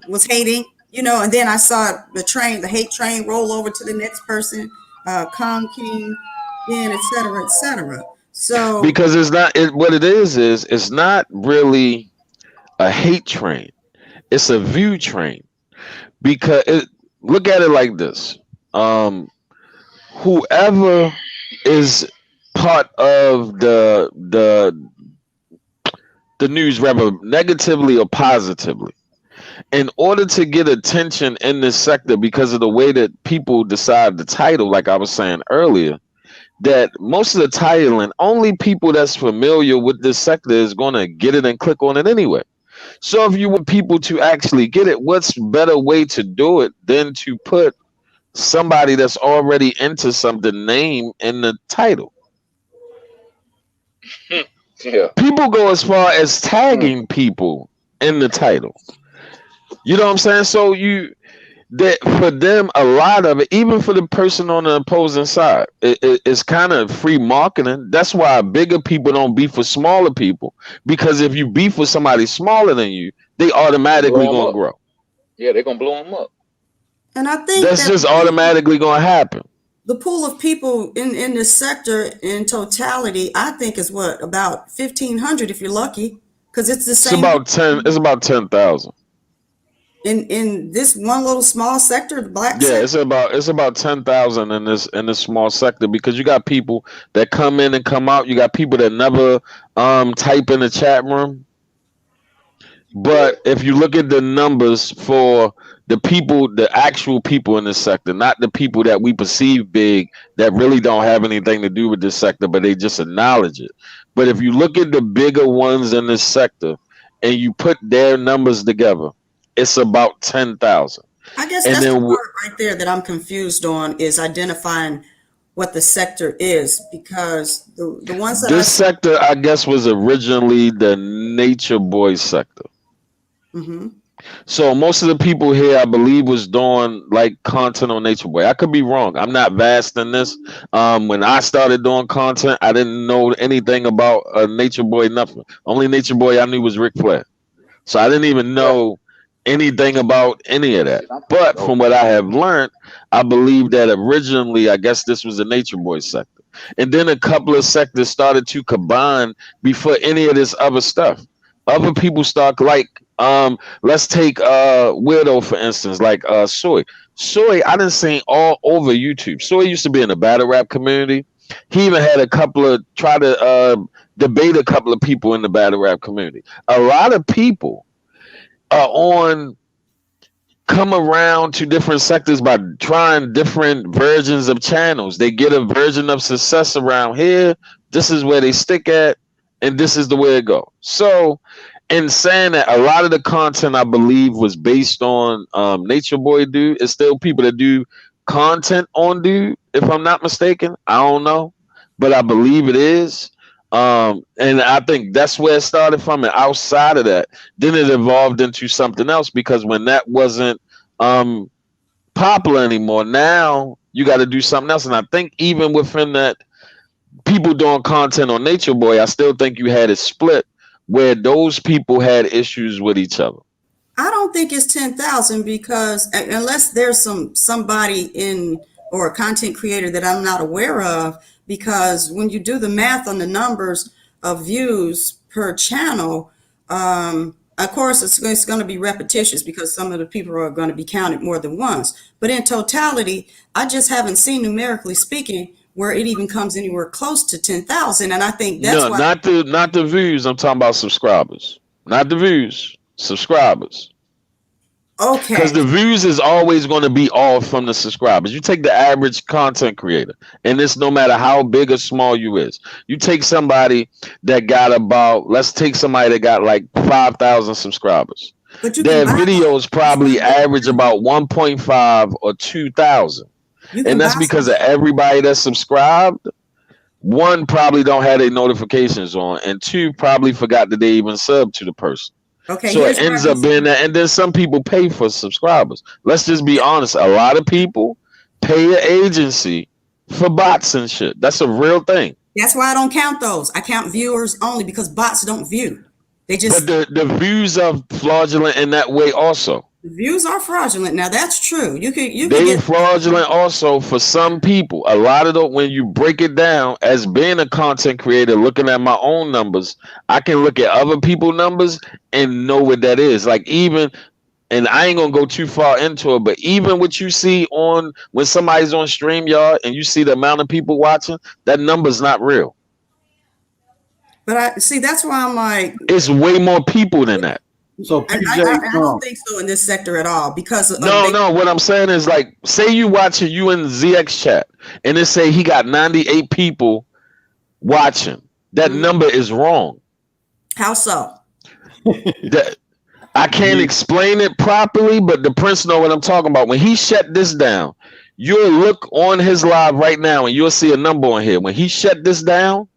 was hating, you know, and then I saw the hate train roll over to the next person, Kong King, and et cetera, et cetera. So Because it's not what it is it's not really a hate train. It's a view train. Because look at it like this. Whoever is part of the news, whether negatively or positively, in order to get attention in this sector, because of the way that people decide the title, like I was saying earlier, that most of the titling, only people that's familiar with this sector is going to get it and click on it anyway. So if you want people to actually get it, what's better way to do it than to put somebody that's already into something name in the title? Yeah. People go as far as tagging people in the title. You know what I'm saying? So that for them, a lot of it, even for the person on the opposing side, it's kind of free marketing. That's why bigger people don't beef with smaller people, because if you beef with somebody smaller than you, they automatically Blow 'em gonna up. grow. Yeah, they're gonna blow them up. and I think That's that just automatically gonna happen. the pool of people in this sector in totality, I think is what, about 1,500 if you're lucky, because it's the It's same about 10. It's about 10,000. in this one little small sector, the black Yeah, sector. it's about 10,000 in this small sector, because you got people that come in and come out. You got people that never type in the chat room. But if you look at the numbers for the people, the actual people in this sector, not the people that we perceive big that really don't have anything to do with this sector, but they just acknowledge it. But if you look at the bigger ones in this sector and you put their numbers together, it's about 10,000. I guess And that's the then part right there that I'm confused on, is identifying what the sector is, because the ones that This sector, I guess, was originally the Nature Boy sector. hmm So most of the people here, I believe, was doing like content on Nature Boy. I could be wrong. I'm not vast in this. When I started doing content, I didn't know anything about Nature Boy. Nothing. Only Nature Boy I knew was Ric Flair. So I didn't even know anything about any of that. But from what I have learned, I believe that originally, I guess this was a Nature Boy sector, and then a couple of sectors started to combine before any of this other stuff. Other people start like let's take Weirdo for instance, like Soy. Soy, I done seen all over YouTube. Soy used to be in the battle rap community. He even had a couple of try to debate a couple of people in the battle rap community. A lot of people are on come around to different sectors by trying different versions of channels. They get a version of success around here. This is where they stick at, and this is the way it go. So, in saying that, a lot of the content I believe was based on Nature Boy Dude. It's still people that do content on Dude, if I'm not mistaken. I don't know, but I believe it is. And I think that's where it started from. And outside of that, then it evolved into something else because when that wasn't popular anymore, now you got to do something else. And I think even within that, people doing content on Nature Boy, I still think you had it split where those people had issues with each other. I don't think it's 10,000 because unless there's somebody in or a content creator that I'm not aware of, because when you do the math on the numbers of views per channel, of course it's going to be repetitious because some of the people are going to be counted more than once. But in totality, I just haven't seen, numerically speaking, where it even comes anywhere close to 10,000. And I think that's No, why. not the views. I'm talking about subscribers, not the views. Subscribers. Okay. Because the views is always going to be all from the subscribers. You take the average content creator, and it's no matter how big or small you is. You take somebody that got about, let's take somebody that got like 5,000 subscribers. But you Their can buy videos probably average about 1.5 or 2,000. you can And that's buy because some- of everybody that's subscribed. One, probably don't have their notifications on, and two, probably forgot that they even subbed to the person. Okay, So it here's where ends I up being that, and then some people pay for subscribers. Let's just be honest. A lot of people pay an agency for bots and shit. That's a real thing. That's why I don't count those. I count viewers only because bots don't view. They just But the views are fraudulent in that way also. the views are fraudulent. Now that's true. You can They get fraudulent also for some people. A lot of the, when you break it down, as being a content creator, looking at my own numbers, I can look at other people's numbers and know what that is. Like even, and I ain't gonna go too far into it, but even what you see on when somebody's on StreamYard and you see the amount of people watching, that number's not real. But I see that's why I'm like It's way more people than that. So I PJ, don't think so in this sector at all because of No. What I'm saying is, like, say you watching you in ZX chat, and it say he got 98 people watching. That number is wrong. How so? That I can't explain it properly, but the Prince know what I'm talking about. When he shut this down, you'll look on his live right now, and you'll see a number on here. When he shut this down,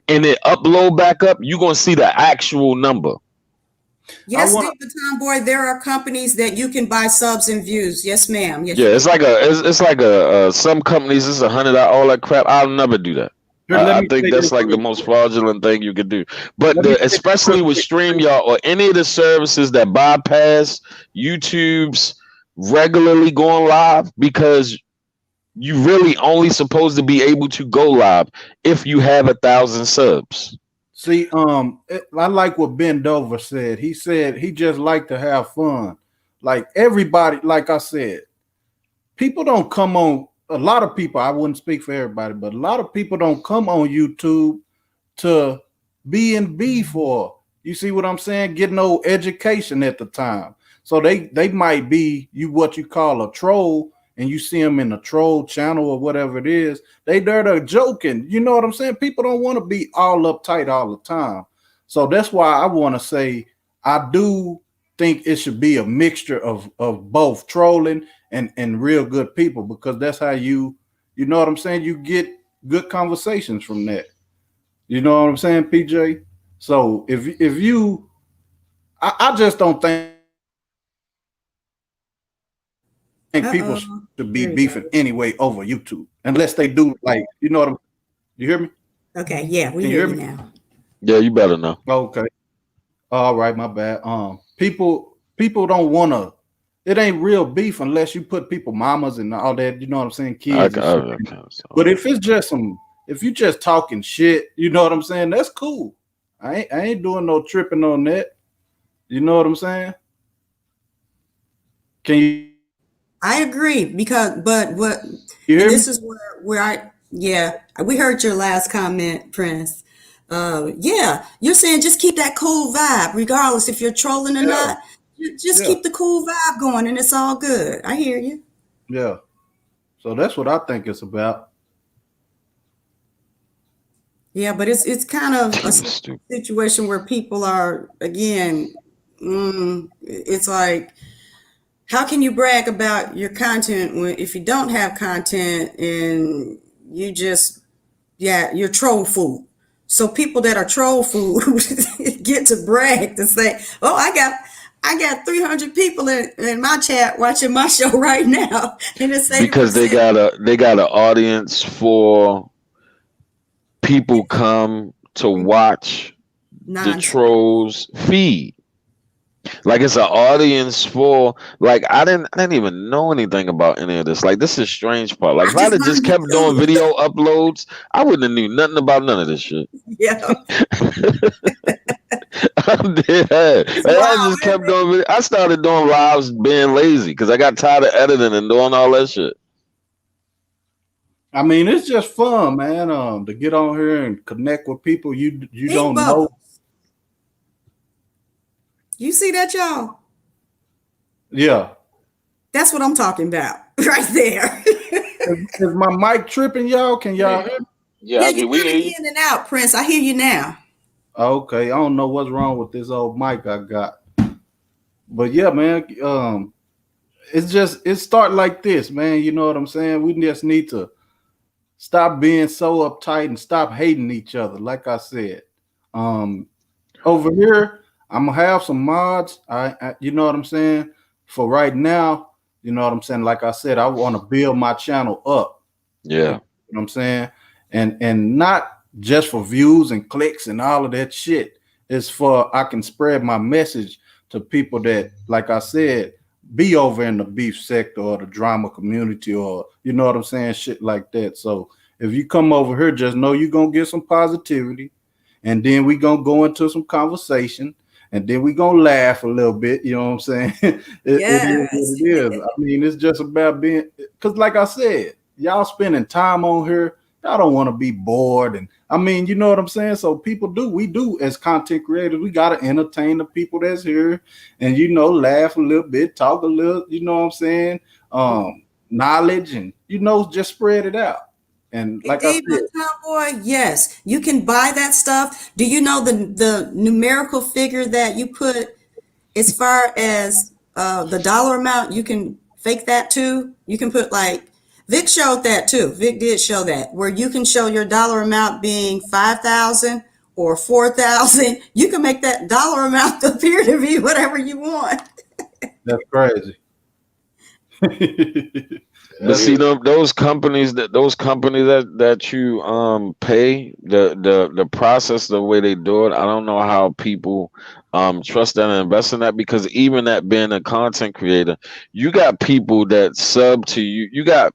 and it upload back up, you're gonna see the actual number. Yes, Deep the Time Boy, there are companies that you can buy subs and views. Yes, ma'am. Yes, Yeah, it's like a some companies it's $100, all that crap. I'll never do that. I think that's like the most fraudulent thing you could do. But especially with StreamYard or any of the services that bypass YouTube's regularly going live, because you really only supposed to be able to go live if you have 1,000 subs. See, I like what Ben Dover said. He said he just like to have fun. Like everybody, like I said, people don't come on. A lot of people, I wouldn't speak for everybody, but a lot of people don't come on YouTube to B&B for, you see what I'm saying? Get no education at the time. So they might be what you call a troll, and you see them in a troll channel or whatever it is. They're joking. You know what I'm saying? People don't want to be all uptight all the time. So that's why I want to say I do think it should be a mixture of both trolling and real good people, because that's how you know what I'm saying? You get good conversations from that. You know what I'm saying, PJ? So if you, I just don't think think people Uh-oh. should be There you beefing anyway over YouTube, unless they do like, you know what I'm. You hear me? Okay, yeah, we Can you hear hear you me? now. Yeah, you better know. Okay. All right, my bad. People don't wanna. It ain't real beef unless you put people mamas and all that. You know what I'm saying? Kids and shit. But if it's just if you just talking shit, you know what I'm saying? That's cool. I ain't doing no tripping on that. You know what I'm saying? Can you I agree but what, hear and me? this is where we heard your last comment, Prince. Yeah, you're saying just keep that cool vibe, regardless if you're trolling or Yeah. not. Just Yeah. keep the cool vibe going, and it's all good. I hear you. Yeah. So that's what I think it's about. Yeah, but it's kind of a Stupid. situation where people are, again, it's like, how can you brag about your content if you don't have content and you just, you're troll food. So people that are troll food get to brag to say, oh, I got 300 people in my chat watching my show right now, and it's 80%. Because they got an audience for people come to watch the nonsense. trolls feed. Like it's an audience for, like, I didn't even know anything about any of this. Like, this is strange part. Like, if I'd have just kept doing video uploads, I wouldn't have knew nothing about none of this shit. Yeah. I'm dead. And I just kept doing video. I started doing lives being lazy because I got tired of editing and doing all that shit. I mean, it's just fun, man. To get on here and connect with people you don't know. You see that, y'all? Yeah. That's what I'm talking about right there. Is my mic tripping, y'all? Can y'all hear me? Yeah, you're in and out, Prince. I hear you now. Okay, I don't know what's wrong with this old mic I got. But yeah, man, it start like this, man. You know what I'm saying? We just need to stop being so uptight and stop hating each other. Like I said, over here, I'm gonna have some mods. I you know what I'm saying? For right now, you know what I'm saying? Like I said, I want to build my channel up. Yeah. You know what I'm saying? And not just for views and clicks and all of that shit. It's for I can spread my message to people that, like I said, be over in the beef sector or the drama community, or you know what I'm saying, shit like that. So if you come over here, just know you're gonna get some positivity, and then we gonna go into some conversation, and then we gonna laugh a little bit. You know what I'm saying? It is what it is. I mean, it's just about being, because like I said, y'all spending time on here. Y'all don't want to be bored, and I mean, you know what I'm saying? So we do as content creators, we got to entertain the people that's here and, you know, laugh a little bit, talk a little, you know what I'm saying? Knowledge and, you know, just spread it out. And like I said, Tomboy, yes, you can buy that stuff. Do you know the numerical figure that you put as far as the dollar amount? You can fake that too. You can put, like, Vic showed that too. Vic did show that, where you can show your dollar amount being 5,000 or 4,000. You can make that dollar amount appear to be whatever you want. That's crazy. But see, those companies that you pay, the process, the way they do it, I don't know how people trust that and invest in that, because even that being a content creator, you got people that sub to you. You got,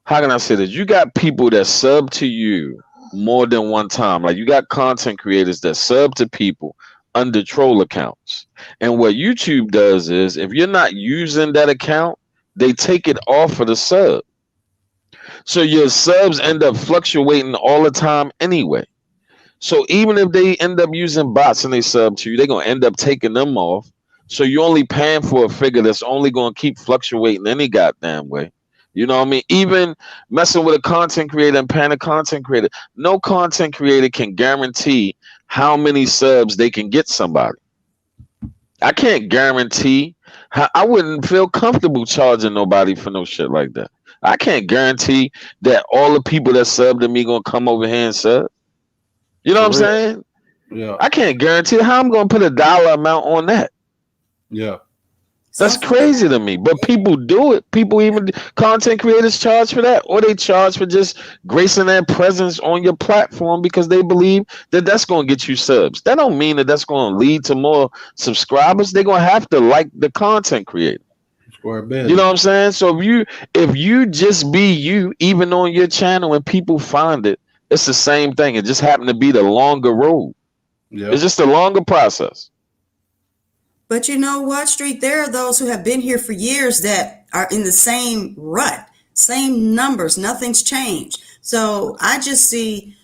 how can I say this? You got people that sub to you more than one time. Like, you got content creators that sub to people under troll accounts. And what YouTube does is, if you're not using that account, they take it off of the sub. So your subs end up fluctuating all the time anyway. So even if they end up using bots and they sub to you, they're going to end up taking them off. So you're only paying for a figure that's only going to keep fluctuating any goddamn way. You know what I mean? Even messing with a content creator and paying a content creator, no content creator can guarantee how many subs they can get somebody. I can't guarantee. I wouldn't feel comfortable charging nobody for no shit like that. I can't guarantee that all the people that sub to me gonna come over here and sub. You know what I'm saying? Yeah. I can't guarantee how I'm gonna put a dollar amount on that. Yeah. That's Some crazy to me. But people do it. People, even content creators, charge for that, or they charge for just gracing their presence on your platform because they believe that that's going to get you subs. That don't mean that that's going to lead to more subscribers. They're going to have to like the content creator. Square You business. know what I'm saying? So if you just be you, even on your channel, and people find it, it's the same thing. It just happened to be the longer road. Yeah. It's just a longer process. But you know what, Street? There are those who have been here for years that are in the same rut, same numbers. Nothing's changed. So I just see,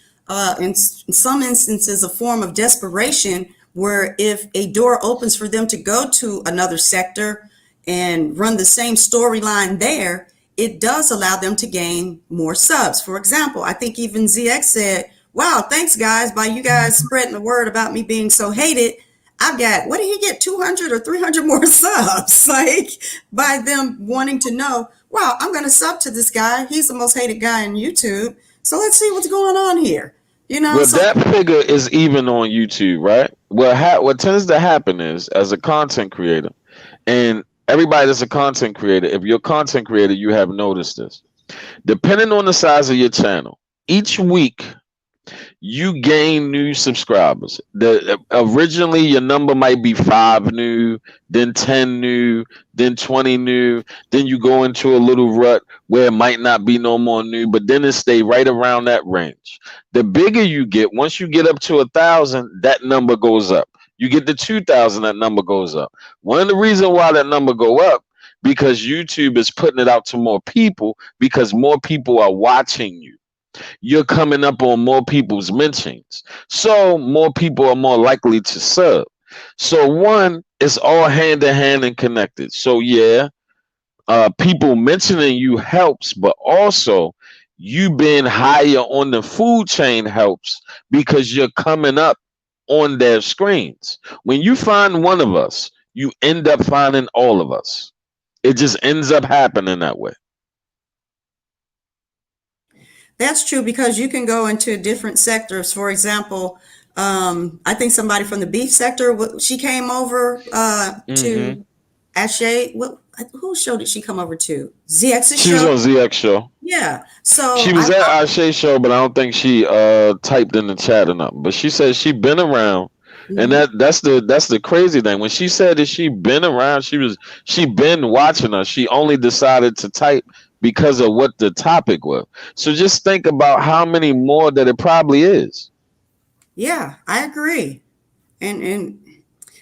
in some instances, a form of desperation where if a door opens for them to go to another sector and run the same storyline there, it does allow them to gain more subs. For example, I think even ZX said, wow, thanks guys, by you guys spreading the word about me being so hated, I've got, what did he get, 200 or 300 more subs? Like, by them wanting to know, wow, I'm going to sub to this guy. He's the most hated guy on YouTube. So let's see what's going on here. You know, Well, so that figure is even on YouTube, right? What tends to happen is, as a content creator, and everybody that's a content creator, if you're a content creator, you have noticed this. Depending on the size of your channel, each week you gain new subscribers. Originally your number might be 5 new, then 10 new, then 20 new, then you go into a little rut where it might not be no more new, but then it stay right around that range. The bigger you get, once you get up to 1,000, that number goes up. You get to 2,000, that number goes up. One of the reasons why that number go up, because YouTube is putting it out to more people, because more people are watching you. You're coming up on more people's mentions, so more people are more likely to sub. So one, it's all hand in hand and connected. So yeah, people mentioning you helps, but also you being higher on the food chain helps because you're coming up on their screens. When you find one of us, you end up finding all of us. It just ends up happening that way. that's true, because you can go into different sectors. For example, I think somebody from the beef sector, she came over to Ashay. Who show did she come over to? ZX's She was show? on ZX show. Yeah. So She was at Ashay show, but I don't think she typed in the chat or nothing. But she said she been around, and that's the crazy thing. When she said that she been around, she been watching us. She only decided to type because of what the topic was. So just think about how many more that it probably is. Yeah, I agree. And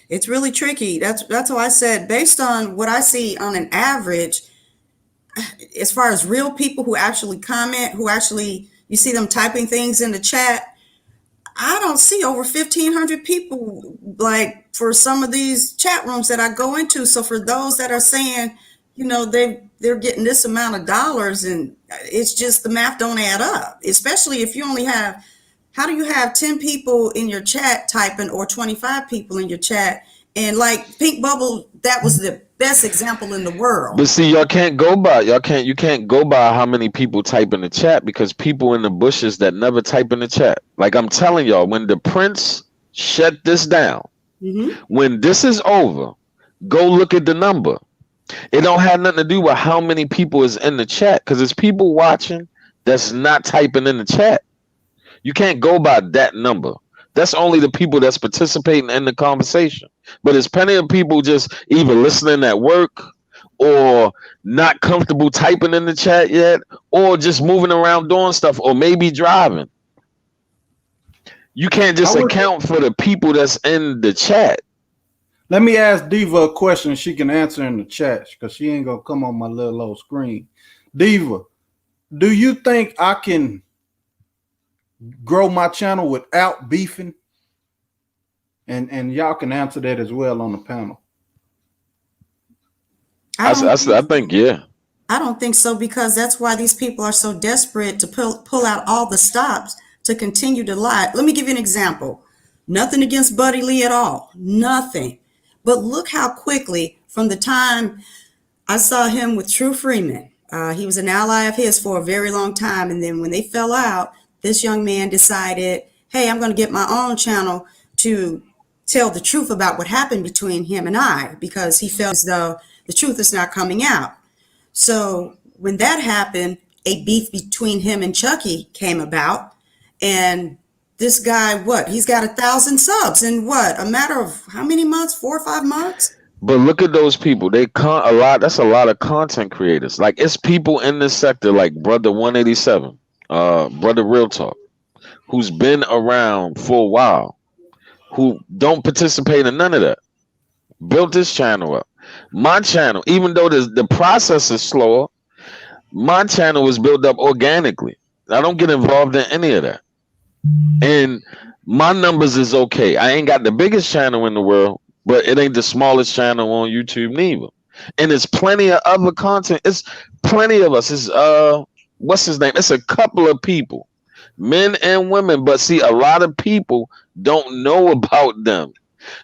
it's really tricky. That's why I said, based on what I see on an average, as far as real people who actually comment, who actually, you see them typing things in the chat, I don't see over 1,500 people like for some of these chat rooms that I go into. So for those that are saying, you know, they're getting this amount of dollars, and it's just the math don't add up, especially if you only have, how do you have 10 people in your chat typing or 25 people in your chat? And like Pink Bubble, that was the best example in the world. But see, you can't go by how many people type in the chat, because people in the bushes that never type in the chat. Like I'm telling y'all, when the Prince shut this down, when this is over, go look at the number. It don't have nothing to do with how many people is in the chat, because it's people watching that's not typing in the chat. You can't go by that number. That's only the people that's participating in the conversation. But there's plenty of people just either listening at work or not comfortable typing in the chat yet, or just moving around doing stuff, or maybe driving. You can't just account for the people that's in the chat. Let me ask Diva a question she can answer in the chat, because she ain't going to come on my little old screen. Diva, do you think I can grow my channel without beefing? And y'all can answer that as well on the panel. I think, yeah. I don't think so, because that's why these people are so desperate to pull out all the stops to continue to lie. Let me give you an example. Nothing against Buddy Lee at all. Nothing. But look how quickly, from the time I saw him with True Freeman, he was an ally of his for a very long time. And then when they fell out, this young man decided, hey, I'm going to get my own channel to tell the truth about what happened between him and I, because he felt as though the truth is not coming out. So when that happened, a beef between him and Chucky came about, and this guy, he's got 1,000 subs in a matter of how many months? 4 or 5 months? But look at those people. A lot. That's a lot of content creators. Like, it's people in this sector, like Brother 187, Brother Real Talk, who's been around for a while, who don't participate in none of that. Built this channel up. My channel, even though the process is slower, my channel was built up organically. I don't get involved in any of that. And my numbers is okay. I ain't got the biggest channel in the world, but it ain't the smallest channel on YouTube neither. And there's plenty of other content. It's plenty of us. It's what's his name? It's a couple of people, men and women. But see, a lot of people don't know about them.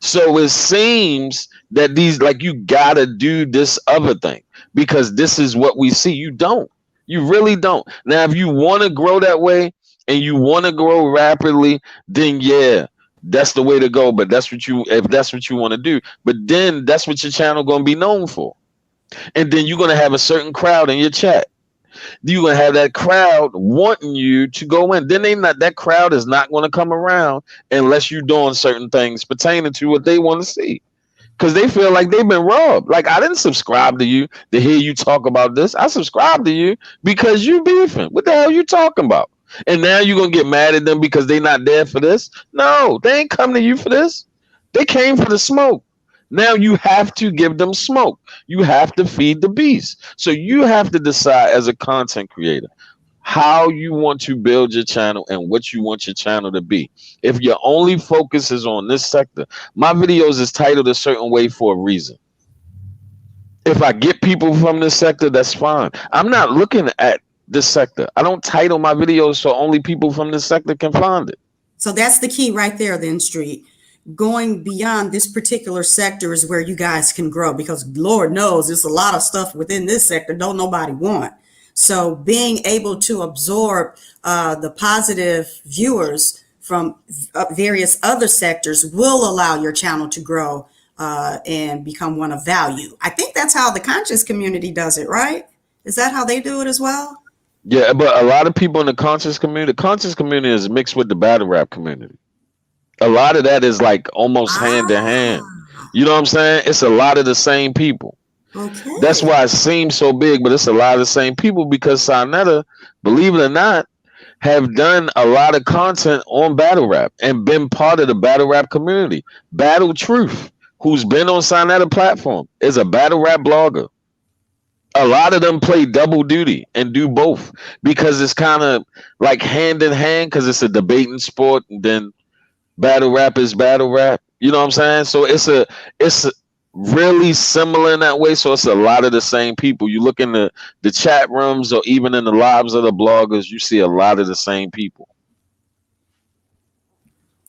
So it seems that you gotta do this other thing because this is what we see. You don't. You really don't. Now, if you want to grow that way and you want to grow rapidly, then yeah, that's the way to go. But if that's what you want to do, but then that's what your channel gonna be known for. And then you're gonna have a certain crowd in your chat. You're gonna have that crowd wanting you to go in. Then that crowd is not gonna come around unless you're doing certain things pertaining to what they want to see. Because they feel like they've been robbed. Like, I didn't subscribe to you to hear you talk about this. I subscribed to you because you beefing. What the hell you talking about? And now you're going to get mad at them because they not there for this? No, they ain't come to you for this. They came for the smoke. Now you have to give them smoke. You have to feed the beast. So you have to decide as a content creator how you want to build your channel and what you want your channel to be. If your only focus is on this sector, my videos is titled a certain way for a reason. If I get people from this sector, that's fine. I'm not looking at this sector. I don't title my videos so only people from this sector can find it. So that's the key right there then, Street. Going beyond this particular sector is where you guys can grow, because Lord knows there's a lot of stuff within this sector don't nobody want. So being able to absorb the positive viewers from various other sectors will allow your channel to grow and become one of value. I think that's how the conscious community does it, right? Is that how they do it as well? Yeah, but a lot of people in the conscious community is mixed with the battle rap community. A lot of that is like almost hand in hand. You know what I'm saying? It's a lot of the same people. Okay. That's why it seems so big, but it's a lot of the same people because Sinetta, believe it or not, have done a lot of content on battle rap and been part of the battle rap community. Battle Truth, who's been on Sinetta platform, is a battle rap blogger. A lot of them play double duty and do both because it's kind of like hand in hand because it's a debating sport and then battle rap is battle rap. You know what I'm saying? So it's really similar in that way. So it's a lot of the same people. You look in the chat rooms or even in the lives of the bloggers, you see a lot of the same people.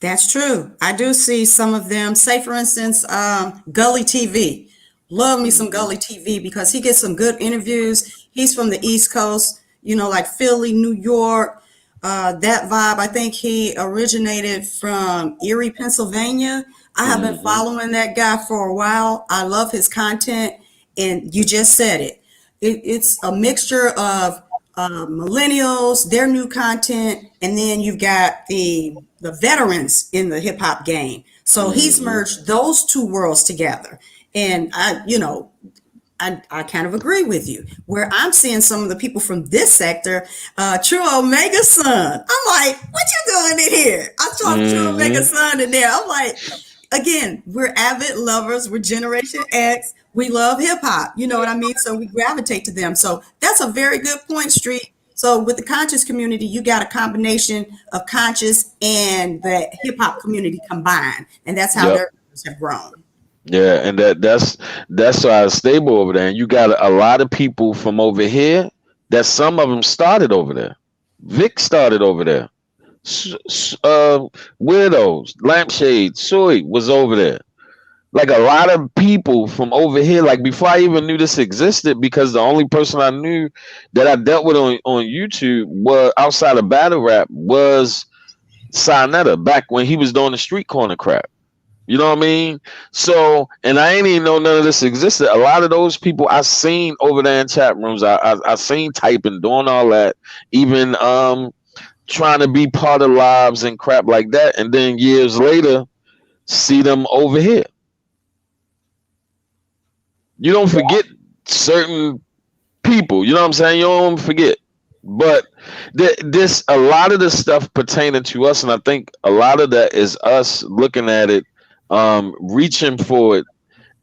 That's true. I do see some of them. Say, for instance, Gully TV. Love me some Gully TV because he gets some good interviews. He's from the East Coast, like Philly, New York, that vibe. I think he originated from Erie, Pennsylvania. I have been following that guy for a while. I love his content. And you just said it. It's a mixture of millennials, their new content, and then you've got the veterans in the hip hop game. So he's merged those two worlds together. And I kind of agree with you. Where I'm seeing some of the people from this sector, True Omega Son. I'm like, what you doing in here? I saw True Omega Son in there. I'm like, again, we're avid lovers. We're Generation X. We love hip hop. You know what I mean? So we gravitate to them. So that's a very good point, Street. So with the conscious community, you got a combination of conscious and the hip hop community combined. And that's how their numbers have grown. Yeah, and that's why it's stable over there. And you got a lot of people from over here that some of them started over there. Vic started over there. Weirdos, Lampshade, Soy was over there. Like a lot of people from over here, like before I even knew this existed, because the only person I knew that I dealt with on YouTube was outside of battle rap was Sinetta back when he was doing the street corner crap. You know what I mean? So, and I ain't even know none of this existed. A lot of those people I seen over there in chat rooms, I seen typing, doing all that, even trying to be part of lives and crap like that. And then years later, see them over here. You don't forget certain people. You know what I'm saying? You don't forget. But this, a lot of the stuff pertaining to us, and I think a lot of that is us looking at it, reaching for it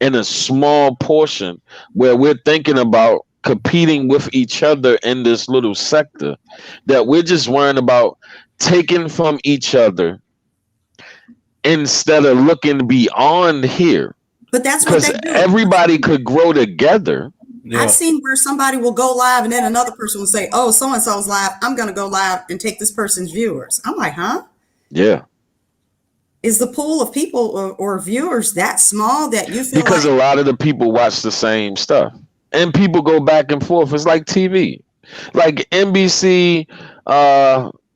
in a small portion where we're thinking about competing with each other in this little sector, that we're just worrying about taking from each other instead of looking beyond here. But that's what Because they do. everybody could grow together. Yeah. I've seen where somebody will go live and then another person will say, oh, so-and-so's live. I'm going to go live and take this person's viewers. I'm like, huh? Yeah. Is the pool of people or viewers that small that you feel Because like? a lot of the people watch the same stuff. And people go back and forth. It's like TV. Like NBC,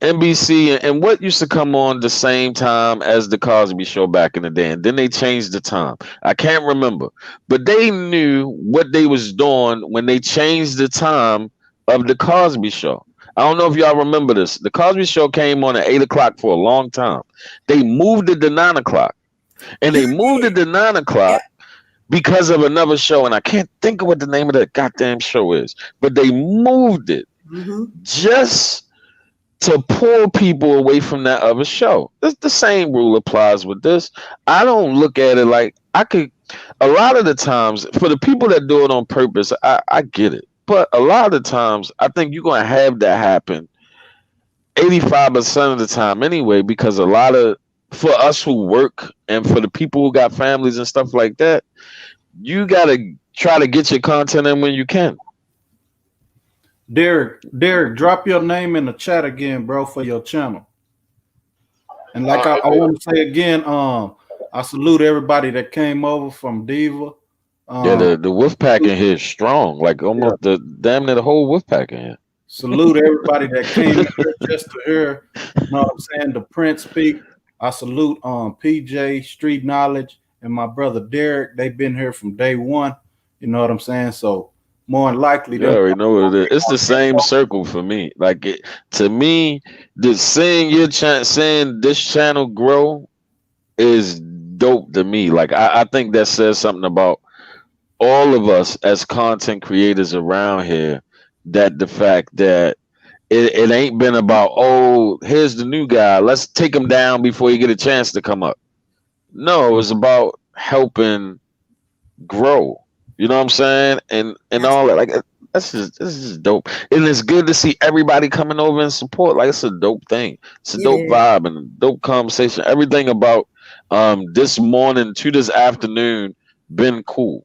and what used to come on the same time as the Cosby Show back in the day, and then they changed the time. I can't remember, but they knew what they was doing when they changed the time of the Cosby Show. I don't know if y'all remember this. The Cosby Show came on at 8 o'clock for a long time. They moved it to 9 o'clock, and they moved it to 9 o'clock because of another show, and I can't think of what the name of that goddamn show is, but they moved it just to pull people away from that other show. The same rule applies with this. I don't look at it like I could. A lot of the times, for the people that do it on purpose, I get it. But a lot of the times, I think you're going to have that happen 85% of the time anyway, because for us who work and for the people who got families and stuff like that, you got to try to get your content in when you can. Derek, drop your name in the chat again, bro, for your channel. And like I want to say again, I salute everybody that came over from Diva. The wolf pack in here is strong, like almost damn near the whole wolf pack in here. Salute everybody that came here just to hear, you know what I'm saying, the Prince speak. I salute PJ, Street Knowledge, and my brother Derek. They've been here from day one. You know what I'm saying? So more than likely, you already know what it is. It's the same circle for me. Like to me, seeing this channel grow is dope to me. Like I think that says something about all of us as content creators around here. That the fact that it ain't been about, oh, here's the new guy, let's take him down before you get a chance to come up. No, it was about helping grow. You know what I'm saying? And all that. Like this is dope. And it's good to see everybody coming over and support. Like it's a dope thing. It's a dope vibe and a dope conversation. Everything about this morning to this afternoon been cool.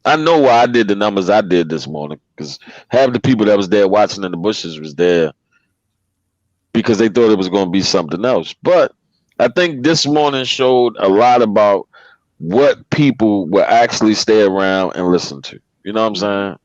I know why I did the numbers I did this morning, because half the people that was there watching in the bushes was there because they thought it was going to be something else. But I think this morning showed a lot about what people will actually stay around and listen to. You know what I'm saying?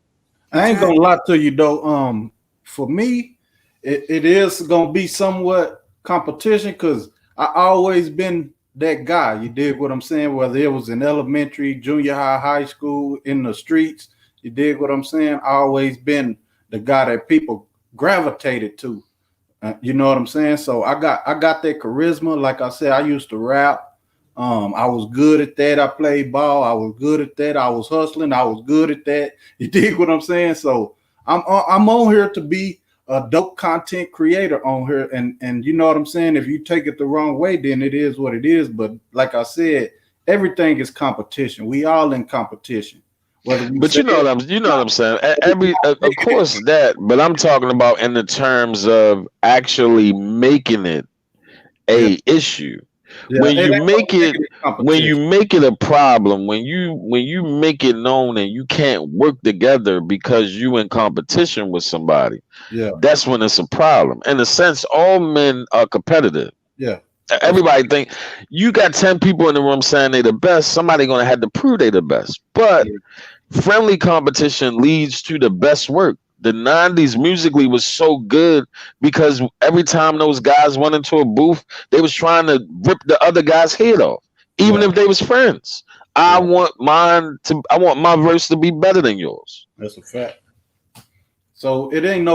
I ain't gonna lie to you though. For me, it is gonna be somewhat competition because I always been that guy. You dig what I'm saying? Whether it was in elementary, junior high, high school, in the streets, you dig what I'm saying? I always been the guy that people gravitated to. You know what I'm saying? So I got that charisma. Like I said, I used to rap. I was good at that. I played ball. I was good at that. I was hustling. I was good at that. You dig what I'm saying? So I'm on here to be a dope content creator on here, and you know what I'm saying. If you take it the wrong way, then it is what it is. But like I said, everything is competition. We all in competition. But you know what I'm saying. Of course that. But I'm talking about in the terms of actually making it a issue. Yeah, when you make it a problem, when you make it known and you can't work together because you in competition with somebody, that's when it's a problem. In a sense, all men are competitive. Yeah. Everybody think you got 10 people in the room saying they the best, somebody gonna have to prove they the best. But friendly competition leads to the best work. The 90s musically was so good because every time those guys went into a booth, they was trying to rip the other guy's head off. even Yeah. if they was friends. I want my verse to be better than yours. That's a fact. So it ain't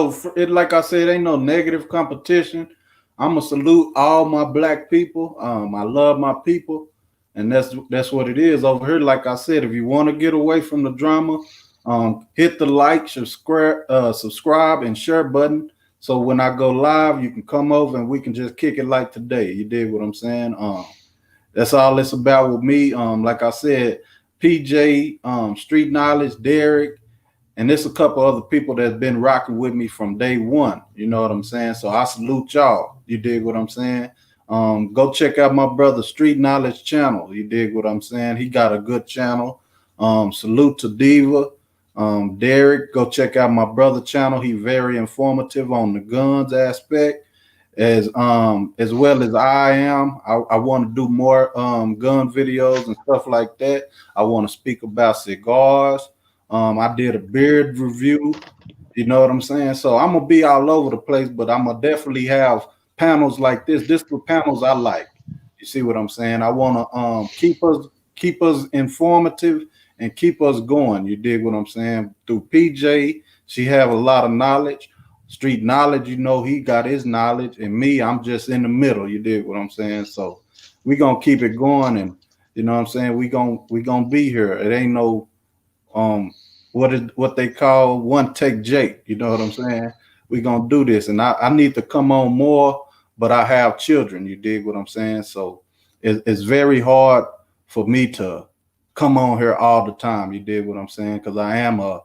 like I said, ain't no negative competition. I'ma salute all my black people. I love my people, and that's what it is over here. Like I said, if you want to get away from the drama, hit the like, subscribe, and share button. So when I go live, you can come over and we can just kick it like today. You dig what I'm saying? That's all it's about with me. Like I said, PJ, Street Knowledge, Derek, and there's a couple other people that's been rocking with me from day one. You know what I'm saying? So I salute y'all. You dig what I'm saying? Go check out my brother Street Knowledge channel. You dig what I'm saying? He got a good channel. Salute to Diva. Derek, go check out my brother channel. He very informative on the guns aspect. As well as I am. I want to do more gun videos and stuff like that. I want to speak about cigars. I did a beard review. You know what I'm saying? So I'm gonna be all over the place, but I'm gonna definitely have panels like this. This the panels I like. You see what I'm saying? I want to keep us informative and keep us going. You dig what I'm saying? Through PJ, she have a lot of knowledge. Street Knowledge, you know, he got his knowledge, and me, I'm just in the middle. You dig what I'm saying? So we gonna keep it going, and you know what I'm saying. We gonna be here. It ain't no what they call one take Jake. You know what I'm saying? We gonna do this, and I need to come on more, but I have children. You dig what I'm saying? So it's very hard for me to come on here all the time. You dig what I'm saying? Because I am a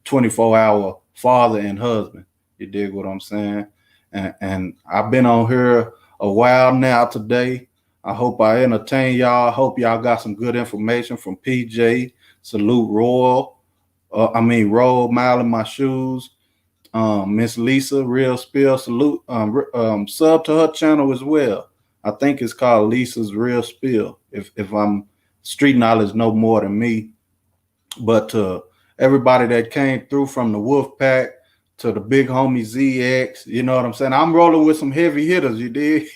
24-hour father and husband. You dig what I'm saying? And I've been on here a while now today. I hope I entertain y'all. I hope y'all got some good information from PJ. Salute Royal. Roll Mile in My Shoes. Miss Lisa, Real Spill. Salute. Sub to her channel as well. I think it's called Lisa's Real Spill. If I'm Street Knowledge know more than me. But everybody that came through from the Wolf Pack to the big homie ZX, you know what I'm saying? I'm rolling with some heavy hitters, you dig?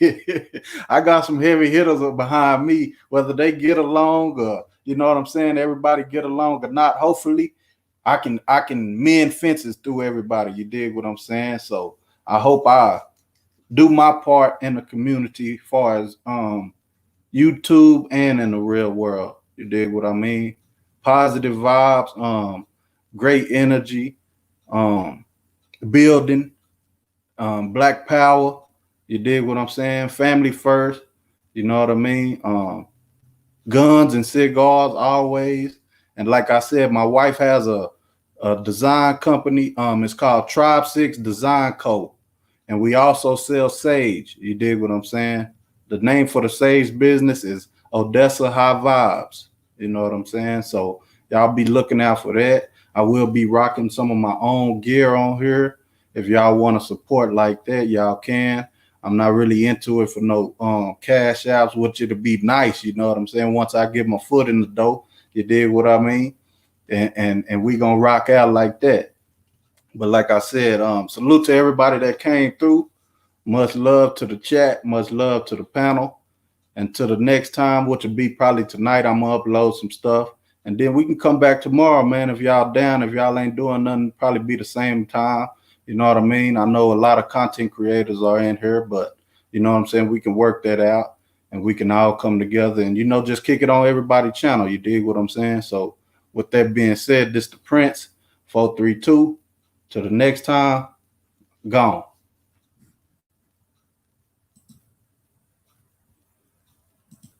I got some heavy hitters behind me, whether they get along or, you know what I'm saying, everybody get along or not. Hopefully, I can mend fences through everybody, you dig what I'm saying? So I hope I do my part in the community as far as YouTube and in the real world, you dig what I mean? Positive vibes, great energy, building, black power. You dig what I'm saying? Family first. You know what I mean? Guns and cigars always. And like I said, my wife has a design company. It's called Tribe 6 Design Co. And we also sell sage. You dig what I'm saying? The name for the sage business is Odessa High Vibes. You know what I'm saying? So y'all be looking out for that. I will be rocking some of my own gear on here. If y'all want to support like that, y'all can. I'm not really into it for no cash apps, which it'll be nice, you know what I'm saying? Once I get my foot in the door, you dig what I mean? And we gonna rock out like that. But like I said, salute to everybody that came through. Much love to the chat, much love to the panel. Until the next time, which will be probably tonight, I'm gonna upload some stuff. And then we can come back tomorrow, man. If y'all down, if y'all ain't doing nothing, probably be the same time. You know what I mean? I know a lot of content creators are in here, but you know what I'm saying? We can work that out and we can all come together and, you know, just kick it on everybody's channel. You dig what I'm saying? So with that being said, this the Prince 432. Till the next time, gone.